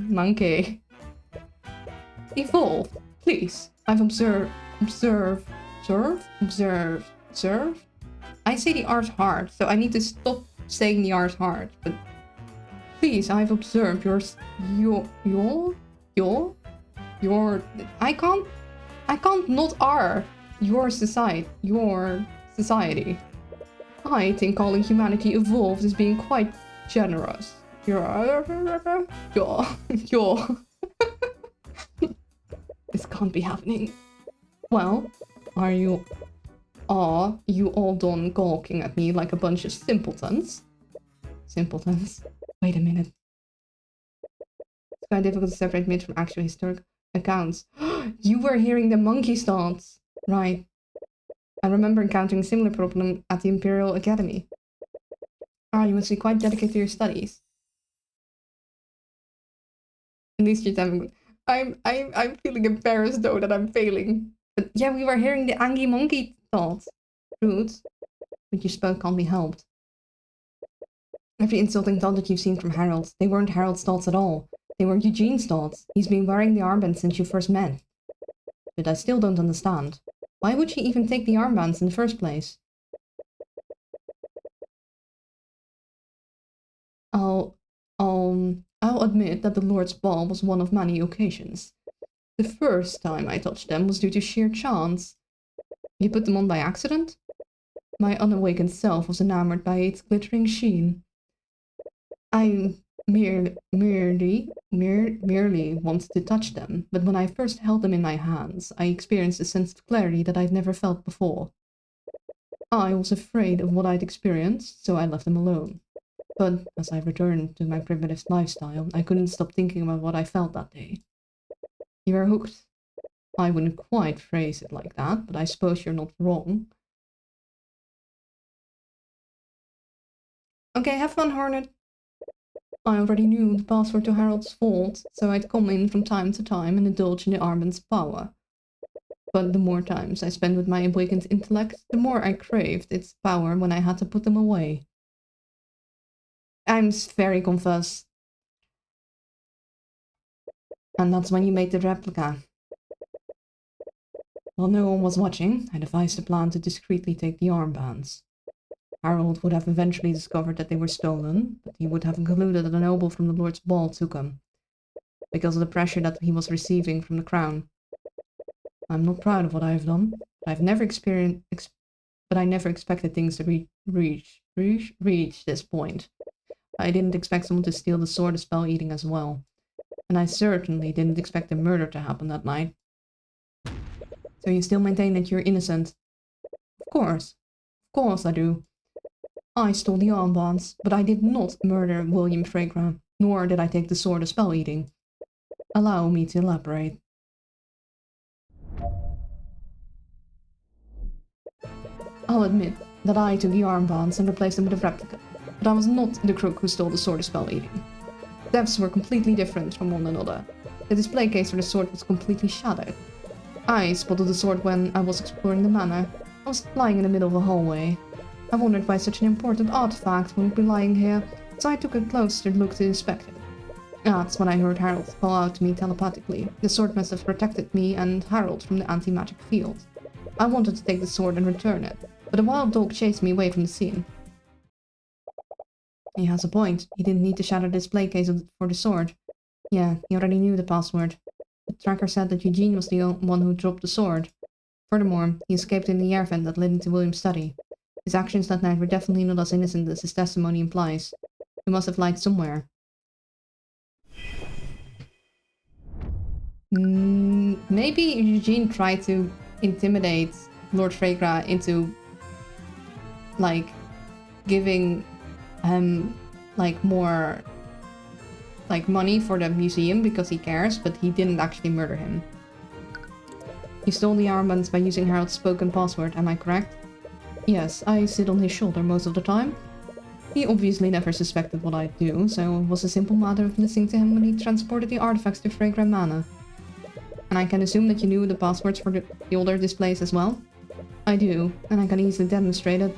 [SPEAKER 1] Monkey. Evolve. Please. I've observed. I say the R's hard, so I need to stop saying the R's hard, but please, I've observed your I can't not R. Your society. I think calling humanity evolved is being quite generous. This can't be happening. Well, are you all done gawking at me like a bunch of simpletons? Simpletons? Wait a minute. It's quite difficult to separate myth from actual historic accounts. You were hearing the monkey's thoughts. Right. I remember encountering a similar problem at the Imperial Academy. You must be quite dedicated to your studies. At least you're having... I'm feeling embarrassed though that I'm failing. But yeah, we were hearing the angry monkey thoughts. Rude. But you spoke can't be helped. Every insulting thought that you've seen from Harold, they weren't Harold's thoughts at all. They were Eugene's thoughts. He's been wearing the armband since you first met. But I still don't understand. Why would she even take the armbands in the first place? I'll admit that the Lord's ball was one of many occasions. The first time I touched them was due to sheer chance. You put them on by accident? My unawakened self was enamored by its glittering sheen. I merely wanted to touch them, but when I first held them in my hands, I experienced a sense of clarity that I'd never felt before. I was afraid of what I'd experienced, so I left them alone. But as I returned to my primitive lifestyle, I couldn't stop thinking about what I felt that day. You were hooked. I wouldn't quite phrase it like that, but I suppose you're not wrong. Okay, have fun, Hornet. I already knew the password to Harold's vault, so I'd come in from time to time and indulge in the armband's power. But the more times I spent with my awakened intellect, the more I craved its power when I had to put them away. I'm very confused. And that's when you made the replica. While no one was watching, I devised a plan to discreetly take the armbands. Harold would have eventually discovered that they were stolen, but he would have concluded that a noble from the Lord's ball took them, because of the pressure that he was receiving from the crown. I'm not proud of what I've done, but I never expected things to reach this point. I didn't expect someone to steal the sword of spell eating as well, and I certainly didn't expect a murder to happen that night. So you still maintain that you're innocent? Of course I do. I stole the armbands, but I did not murder William Fragram, nor did I take the sword of spell eating. Allow me to elaborate. I'll admit that I took the armbands and replaced them with a replica, but I was not the crook who stole the sword of spell eating. Thefts were completely different from one another. The display case for the sword was completely shattered. I spotted the sword when I was exploring the manor. I was lying in the middle of a hallway. I wondered why such an important artifact would be lying here, so I took a closer look to inspect it. That's when I heard Harold call out to me telepathically. The sword must have protected me and Harold from the anti-magic field. I wanted to take the sword and return it, but a wild dog chased me away from the scene. He has a point. He didn't need to shatter the display case for the sword. Yeah, he already knew the password. The tracker said that Eugene was the one who dropped the sword. Furthermore, he escaped in the air vent that led into William's study. His actions that night were definitely not as innocent as his testimony implies. He must have lied somewhere. Maybe Eugene tried to intimidate Lord Fregra into, like, giving him, like, more, like, money for the museum because he cares, but he didn't actually murder him. He stole the armbands by using Harold's spoken password, am I correct? Yes, I sit on his shoulder most of the time. He obviously never suspected what I'd do, so it was a simple matter of listening to him when he transported the artifacts to Fregra Manor. And I can assume that you knew the passwords for the older displays as well? I do, and I can easily demonstrate it.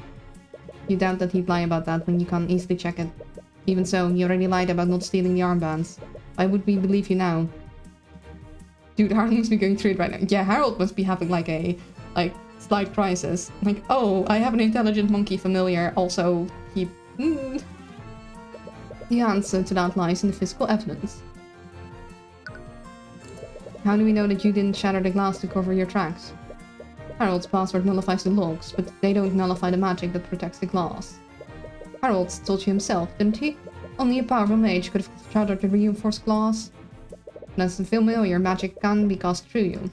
[SPEAKER 1] You doubt that he'd lie about that when you can easily check it. Even so, he already lied about not stealing the armbands. Why would we believe you now? Dude, Harold must be going through it right now. Yeah, Harold must be having like a, slight crisis. Like, oh, I have an intelligent monkey familiar, also, he... The answer to that lies in the physical evidence. How do we know that you didn't shatter the glass to cover your tracks? Harold's password nullifies the logs, but they don't nullify the magic that protects the glass. Harold told you himself, didn't he? Only a powerful mage could have shattered the reinforced glass. And as a familiar, magic can be cast through you.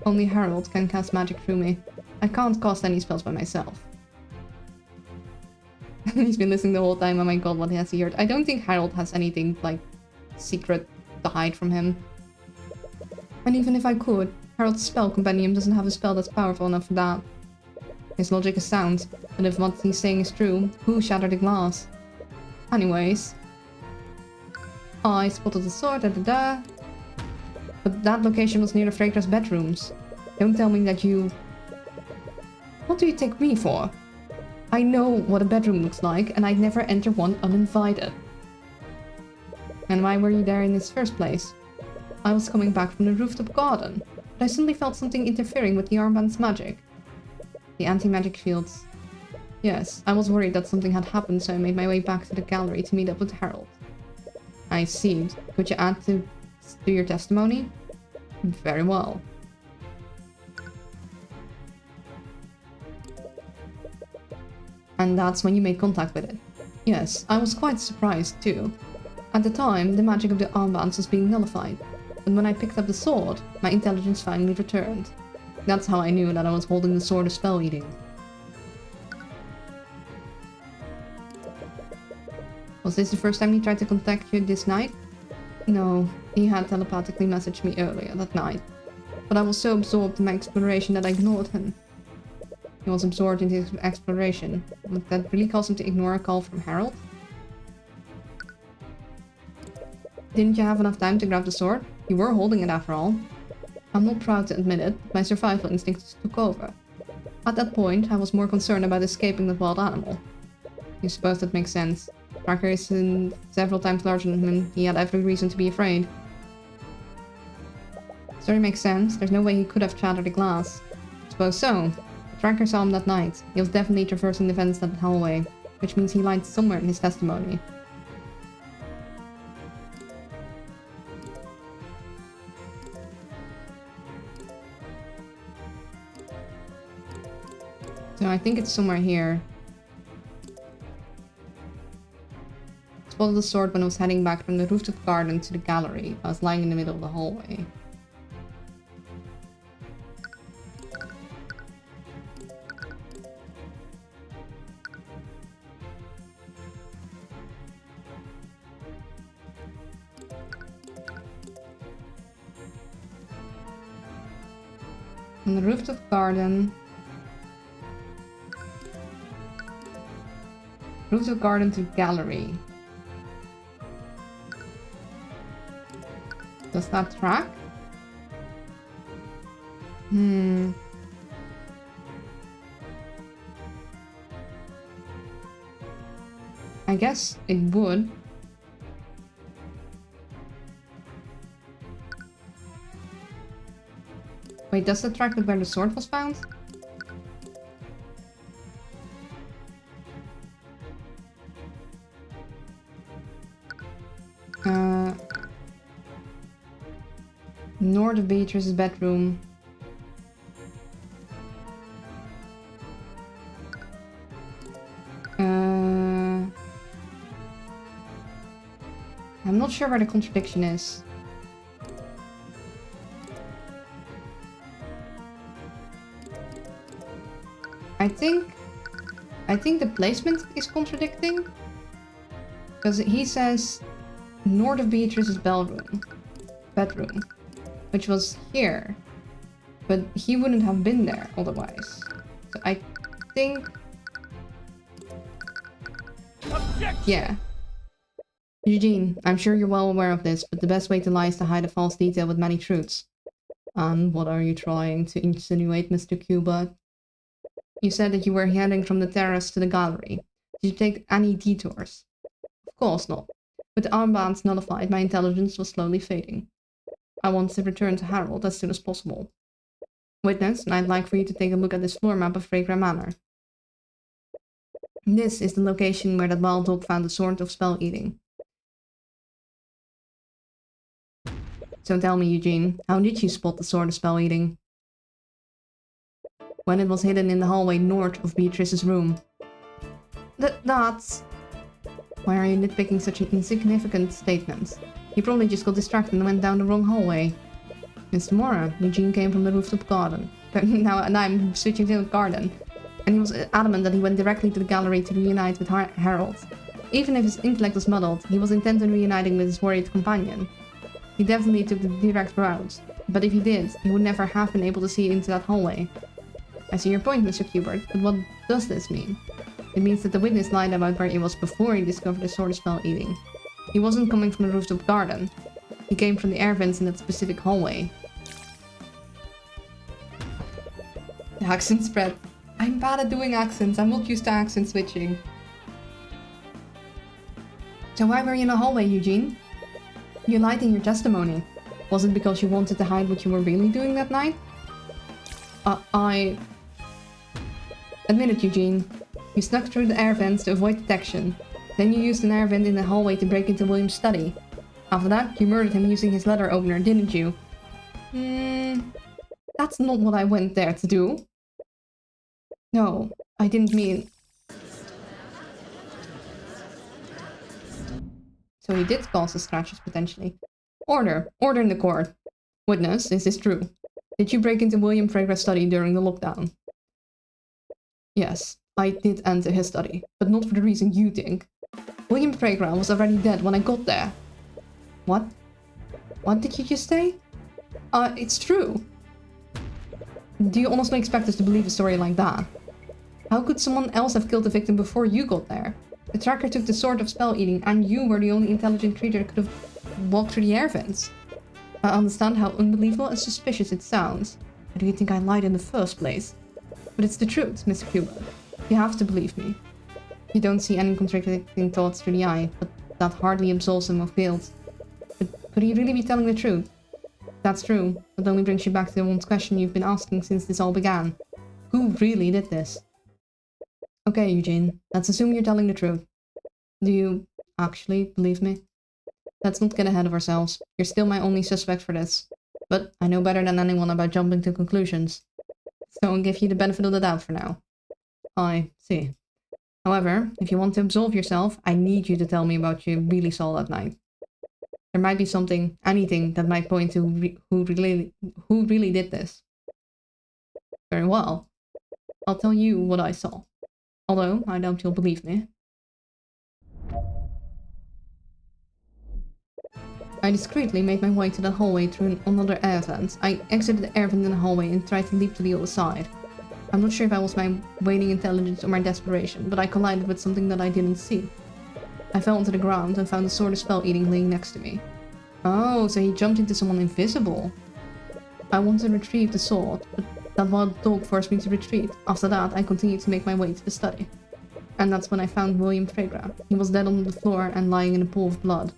[SPEAKER 1] Only Harold can cast magic through me. I can't cast any spells by myself. He's been listening the whole time, oh my god, what has he heard? I don't think Harold has anything, like, secret to hide from him. And even if I could, Harold's spell compendium doesn't have a spell that's powerful enough for that. His logic is sound, but if what he's saying is true, who shattered the glass? Anyways. I spotted the sword, da-da-da. But that location was near the Fregra's bedrooms. Don't tell me that you... What do you take me for? I know what a bedroom looks like, and I'd never enter one uninvited. And why were you there in this first place? I was coming back from the rooftop garden, but I suddenly felt something interfering with the armband's magic. The anti-magic fields. Yes, I was worried that something had happened, so I made my way back to the gallery to meet up with Harold. I see. Could you add to your testimony? Very well. And that's when you made contact with it. Yes, I was quite surprised too. At the time, the magic of the armbands was being nullified, but when I picked up the sword, my intelligence finally returned. That's how I knew that I was holding the sword of spell eating. Was this the first time he tried to contact you this night? No, he had telepathically messaged me earlier that night, but I was so absorbed in my exploration that I ignored him. He was absorbed in his exploration. Would that really cause him to ignore a call from Harold? Didn't you have enough time to grab the sword? You were holding it after all. I'm not proud to admit it, but my survival instincts took over. At that point, I was more concerned about escaping that wild animal. You suppose that makes sense. Tracker is several times larger than him. He had every reason to be afraid. Story makes sense. There's no way he could have shattered the glass. Suppose so. Tracker saw him that night. He was definitely traversing the vents that hallway, which means he lied somewhere in his testimony. So I think it's somewhere here. Spotted the sword when I was heading back from the rooftop garden to the gallery. I was lying in the middle of the hallway. On the rooftop garden. Rooftop garden to gallery. Does that track? I guess it would. Wait, does that track where the sword was found? North of Beatrice's bedroom. I'm not sure where the contradiction is. I think the placement is contradicting. Because he says north of Beatrice's bedroom, which was here. But he wouldn't have been there otherwise. So I think...
[SPEAKER 2] Objection!
[SPEAKER 1] Yeah. Eugene, I'm sure you're well aware of this, but the best way to lie is to hide a false detail with many truths. And what are you trying to insinuate, Mr. Cuba? You said that you were heading from the terrace to the gallery. Did you take any detours? Of course not. With the armbands nullified, my intelligence was slowly fading. I want to return to Harold as soon as possible. Witness, and I'd like for you to take a look at this floor map of Fragrant Manor. This is the location where that wild dog found the sword of spell eating. So tell me, Eugene, how did you spot the sword of spell eating? When it was hidden in the hallway north of Beatrice's room. That's... Why are you nitpicking such an insignificant statement? He probably just got distracted and went down the wrong hallway. Mr. Mora, Eugene came from the rooftop garden. Now I'm switching to the garden. And he was adamant that he went directly to the gallery to reunite with Harold. Even if his intellect was muddled, he was intent on reuniting with his worried companion. He definitely took the direct route. But if he did, he would never have been able to see into that hallway. I see your point, Mr. Kubert, but what does this mean? It means that the witness lied about where he was before he discovered the sword of spell eating. He wasn't coming from the rooftop garden. He came from the air vents in that specific hallway. The accent spread. I'm bad at doing accents. I'm not used to accent switching. So why were you in the hallway, Eugene? You lied in your testimony. Was it because you wanted to hide what you were really doing that night? Admit it, Eugene. You snuck through the air vents to avoid detection. Then you used an air vent in the hallway to break into William's study. After that, you murdered him using his letter opener, didn't you? That's not what I went there to do. No, I didn't mean... So he did cause the scratches, potentially. Order in the court. Witness, is this true? Did you break into William Fragra's study during the lockdown? Yes, I did enter his study, but not for the reason you think. William Fragra was already dead when I got there. What? What did you just say? It's true. Do you honestly expect us to believe a story like that? How could someone else have killed the victim before you got there? The tracker took the sword of spell eating, and you were the only intelligent creature that could have walked through the air vents. I understand how unbelievable and suspicious it sounds. Why do you think I lied in the first place? But it's the truth, Mr. Cuba. You have to believe me. You don't see any contradicting thoughts through the eye, but that hardly absolves him of guilt. But could he really be telling the truth? That's true. That only brings you back to the one question you've been asking since this all began. Who really did this? Okay, Eugene. Let's assume you're telling the truth. Do you actually believe me? Let's not get ahead of ourselves. You're still my only suspect for this. But I know better than anyone about jumping to conclusions. So I'll give you the benefit of the doubt for now. I see. However, if you want to absolve yourself, I need you to tell me about what you really saw that night. There might be something, anything, that might point to who really did this. Very well. I'll tell you what I saw. Although, I doubt you'll believe me. I discreetly made my way to the hallway through another air vent. I exited the air vent in the hallway and tried to leap to the other side. I'm not sure if I was my waning intelligence or my desperation, but I collided with something that I didn't see. I fell onto the ground and found the sword of spell eating laying next to me. Oh, so he jumped into someone invisible. I wanted to retrieve the sword, but that wild dog forced me to retreat. After that, I continued to make my way to the study. And that's when I found William Fregra. He was dead on the floor and lying in a pool of blood.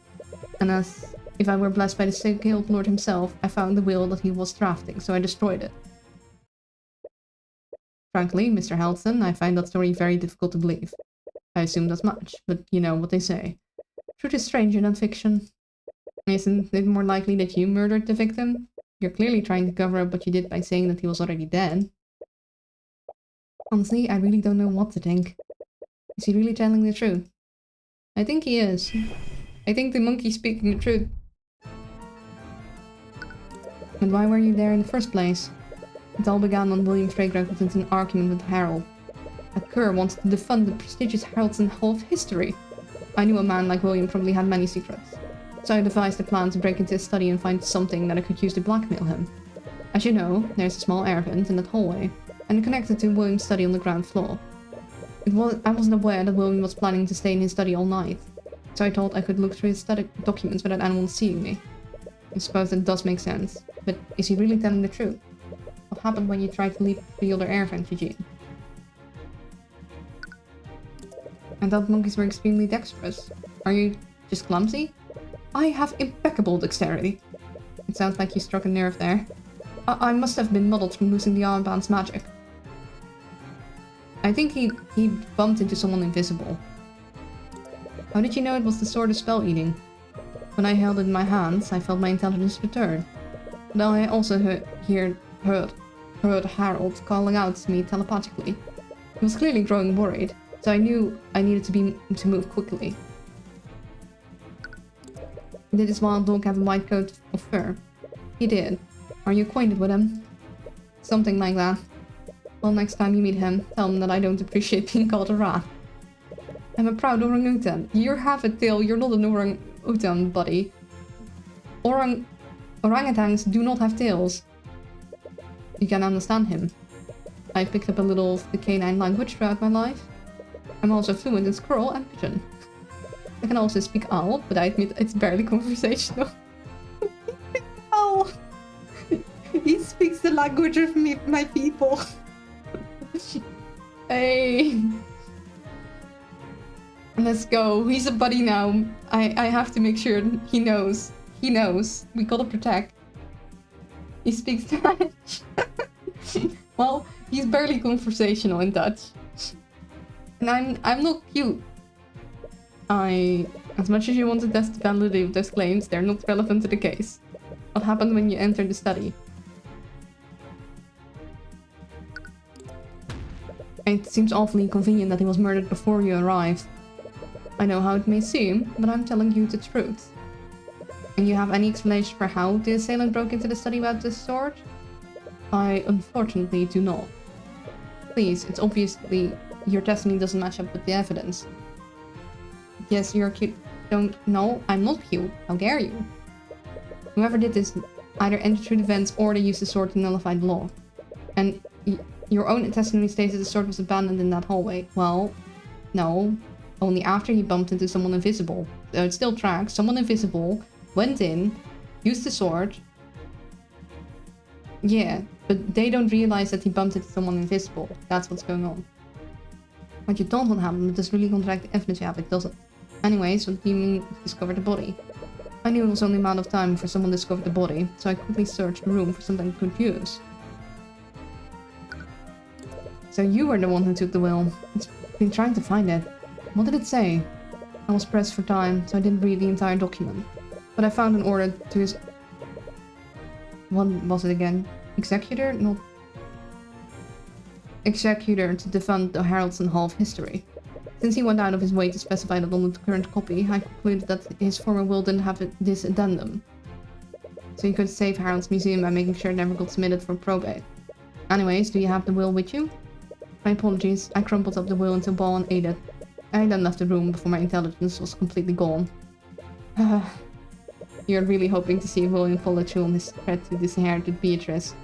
[SPEAKER 1] And as if I were blessed by the Guild Lord himself, I found the will that he was drafting, so I destroyed it. Frankly, Mr. Halton, I find that story very difficult to believe. I assumed as much, but you know what they say. Truth is stranger than fiction. Isn't it more likely that you murdered the victim? You're clearly trying to cover up what you did by saying that he was already dead. Honestly, I really don't know what to think. Is he really telling the truth? I think he is. I think the monkey's speaking the truth. But why were you there in the first place? It all began when William Fregra got into an argument with Harold. That cur wanted to defund the prestigious Haraldson Hall of History. I knew a man like William probably had many secrets. So I devised a plan to break into his study and find something that I could use to blackmail him. As you know, there's a small air vent in that hallway, and it connected to William's study on the ground floor. I wasn't aware that William was planning to stay in his study all night, so I thought I could look through his study documents without anyone seeing me. I suppose that does make sense, but is he really telling the truth? What happened when you tried to leap the other air vent, Eugene? I thought monkeys were extremely dexterous. Are you just clumsy? I have impeccable dexterity. It sounds like you struck a nerve there. I must have been muddled from losing the armband's magic. I think he bumped into someone invisible. How did you know it was the sword of spell eating? When I held it in my hands, I felt my intelligence return. But I also heard Harold calling out to me telepathically. He was clearly growing worried, so I knew I needed to move quickly. Did this wild dog have a white coat of fur? He did. Are you acquainted with him? Something like that. Well, next time you meet him, tell him that I don't appreciate being called a rat. I'm a proud orangutan. You have a tail, you're not an orangutan, buddy. Orangutans do not have tails. You can understand him. I've picked up a little of the canine language throughout my life. I'm also fluent in squirrel and pigeon. I can also speak owl, but I admit it's barely conversational. Owl! He speaks the language of my people. Hey! Let's go. He's a buddy now. I have to make sure he knows. He knows. We gotta protect. He speaks Dutch. Well, he's barely conversational in Dutch. And I'm not cute. As much as you want to test the validity of those claims, they're not relevant to the case. What happened when you entered the study? It seems awfully convenient that he was murdered before you arrived. I know how it may seem, but I'm telling you the truth. And you have any explanation for how the assailant broke into the study without this sword? I unfortunately do not. Please, it's obviously your testimony doesn't match up with the evidence. Yes, you're cute. No, I'm not cute. How dare you? Whoever did this either entered through the vents or they used the sword to nullify the law. And your own testimony states that the sword was abandoned in that hallway. Well, no. Only after he bumped into someone invisible. So it still tracks. Someone invisible went in, used the sword. Yeah, but they don't realize that he bumped into someone invisible. That's what's going on. What you don't want to happen, but does really contradict the evidence you have, it doesn't. Anyways, what do you mean discovered the body? I knew it was only a matter of time before someone discovered the body, so I quickly searched the room for something I could use. So you were the one who took the will. It's been trying to find it. What did it say? I was pressed for time, so I didn't read the entire document. But I found an order to his... What was it again? Executor? Not... Executor to defend the Haraldson Hall of History. Since he went out of his way to specify that on the current copy, I concluded that his former will didn't have this addendum. So he could save Harold's museum by making sure it never got submitted for probate. Anyways, do you have the will with you? My apologies, I crumpled up the will into a ball and ate it. I then left the room before my intelligence was completely gone. You're really hoping to see William follow through on his threat to disinherit Beatrice.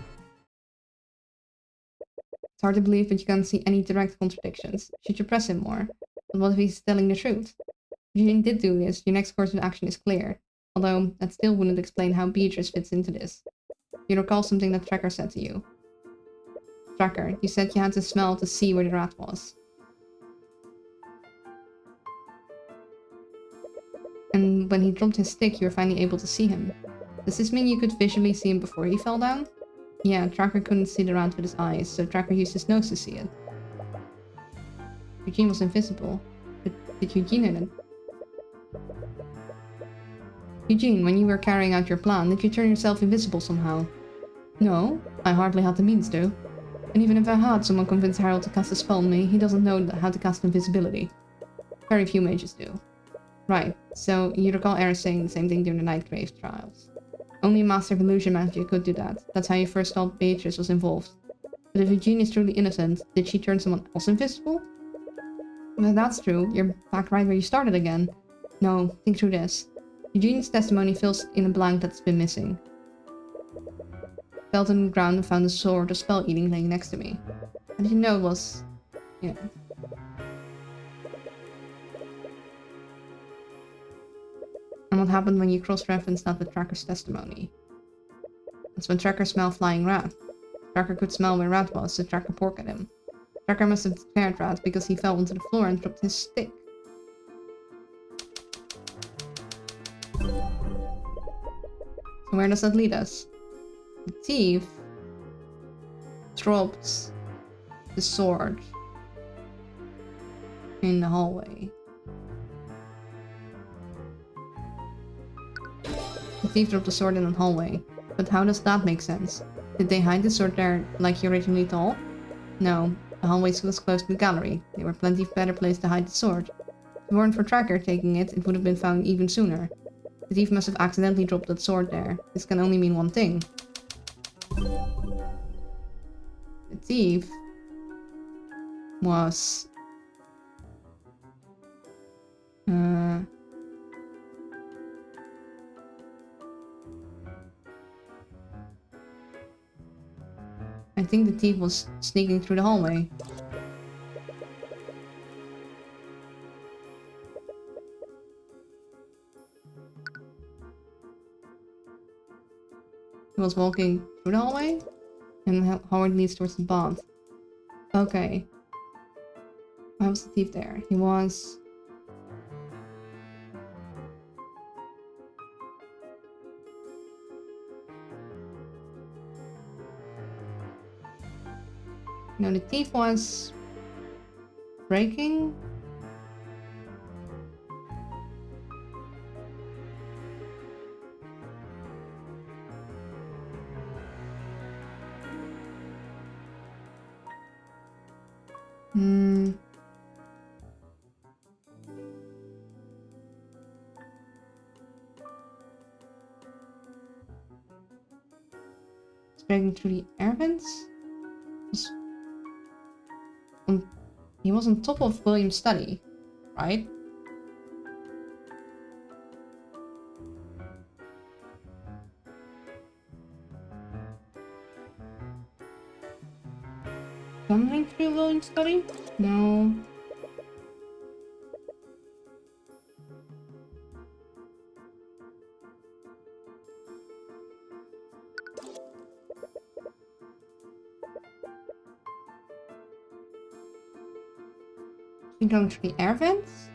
[SPEAKER 1] It's hard to believe, but you can't see any direct contradictions. Should you press him more? But what if he's telling the truth? If you did do this, your next course of action is clear. Although, that still wouldn't explain how Beatrice fits into this. You recall something that Tracker said to you. Tracker, you said you had to smell to see where the rat was. And when he dropped his stick, you were finally able to see him. Does this mean you could visually see him before he fell down? Yeah, Tracker couldn't see the round with his eyes, so Tracker used his nose to see it. Eugene was invisible. But did Eugene hit it? Eugene, when you were carrying out your plan, did you turn yourself invisible somehow? No, I hardly had the means to. And even if I had someone convince Harold to cast a spell on me, he doesn't know how to cast invisibility. Very few mages do. Right, so you recall Eris saying the same thing during the Nightgrave trials. Only a master of illusion magic could do that. That's how you first thought Beatrice was involved. But if Eugene is truly innocent, did she turn someone else invisible? Well, if that's true, you're back right where you started again. No, think through this. Eugene's testimony fills in a blank that's been missing. Fell to the ground and found a sword of spell eating laying next to me. How did you know it was... yeah. And what happened when you cross-referenced that with Tracker's testimony? That's when Tracker smelled flying rat. Tracker could smell where Rat was, so Tracker porked at him. Tracker must have scared Rat because he fell onto the floor and dropped his stick. So where does that lead us? The thief dropped the sword in the hallway. The thief dropped the sword in the hallway. But how does that make sense? Did they hide the sword there like he originally thought? No, the hallway was close to the gallery. There were plenty of better places to hide the sword. If it weren't for Tracker taking it, it would have been found even sooner. The thief must have accidentally dropped that sword there. This can only mean one thing. The thief was... I think the thief was sneaking through the hallway. He was walking through the hallway, and Howard leads towards the bath. Okay. Why was the thief there? He was... No, the thief was... breaking? Breaking through the air vents? He was on top of William's study, right? Something through William's study? No. Going through the air vents?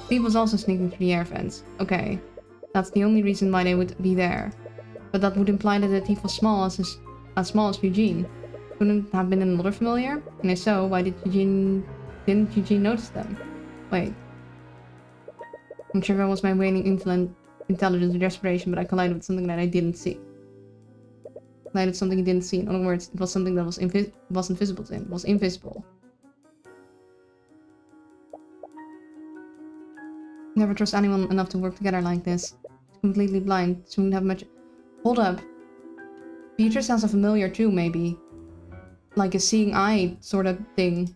[SPEAKER 1] Thief was also sneaking through the air vents. Okay. That's the only reason why they would be there. But that would imply that the thief was as small as Eugene. Couldn't have been another familiar? And if so, why didn't Eugene notice them? Wait. I'm sure that was my waning intelligence or desperation, but I collided with something that I didn't see. Collided with something he didn't see. In other words, it was something that wasn't visible to him. It was invisible. Never trust anyone enough to work together like this. It's completely blind. She wouldn't have much... Hold up. Beatrice has a familiar too, maybe. Like a seeing eye sort of thing.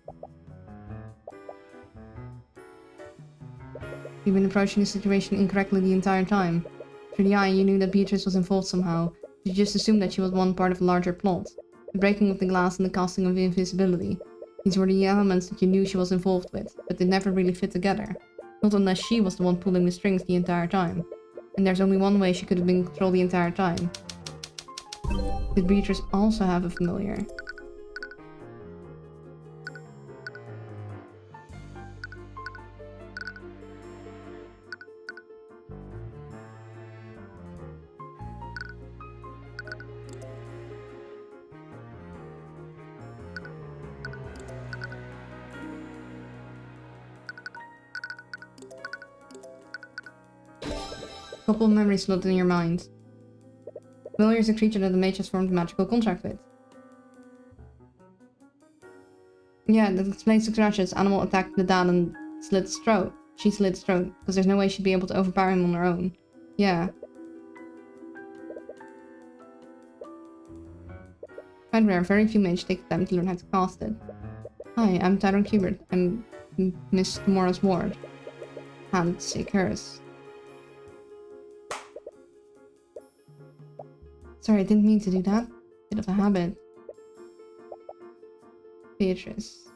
[SPEAKER 1] You've been approaching the situation incorrectly the entire time. Through the eye, you knew that Beatrice was involved somehow. You just assumed that she was one part of a larger plot. The breaking of the glass and the casting of invisibility. These were the elements that you knew she was involved with, but they never really fit together. Not unless she was the one pulling the strings the entire time. And there's only one way she could have been in control the entire time. Did Beatrice also have a familiar? Couple of memories floated in your mind. Familiar is a creature that the mage has formed a magical contract with. Yeah, that explains the crashes. Animal attacked the dad and slit his throat. She slit his throat, because there's no way she'd be able to overpower him on her own. Yeah. Quite rare, very few mages take the time to learn how to cast it. Hi, I'm Tyrone Kubert. I'm Miss Mora's ward. Hand, say curse. Sorry, I didn't mean to do that. Bit of a habit. Beatrice.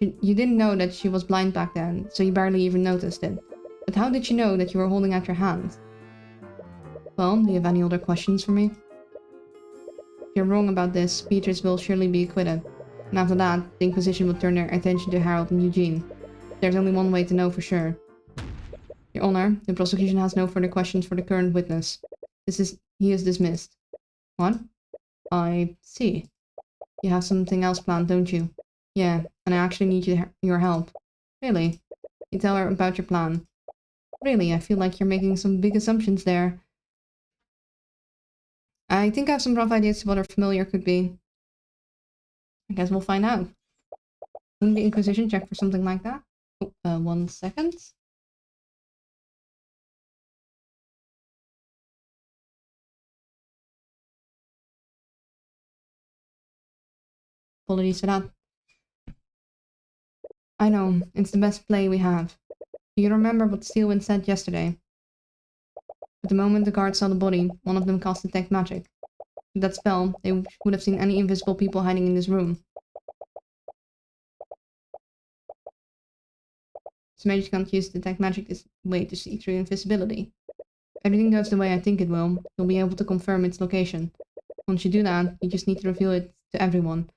[SPEAKER 1] You didn't know that she was blind back then, so you barely even noticed it. But how did you know that you were holding out your hand? Well, do you have any other questions for me? If you're wrong about this, Beatrice will surely be acquitted. And after that, the Inquisition will turn their attention to Harold and Eugene. There's only one way to know for sure. Your Honor, the prosecution has no further questions for the current witness. He is dismissed. What? I see. You have something else planned, don't you? Yeah, and I actually need your help. Really? You tell her about your plan. Really, I feel like you're making some big assumptions there. I think I have some rough ideas to what her familiar could be. I guess we'll find out. Wouldn't the Inquisition check for something like that? Oh, 1 second. Apologies for that. I know, it's the best play we have. Do you remember what Steelwind said yesterday? At the moment the guards saw the body, one of them cast detect magic. With that spell, they would have seen any invisible people hiding in this room. So mages can't use detect magic this way to see through invisibility. If everything goes the way I think it will, you'll be able to confirm its location. Once you do that, you just need to reveal it to everyone.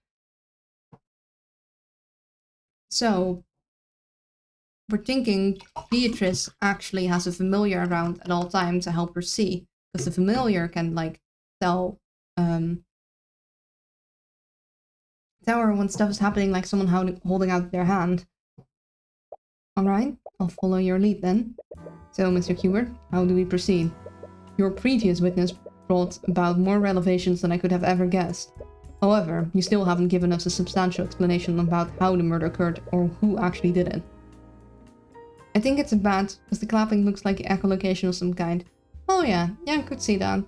[SPEAKER 1] So, we're thinking Beatrice actually has a familiar around at all times to help her see. Because the familiar can, like, tell her when stuff is happening, like someone holding out their hand. Alright, I'll follow your lead then. So, Mr. Kubert, how do we proceed? Your previous witness brought about more revelations than I could have ever guessed. However, you still haven't given us a substantial explanation about how the murder occurred or who actually did it. I think it's a bat, because the clapping looks like echolocation of some kind. Oh yeah, I could see that.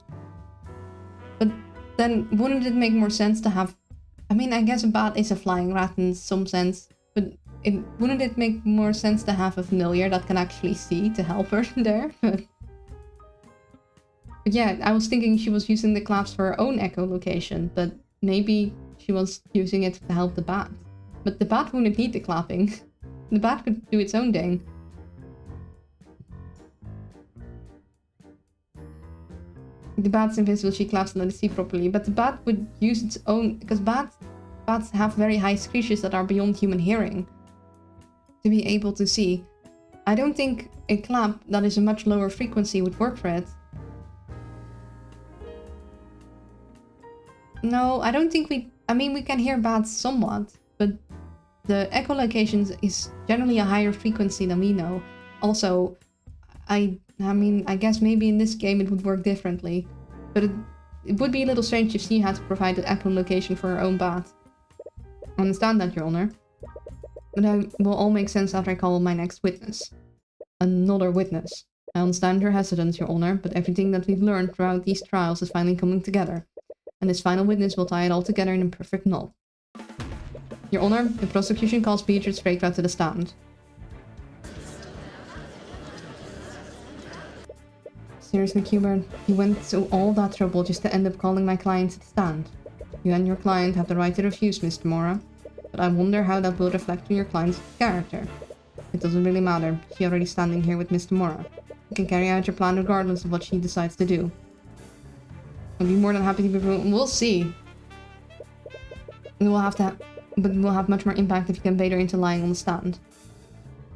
[SPEAKER 1] But then, wouldn't it make more sense to have... I mean, I guess a bat is a flying rat in some sense, but wouldn't it make more sense to have a familiar that can actually see to help her there? But yeah, I was thinking she was using the claps for her own echolocation, but maybe she was using it to help the bat. But the bat wouldn't need the clapping. The bat could do its own thing. The bat's invisible, she claps and let it see properly, but the bat would use its own... Because bats have very high screeches that are beyond human hearing to be able to see. I don't think a clap that is a much lower frequency would work for it. No, I don't think we... I mean, we can hear bats somewhat, but the echolocation is generally a higher frequency than we know. Also, I mean, I guess maybe in this game it would work differently, but it would be a little strange if she had to provide an echolocation for her own bat. I understand that, Your Honor. But it will all make sense after I call my next witness. Another witness. I understand your hesitance, Your Honor, but everything that we've learned throughout these trials is finally coming together. And this final witness will tie it all together in a perfect knot. Your Honor, the prosecution calls Beatrice Fragrant to the stand. Seriously, Kubert, you went through all that trouble just to end up calling my client to the stand. You and your client have the right to refuse, Mr. Mora, but I wonder how that will reflect on your client's character. It doesn't really matter, she's already standing here with Mr. Mora. You can carry out your plan regardless of what she decides to do. I'll be more than happy to be proven. We'll see. We'll have much more impact if you can bait her into lying on the stand.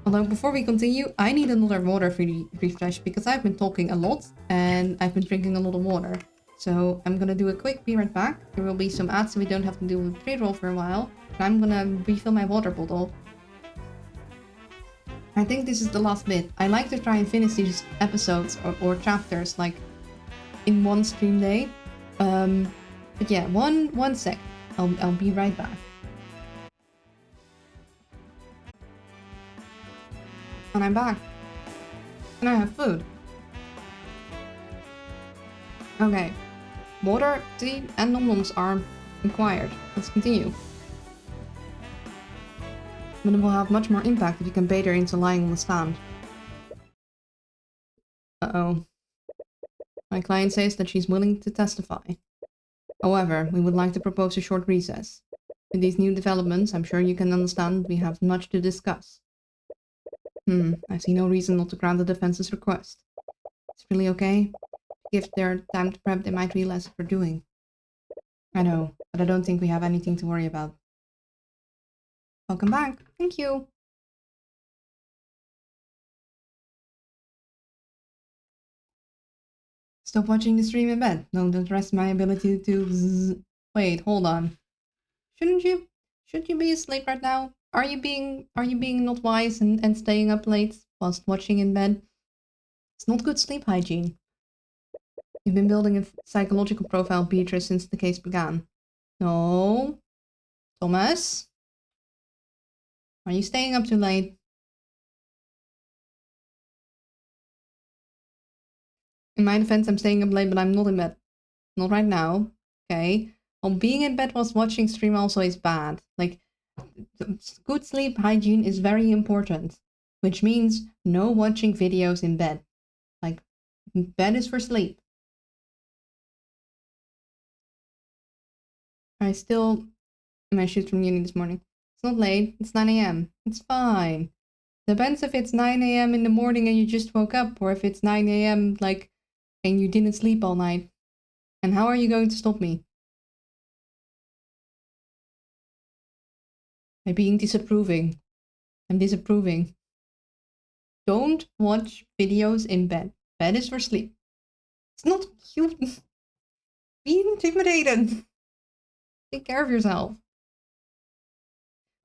[SPEAKER 1] Although, before we continue, I need another water refresh because I've been talking a lot and I've been drinking a lot of water. So I'm gonna do a quick be right back. There will be some ads so we don't have to do a pre-roll for a while. And I'm gonna refill my water bottle. I think this is the last bit. I like to try and finish these episodes or chapters like in one stream day. But yeah, one sec. I'll be right back. And I'm back. And I have food. Okay. Water, tea, and nom-noms are required. Let's continue. But it will have much more impact if you can bait her into lying on the stand. Uh-oh. My client says that she's willing to testify. However, we would like to propose a short recess. With these new developments, I'm sure you can understand we have much to discuss. I see no reason not to grant the defense's request. It's really okay. If they're time to prep, they might realize what we're doing. I know, but I don't think we have anything to worry about. Welcome back. Thank you. Stop watching the stream in bed. No, don't rest my ability to Wait, hold on. Shouldn't you? Should you be asleep right now? Are you being not wise and staying up late whilst watching in bed? It's not good sleep hygiene. You've been building a psychological profile of Beatrice since the case began. No. Thomas? Are you staying up too late? In my defense, I'm staying up late, but I'm not in bed. Not right now. Okay. Well, being in bed whilst watching stream also is bad. Like, good sleep hygiene is very important. Which means no watching videos in bed. Like, bed is for sleep. I still... my shoot from uni this morning. It's not late. It's 9 AM. It's fine. Depends if it's 9 AM in the morning and you just woke up, or if it's 9 AM, like, and you didn't sleep all night. And how are you going to stop me? By being disapproving. I'm disapproving. Don't watch videos in bed. Bed is for sleep. It's not cute. Be intimidated. Take care of yourself.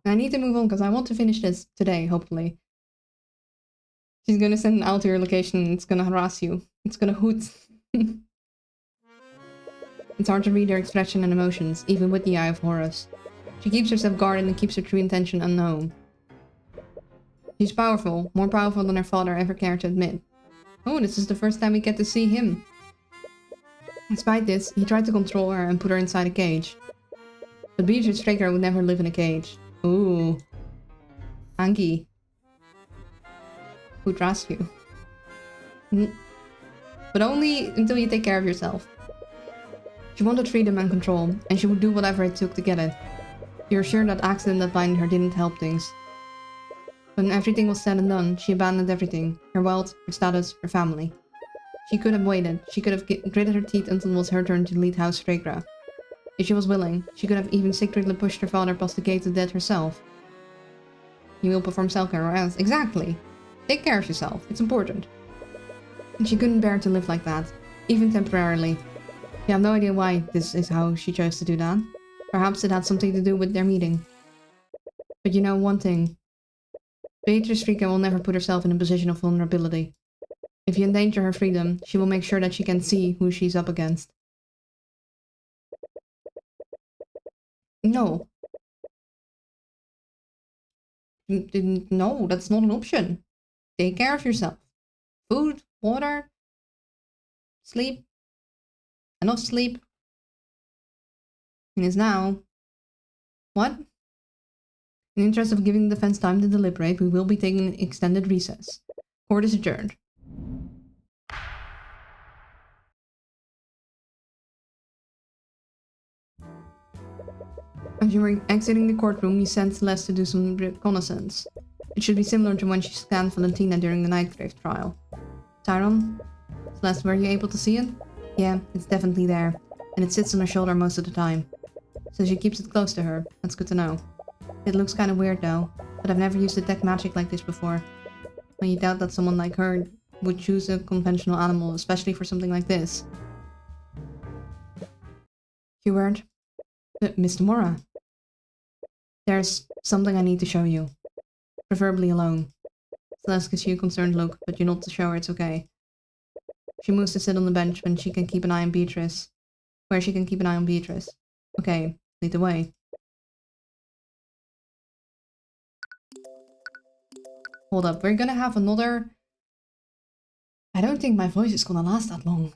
[SPEAKER 1] I need to move on because I want to finish this today, hopefully. She's gonna send an owl to your location and it's gonna harass you. It's gonna hoot. It's hard to read her expression and emotions, even with the Eye of Horus. She keeps herself guarded and keeps her true intention unknown. She's powerful, more powerful than her father ever cared to admit. Oh, this is the first time we get to see him. Despite this, he tried to control her and put her inside a cage. But Beatrice Straker would never live in a cage. Ooh. Angie. Who'd trust you? But only until you take care of yourself. She wanted freedom and control, and she would do whatever it took to get it. She was sure that accident that blinded her didn't help things. When everything was said and done, she abandoned everything. Her wealth, her status, her family. She could have waited. She could have gritted her teeth until it was her turn to lead House Straker. If she was willing, she could have even secretly pushed her father past the gate of death herself. You will perform self-care or else. Exactly. Take care of yourself. It's important. And she couldn't bear to live like that, even temporarily. You have no idea why this is how she chose to do that. Perhaps it had something to do with their meeting. But you know one thing. Beatrice Rika will never put herself in a position of vulnerability. If you endanger her freedom, she will make sure that she can see who she's up against. No. No, that's not an option. Take care of yourself. Food, water, sleep. Enough sleep. It is now. What? In the interest of giving the defense time to deliberate, we will be taking an extended recess. Court is adjourned. As you were exiting the courtroom, you sent Celeste to do some reconnaissance. It should be similar to when she scanned Valentina during the Nightgrave trial. Tyron? Celeste, were you able to see it? Yeah, it's definitely there. And it sits on her shoulder most of the time. So she keeps it close to her. That's good to know. It looks kind of weird though, but I've never used detect magic like this before. When you doubt that someone like her would choose a conventional animal, especially for something like this. Hubert? Mr. Mora? There's something I need to show you. Preferably alone. Celeste gives you a concerned look, but you nod to show her it's okay. She moves to sit on the bench when she can keep an eye on Beatrice. Where she can keep an eye on Beatrice. Okay, lead the way. Hold up, we're gonna have another... I don't think my voice is gonna last that long.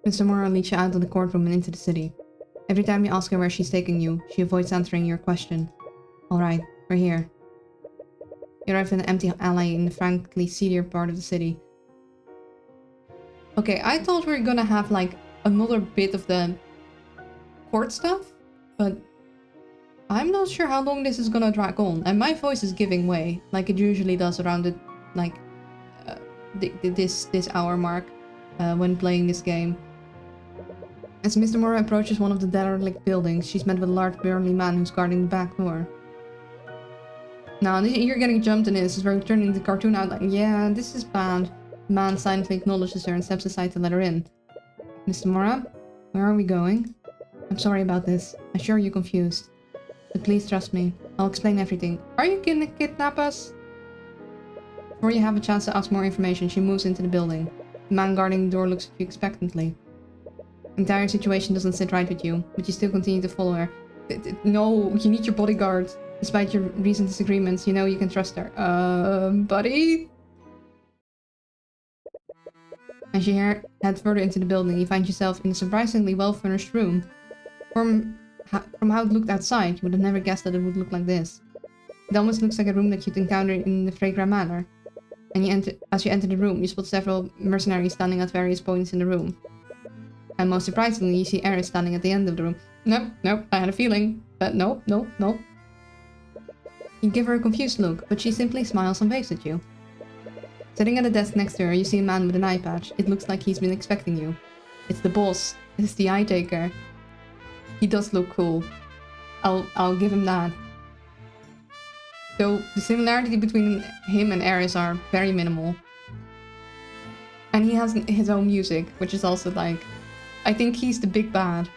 [SPEAKER 1] Mr. Mora leads you out of the courtroom and into the city. Every time you ask her where she's taking you, she avoids answering your question. Alright, we're here. You arrive in an empty alley in the frankly seedier part of the city. Okay, I thought we were gonna have like another bit of the court stuff, but I'm not sure how long this is gonna drag on. And my voice is giving way, like it usually does around the this hour mark when playing this game. As Mr. Mora approaches one of the derelict buildings, she's met with a large burly man who's guarding the back door. Now, you're getting jumped in this is where we're turning the cartoon out like, yeah, this is bad. The man silently acknowledges her and steps aside to let her in. Mr. Mora, where are we going? I'm sorry about this. I'm sure you're confused. But please trust me. I'll explain everything. Are you gonna kidnap us? Before you have a chance to ask more information, she moves into the building. The man guarding the door looks at you expectantly. The entire situation doesn't sit right with you, but you still continue to follow her. No, you need your bodyguard. Despite your recent disagreements, you know you can trust her. Buddy? As you head further into the building, you find yourself in a surprisingly well-furnished room. From how it looked outside, you would have never guessed that it would look like this. It almost looks like a room that you'd encounter in the Fregra Manor. And as you enter the room, you spot several mercenaries standing at various points in the room. And most surprisingly, you see Eris standing at the end of the room. Nope, I had a feeling. But nope. You give her a confused look, but she simply smiles and waves at you. Sitting at a desk next to her, you see a man with an eye patch. It looks like he's been expecting you. It's the boss. It's the eye taker. He does look cool. I'll give him that. So the similarity between him and Eris are very minimal. And he has his own music, which is also like... I think he's the big bad.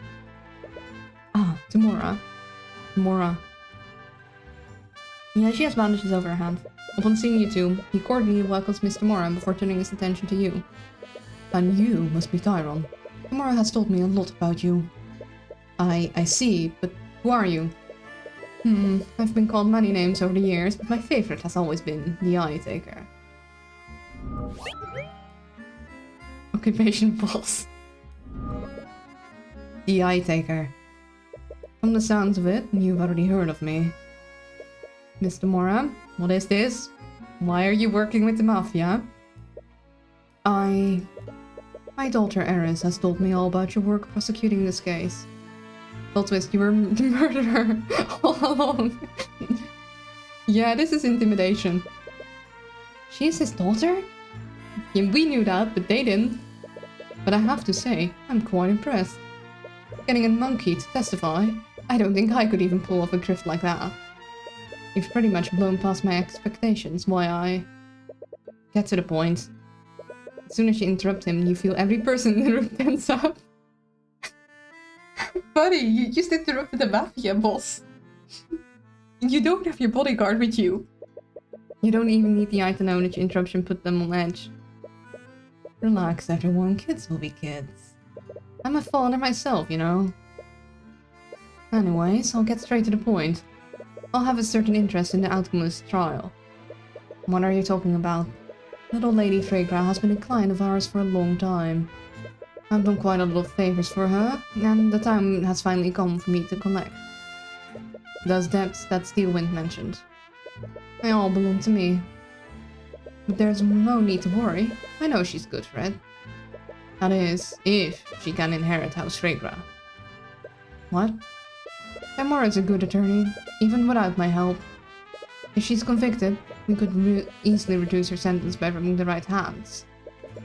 [SPEAKER 1] Ah, Tamora. Yeah, she has bandages over her hand. Upon seeing you two, he cordially welcomes Miss Tamora before turning his attention to you. And you must be Tyron. Tamora has told me a lot about you. I see, but who are you? I've been called many names over the years, but my favorite has always been the Eye Taker. Occupation boss. The Eye Taker. From the sounds of it, you've already heard of me. Mr. Mora, what is this? Why are you working with the Mafia? My daughter Eris has told me all about your work prosecuting this case. Plot twist, you were the murderer all along. Yeah, this is intimidation. She is his daughter? Yeah, we knew that, but they didn't. But I have to say, I'm quite impressed. Getting a monkey to testify? I don't think I could even pull off a grift like that. You've pretty much blown past my expectations, why I... Get to the point. As soon as you interrupt him, you feel every person in the room tense up. Buddy, you just interrupted the Mafia boss. You don't have your bodyguard with you. You don't even need the eye to know that your interruption put them on edge. Relax, everyone. Kids will be kids. I'm a father myself, you know. Anyways, I'll get straight to the point. I'll have a certain interest in the outcome of this trial. What are you talking about? Little Lady Fregra has been a client of ours for a long time. I've done quite a lot of favors for her, and the time has finally come for me to collect. Those debts that Steelwind mentioned. They all belong to me. But there's no need to worry. I know she's good for it. That is, if she can inherit House Fregra. What? Tamora's a good attorney, even without my help. If she's convicted, we could easily reduce her sentence by having the right hands.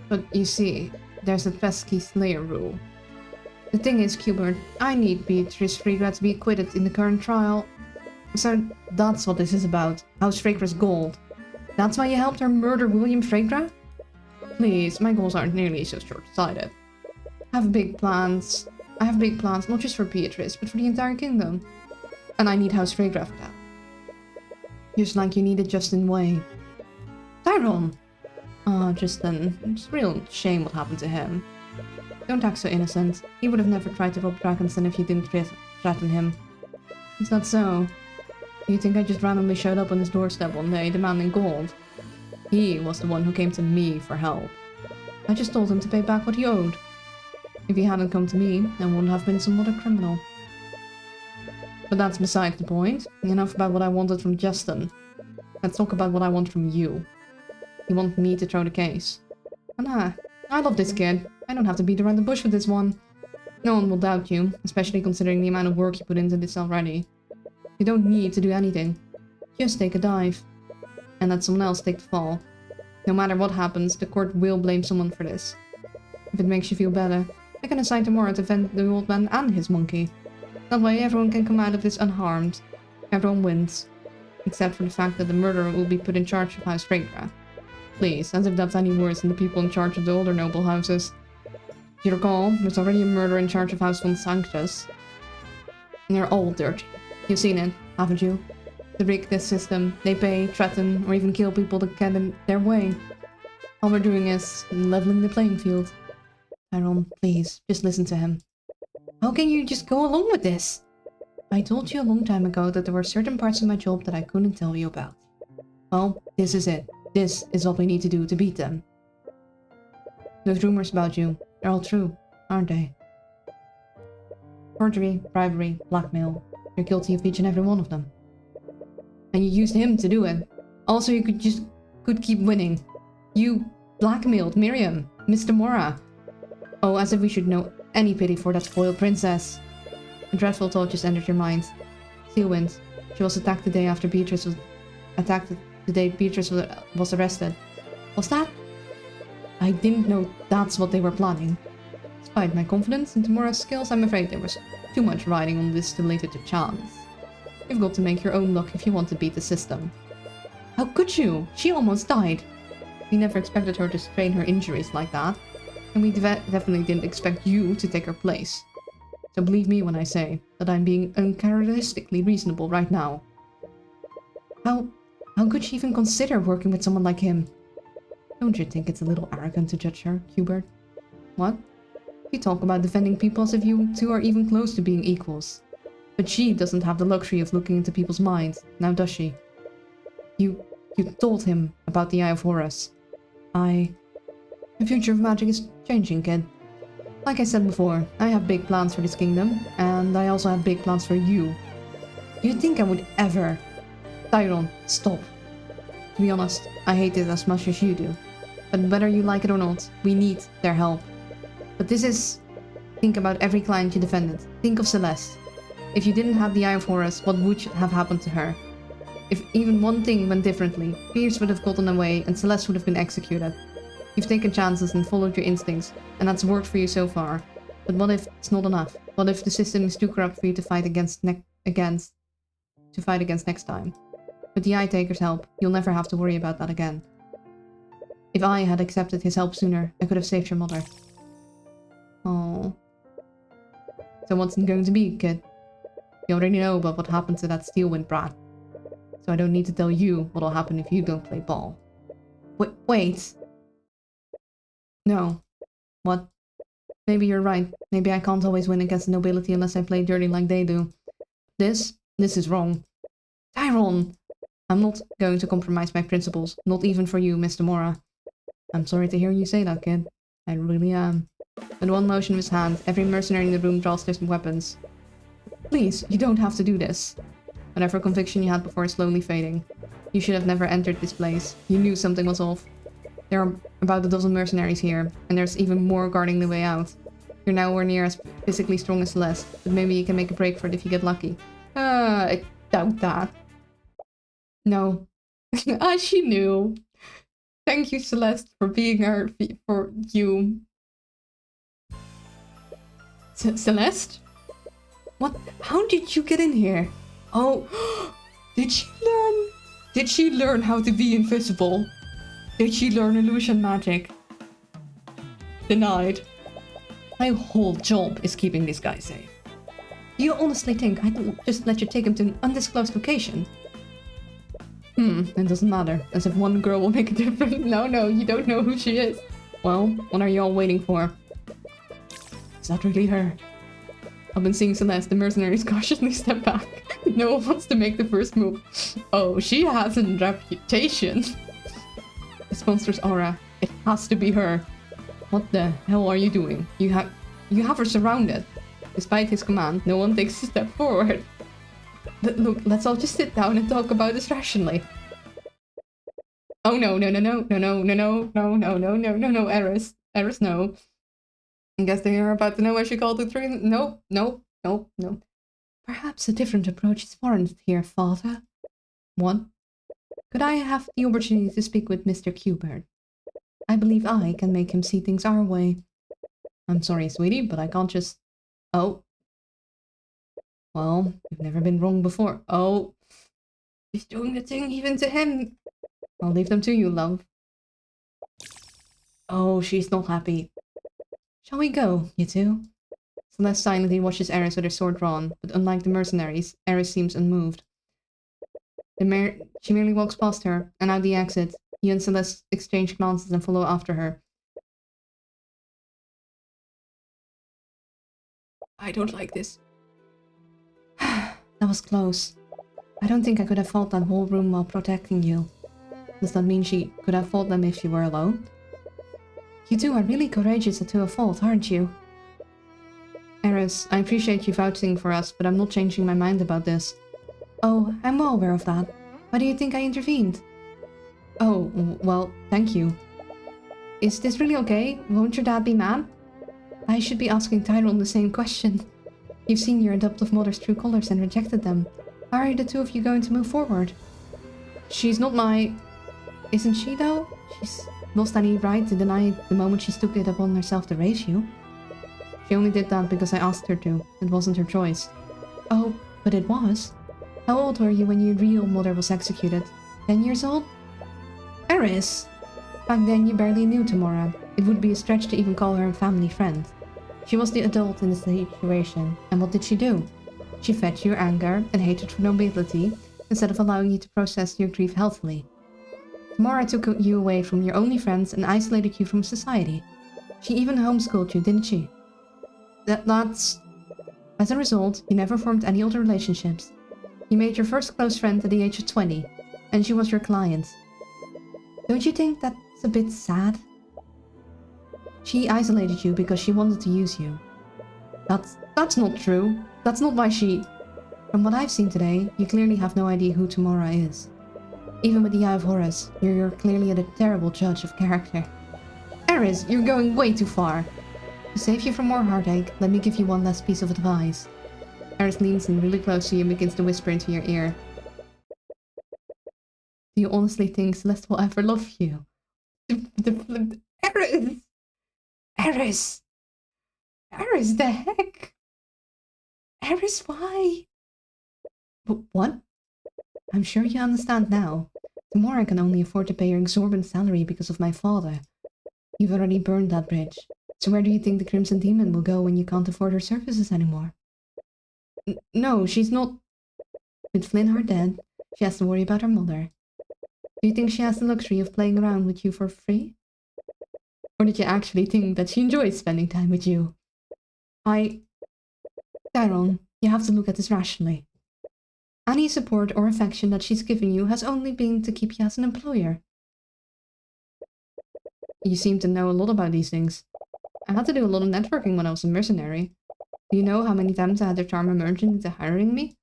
[SPEAKER 1] But you see, there's a pesky Slayer rule. The thing is, Qbert, I need Beatrice Fregra to be acquitted in the current trial. So that's what this is about. House Fregra's gold. That's why you helped her murder William Fregra? Please, my goals aren't nearly so short-sighted. I have big plans, not just for Beatrice, but for the entire kingdom. And I need House Fregra for that. Just like you needed Justin Way. Tyrone! Oh, Justin. It's a real shame what happened to him. Don't act so innocent. He would have never tried to rob Dragonstone if you didn't threaten him. Is that so? You think I just randomly showed up on his doorstep one day demanding gold? He was the one who came to me for help. I just told him to pay back what he owed. If he hadn't come to me, then wouldn't have been some other criminal. But that's besides the point. Enough about what I wanted from Justin. Let's talk about what I want from you. You want me to throw the case. Nah, I love this kid. I don't have to beat around the bush with this one. No one will doubt you, especially considering the amount of work you put into this already. You don't need to do anything. Just take a dive. And let someone else take the fall. No matter what happens, the court will blame someone for this. If it makes you feel better, I can assign tomorrow to defend the old man and his monkey. That way everyone can come out of this unharmed. Everyone wins. Except for the fact that the murderer will be put in charge of House Fregra. Please, as if that's any worse than the people in charge of the older noble houses. If you recall, there's already a murderer in charge of House von Sanctus. And they're all dirty. You've seen it, haven't you? They rig this system. They pay, threaten, or even kill people that get in their way. All we're doing is leveling the playing field. Tyrone, please, just listen to him. How can you just go along with this? I told you a long time ago that there were certain parts of my job that I couldn't tell you about. Well, this is it. This is what we need to do to beat them. Those rumors about you, they're all true, aren't they? Forgery, bribery, blackmail. You're guilty of each and every one of them. And you used him to do it. Also, you could keep winning. You blackmailed Miriam, Mr. Mora. Oh, as if we should know any pity for that spoiled princess. A dreadful thought just entered your mind. Steelwind. She was attacked the day after Beatrice was was arrested. Was that? I didn't know that's what they were planning. Despite my confidence in Tamora's skills, I'm afraid there was too much riding on this to leave it to chance. You've got to make your own luck if you want to beat the system. How could you? She almost died. We never expected her to strain her injuries like that. And we definitely didn't expect you to take her place. So believe me when I say that I'm being uncharacteristically reasonable right now. How could she even consider working with someone like him? Don't you think it's a little arrogant to judge her, Hubert? What? You talk about defending people as if you two are even close to being equals. But she doesn't have the luxury of looking into people's minds, now does she? You told him about the Eye of Horus. The future of magic is changing, kid. Like I said before, I have big plans for this kingdom, and I also have big plans for you. Do you think I would ever... Tyrone, stop. To be honest, I hate it as much as you do. But whether you like it or not, we need their help. But this is... Think about every client you defended. Think of Celeste. If you didn't have the Eye of Horus, what would have happened to her? If even one thing went differently, Pierce would have gotten away and Celeste would have been executed. You've taken chances and followed your instincts, and that's worked for you so far. But what if it's not enough? What if the system is too corrupt for you to fight against next time? With the Eye Taker's help, you'll never have to worry about that again. If I had accepted his help sooner, I could have saved your mother. Oh. So what's it going to be, kid? You already know about what happened to that Steelwind brat. So I don't need to tell you what'll happen if you don't play ball. Wait. No. What? Maybe you're right. Maybe I can't always win against the nobility unless I play dirty like they do. This is wrong. Tyrone! I'm not going to compromise my principles, not even for you, Mr. Mora. I'm sorry to hear you say that, kid. I really am. With one motion of his hand, every mercenary in the room draws their weapons. Please, you don't have to do this. Whatever conviction you had before is slowly fading. You should have never entered this place. You knew something was off. There are about a dozen mercenaries here, and there's even more guarding the way out. You're nowhere near as physically strong as Celeste, but maybe you can make a break for it if you get lucky. I doubt that. No. She knew. Thank you, Celeste, for being for you. Celeste? What? How did you get in here? Oh, did she learn how to be invisible? Did she learn illusion magic? Denied. My whole job is keeping this guy safe. Do you honestly think I'd just let you take him to an undisclosed location? It doesn't matter. As if one girl will make a difference. No, you don't know who she is. Well, what are you all waiting for? Is that really her? I've been seeing Celeste, the mercenaries cautiously step back. No one wants to make the first move. Oh, she has a reputation. This monster's aura. It has to be her. What the hell are you doing? You have her surrounded. Despite his command, no one takes a step forward. Look, let's all just sit down and talk about this rationally. Oh no, Eris. Eris, no. I guess they are about to know why she called the three. No. Perhaps a different approach is warranted here, father. What? Could I have the opportunity to speak with Mr. Qbert? I believe I can make him see things our way. I'm sorry, sweetie, but I can't just... Oh. Well, you've never been wrong before. Oh. She's doing the thing even to him. I'll leave them to you, love. Oh, she's not happy. Shall we go, you two? Celeste silently watches Eris with her sword drawn, but unlike the mercenaries, Eris seems unmoved. She merely walks past her, and out the exit. You and Celeste exchange glances and follow after her. I don't like this. That was close. I don't think I could have fought that whole room while protecting you. Does that mean she could have fought them if she were alone? You two are really courageous to a fault, aren't you? Eris, I appreciate you vouching for us, but I'm not changing my mind about this. Oh, I'm well aware of that. Why do you think I intervened? Oh, well, thank you. Is this really okay? Won't your dad be mad? I should be asking Tyrone the same question. You've seen your adoptive mother's true colors and rejected them. How are the two of you going to move forward? She's not my... Isn't she, though? She's lost any right to deny the moment she took it upon herself to raise you. She only did that because I asked her to. It wasn't her choice. Oh, but it was. How old were you when your real mother was executed? 10 years old? Eris! Back then you barely knew Tamora. It would be a stretch to even call her a family friend. She was the adult in the situation, and what did she do? She fed your anger and hatred for nobility, instead of allowing you to process your grief healthily. Tamora took you away from your only friends and isolated you from society. She even homeschooled you, didn't she? That's... As a result, you never formed any older relationships. You made your first close friend at the age of 20, and she was your client. Don't you think that's a bit sad? She isolated you because she wanted to use you. That's not true. That's not why she... From what I've seen today, you clearly have no idea who Tamora is. Even with the Eye of Horus, you're clearly a terrible judge of character. Eris, you're going way too far. To save you from more heartache, let me give you one last piece of advice. Eris leans in really close to you and begins to whisper into your ear. Do you honestly think Celeste will ever love you? Eris! Eris! Eris, the heck? Eris, why? What? I'm sure you understand now. Tomorrow I can only afford to pay your exorbitant salary because of my father. You've already burned that bridge. So where do you think the Crimson Demon will go when you can't afford her services anymore? No, she's not... With Flynnheart dead, she has to worry about her mother. Do you think she has the luxury of playing around with you for free? Or did you actually think that she enjoys spending time with you? Tyrone, you have to look at this rationally. Any support or affection that she's given you has only been to keep you as an employer. You seem to know a lot about these things. I had to do a lot of networking when I was a mercenary. Do you know how many times I had to charm a merchant into hiring me?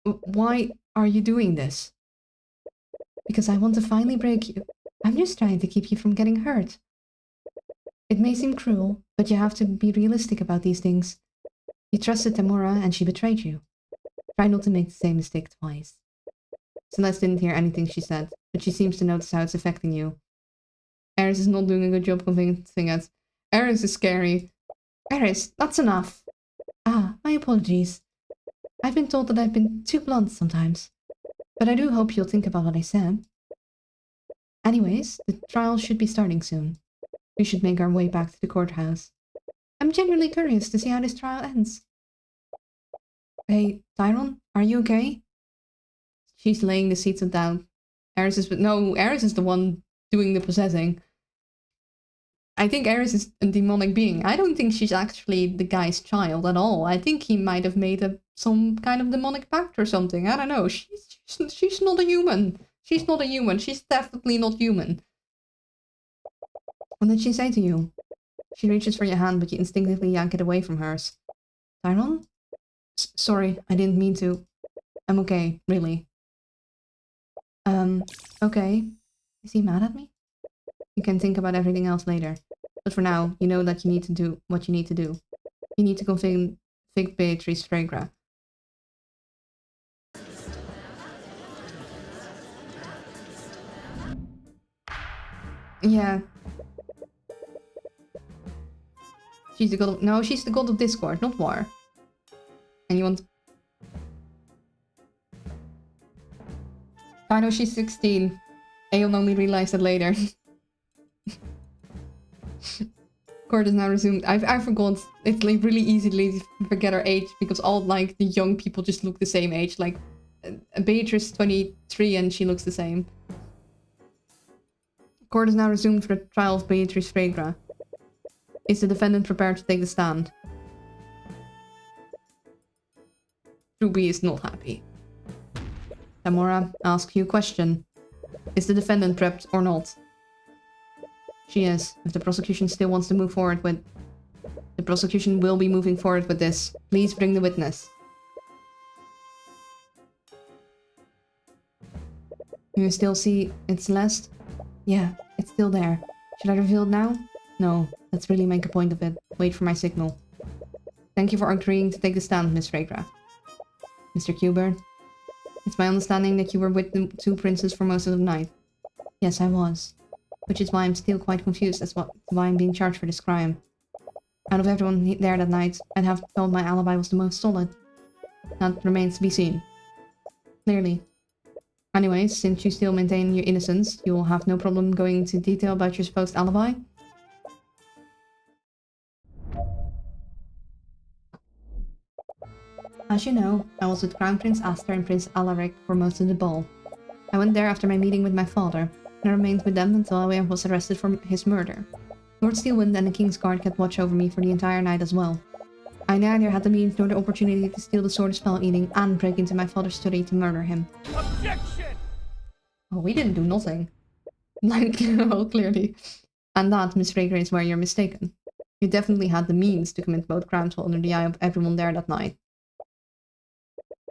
[SPEAKER 1] Why are you doing this? Because I want to finally break you. I'm just trying to keep you from getting hurt. It may seem cruel, but you have to be realistic about these things. You trusted Tamora and she betrayed you. Try not to make the same mistake twice. Celeste didn't hear anything she said, but she seems to notice how it's affecting you. Eris is not doing a good job convincing us. Eris is scary. Eris, that's enough. My apologies. I've been told that I've been too blunt sometimes. But I do hope you'll think about what I said. Anyways, the trial should be starting soon. We should make our way back to the courthouse. I'm genuinely curious to see how this trial ends. Hey, Tyrone, are you okay? She's laying the seeds of doubt. Ares is the one doing the possessing. I think Ares is a demonic being. I don't think she's actually the guy's child at all. I think he might have made some kind of demonic pact or something. I don't know. She's not a human. She's not a human. She's definitely not human. What did she say to you? She reaches for your hand, but you instinctively yank it away from hers. Tyron? Sorry, I didn't mean to. I'm okay, really. Okay. Is he mad at me? You can think about everything else later. But for now, you know that you need to do what you need to do. You need to convict Beatrice Fregra. Yeah. She's the god of... No, she's the god of discord, not war. And you want... I know she's 16. Aeon only realized that later. Court is now resumed. I forgot. It's like really easy to forget her age because all like the young people just look the same age. Like Beatrice 23 and she looks the same. Court is now resumed for the trial of Beatrice Fregra. Is the defendant prepared to take the stand? Ruby is not happy. Tamora asks you a question. Is the defendant prepped or not? She is. If the prosecution still wants to move forward with... The prosecution will be moving forward with this. Please bring the witness. You still see it's Celeste? Yeah, it's still there. Should I reveal it now? No, let's really make a point of it. Wait for my signal. Thank you for agreeing to take the stand, Miss Fregra. Mr. Kubert? It's my understanding that you were with the two princes for most of the night. Yes, I was. Which is why I'm still quite confused as to why I'm being charged for this crime. Out of everyone there that night, I'd have thought my alibi was the most solid. That remains to be seen. Clearly. Anyways, since you still maintain your innocence, you will have no problem going into detail about your supposed alibi. As you know, I was with Crown Prince Aster and Prince Alaric for most of the ball. I went there after my meeting with my father, and I remained with them until I was arrested for his murder. Lord Steelwind and the King's Guard kept watch over me for the entire night as well. I neither had the means nor the opportunity to steal the Sword of Spell Eating and break into my father's study to murder him.
[SPEAKER 2] Objection!
[SPEAKER 1] Oh, we didn't do nothing. Like, well, clearly. And that, Miss Fregra, is where you're mistaken. You definitely had the means to commit both crimes while under the eye of everyone there that night.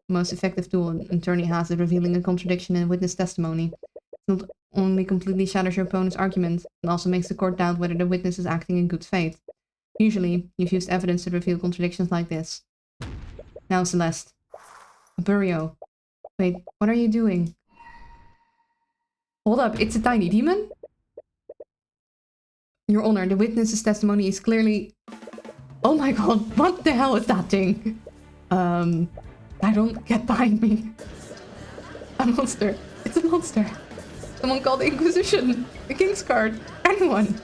[SPEAKER 1] The most effective tool an attorney has is revealing a contradiction in witness testimony. It not only completely shatters your opponent's argument, it also makes the court doubt whether the witness is acting in good faith. Usually, you've used evidence to reveal contradictions like this. Now, Celeste. Aburio. Wait, what are you doing? Hold up, it's a tiny demon? Your Honor, the witness's testimony is clearly... Oh my god, what the hell is that thing? I don't get behind me. A monster. It's a monster. Someone called the Inquisition. The King's Guard. Anyone.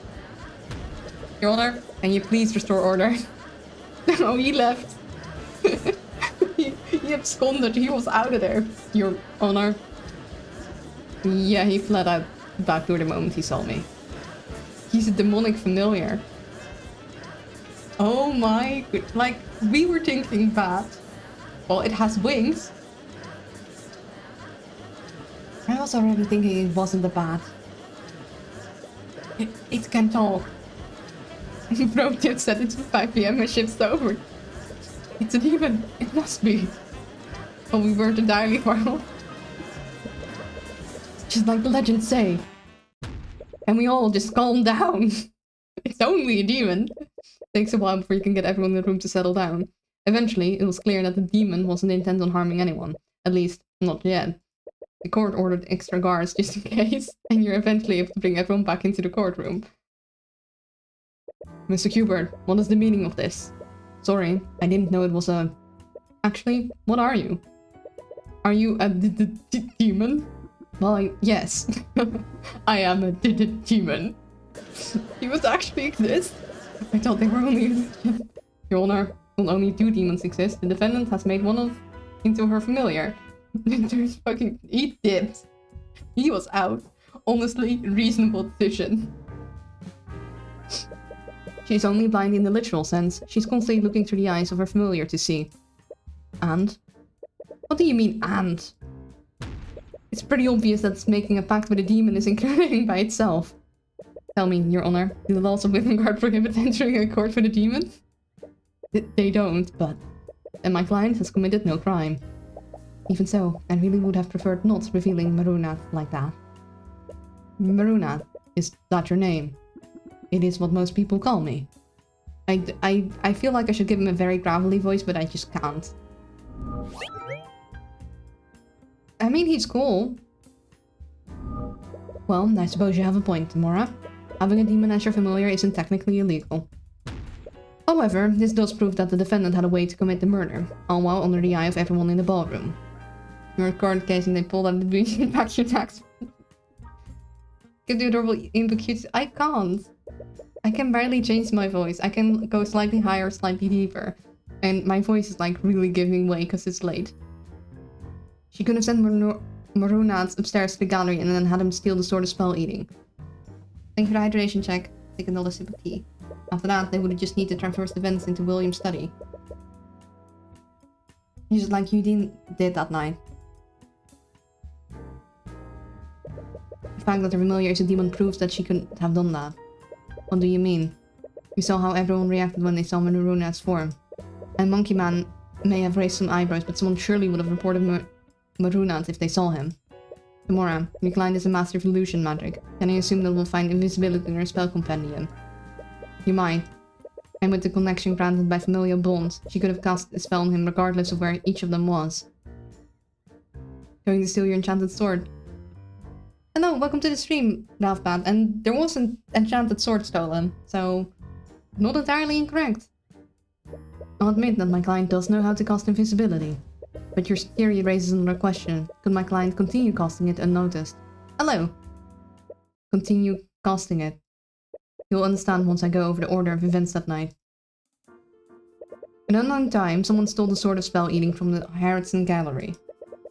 [SPEAKER 1] Your Honor, can you please restore order? No, he left. he absconded. He was out of there. Your Honor. Yeah, he fled out back door the moment he saw me. He's a demonic familiar. Oh my god. Like, we were thinking bad. Well, it has wings. I was already thinking it wasn't a bat. It can talk. Bro just said it's 5 PM and ship's over. It's a demon. It must be. But we weren't entirely far off. Just like the legends say. And we all just calm down. It's only a demon. Takes a while before you can get everyone in the room to settle down. Eventually, it was clear that the demon wasn't intent on harming anyone. At least, not yet. The court ordered extra guards just in case, and you're eventually able to bring everyone back into the courtroom. Mr. Kubert, what is the meaning of this? Sorry, I didn't know it was a... Actually, what are you? Are you a demon? Well, yes. I am a demon. You must actually exist? I thought they were only... Your Honor, only 2 demons exist. The defendant has made one into her familiar. There's fucking... He dipped. He was out. Honestly, reasonable decision. She's only blind in the literal sense. She's constantly looking through the eyes of her familiar to see. And? What do you mean, and? It's pretty obvious that making a pact with a demon is incriminating by itself. Tell me, Your Honor, do the laws of Guard prohibit entering a court with a demon? They don't, but... And my client has committed no crime. Even so, I really would have preferred not revealing Maruna like that. Maruna, is that your name? It is what most people call me. I feel like I should give him a very gravelly voice, but I just can't. I mean, he's cool. Well, I suppose you have a point, Tamora. Having a demon as your familiar isn't technically illegal. However, this does prove that the defendant had a way to commit the murder, all while under the eye of everyone in the ballroom. In your court case and they pulled out the back your tax. Give the adorable invocation. I can't. I can barely change my voice. I can go slightly higher, slightly deeper. And my voice is like really giving way because it's late. She could have sent Marunat upstairs to the gallery and then had him steal the sword of spell eating. Thank you for the hydration check. Take another sip of tea. After that, they would just need to traverse the vents into William's study. Just like you did that night. The fact that the familiar is a demon proves that she couldn't have done that. What do you mean? You saw how everyone reacted when they saw Marunat's form. And Monkey Man may have raised some eyebrows, but someone surely would have reported Marunat if they saw him. Tamora, your client is a master of illusion magic. Can I assume that we'll find invisibility in her spell compendium? You might. And with the connection granted by familial bonds, she could have cast a spell on him regardless of where each of them was. Going to steal your enchanted sword. Hello, welcome to the stream, Ralphbat. And there was an enchanted sword stolen, so not entirely incorrect. I'll admit that my client does know how to cast invisibility. But your theory raises another question. Could my client continue casting it unnoticed? Hello! Continue casting it. You'll understand once I go over the order of events that night. At an unknown time, someone stole the sword of spell eating from the Harrison Gallery.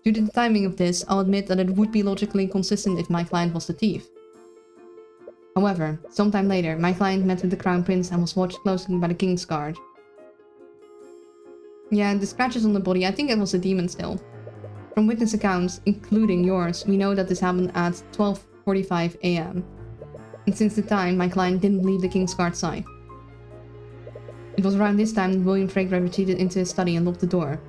[SPEAKER 1] Due to the timing of this, I'll admit that it would be logically consistent if my client was the thief. However, sometime later, my client met with the Crown Prince and was watched closely by the King's Guard. Yeah, the scratches on the body, I think it was a demon still. From witness accounts, including yours, we know that this happened at 12:45 AM. And since the time, my client didn't leave the King's Guard side. It was around this time that William Fragrant retreated into his study and locked the door.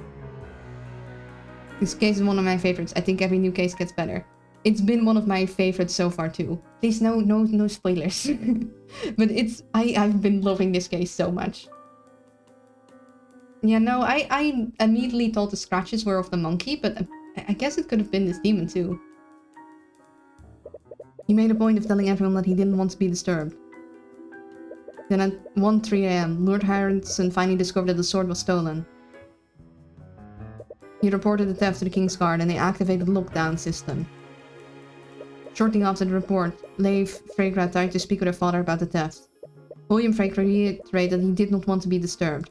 [SPEAKER 1] This case is one of my favorites. I think every new case gets better. It's been one of my favorites so far too. Please no spoilers. But I've been loving this case so much. Yeah, no, I immediately thought the scratches were of the monkey, but I guess it could have been this demon too. He made a point of telling everyone that he didn't want to be disturbed. Then at 1:03 AM, Lord Harrison finally discovered that the sword was stolen. He reported the theft to the King's Guard and they activated the lockdown system. Shortly after the report, Leif Fragrant tried to speak with her father about the theft. William Fragrant reiterated that he did not want to be disturbed.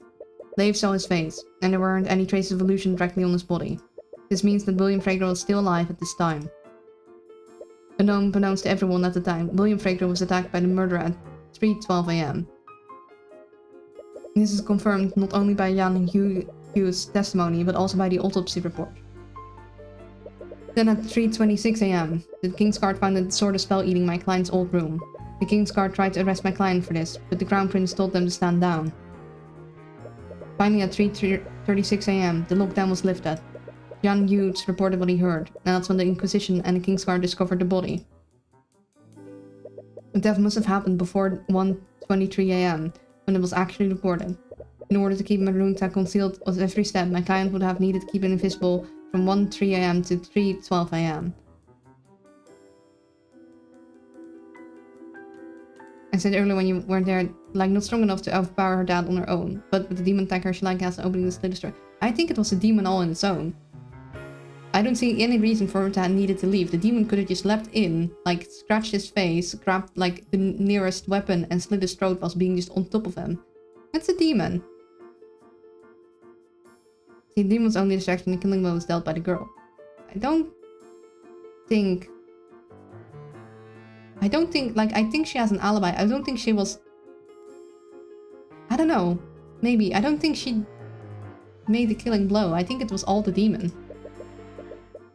[SPEAKER 1] Leif saw his face, and there weren't any traces of illusion directly on his body. This means that William Fragrant was still alive at this time. Unbeknownst to everyone at the time, William Fragrant was attacked by the murderer at 3:12 AM. This is confirmed not only by Jan Hugh's testimony, but also by the autopsy report. Then at 3:26 AM, the King's Guard found the sword of spell eating my client's old room. The King's Guard tried to arrest my client for this, but the Crown Prince told them to stand down. Finally at 3:36 AM, the lockdown was lifted. Jan Hughes reported what he heard, and that's when the Inquisition and the King's Guard discovered the body. The death must have happened before 1:23 AM, when it was actually reported. In order to keep Marunta concealed at every step, my client would have needed to keep it invisible from 1:03 AM to 3:12 AM. I said earlier when you weren't there, like not strong enough to overpower her dad on her own, but with the demon attacker she like has opening the slit destroy. I think it was a demon all on its own. I don't see any reason for her to have needed to leave. The demon could have just leapt in, like scratched his face, grabbed like the nearest weapon and slit his throat whilst being just on top of him. That's a demon. See, the demon's only distraction in the killing blow was dealt by the girl. I don't think, like, I think she has an alibi. I don't think she was, I don't know, maybe. I don't think she made the killing blow. I think it was all the demon.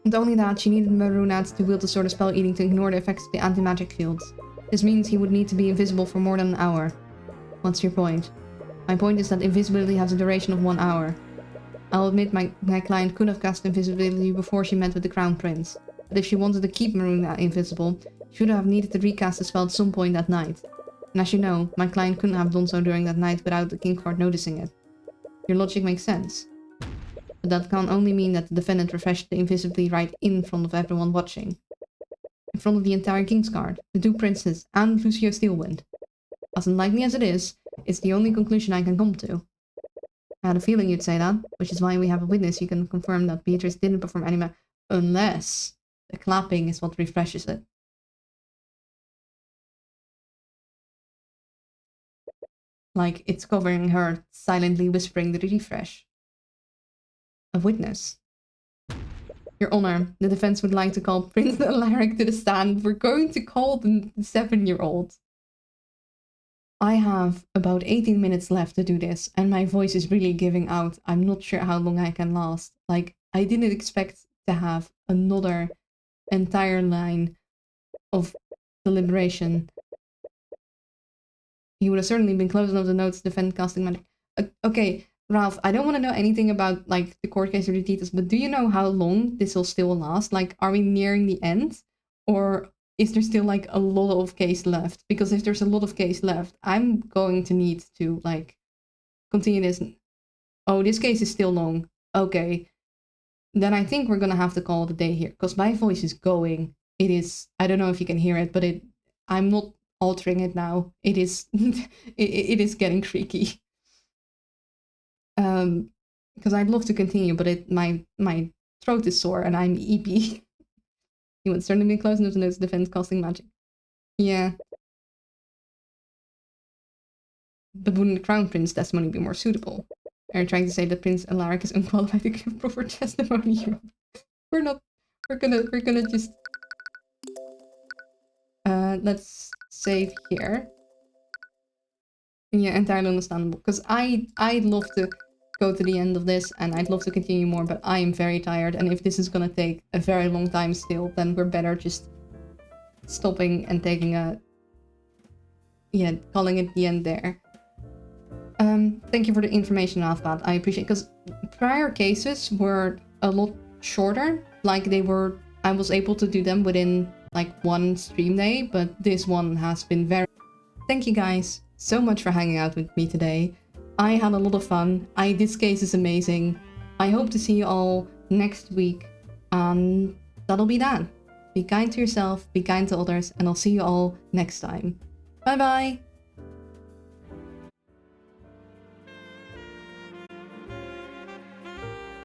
[SPEAKER 1] Not only that, she needed Marunat to wield the Sword of Spell Eating to ignore the effects of the anti-magic fields. This means he would need to be invisible for more than an hour. What's your point? My point is that invisibility has a duration of 1 hour. I'll admit my client could have cast invisibility before she met with the Crown Prince. But if she wanted to keep Marunat invisible, she would have needed to recast the spell at some point that night. And as you know, my client couldn't have done so during that night without the King Guard noticing it. Your logic makes sense. But that can only mean that the defendant refreshed the invisibility right in front of everyone watching. In front of the entire King's Guard, the two princes, and Lucio Steelwind. As unlikely as it is, it's the only conclusion I can come to. I had a feeling you'd say that, which is why we have a witness who can confirm that Beatrice didn't perform any unless the clapping is what refreshes it. Like, it's covering her silently whispering the refresh. A witness. Your Honor, the defense would like to call Prince Alaric to the stand. We're going to call the 7-year-old. I have about 18 minutes left to do this, and my voice is really giving out. I'm not sure how long I can last. Like, I didn't expect to have another entire line of deliberation. He would have certainly been close enough to notes to defend casting magic. Okay, Ralph, I don't want to know anything about, like, the court case or the details, but do you know how long this will still last? Like, are we nearing the end? Or is there still, like, a lot of case left? Because if there's a lot of case left, I'm going to need to, like, continue this. Oh, this case is still long. Okay. Then I think we're gonna have to call it a day here, because my voice is going. It is, I don't know if you can hear it, but I'm not altering it now. It is, it is getting creaky. Because I'd love to continue, but my throat is sore and I'm EP. He would certainly be close enough to notice defense casting magic. Yeah. But wouldn't the Crown Prince testimony be more suitable? Are you trying to say that Prince Alaric is unqualified to give proper testimony? We're not. We're gonna just. Let's save here. Yeah, entirely understandable. Because I'd love to go to the end of this, and I'd love to continue more, but I am very tired, and if this is gonna take a very long time still, then we're better just stopping and taking a... Yeah, calling it the end there. Thank you for the information, Alphbat. I appreciate it, because prior cases were a lot shorter. Like, I was able to do them within, like, 1 stream day, but this one has been very... Thank you guys so much for hanging out with me today. I had a lot of fun. This case is amazing. I hope to see you all next week, and that'll be that. Be kind to yourself, be kind to others, and I'll see you all next time. Bye bye!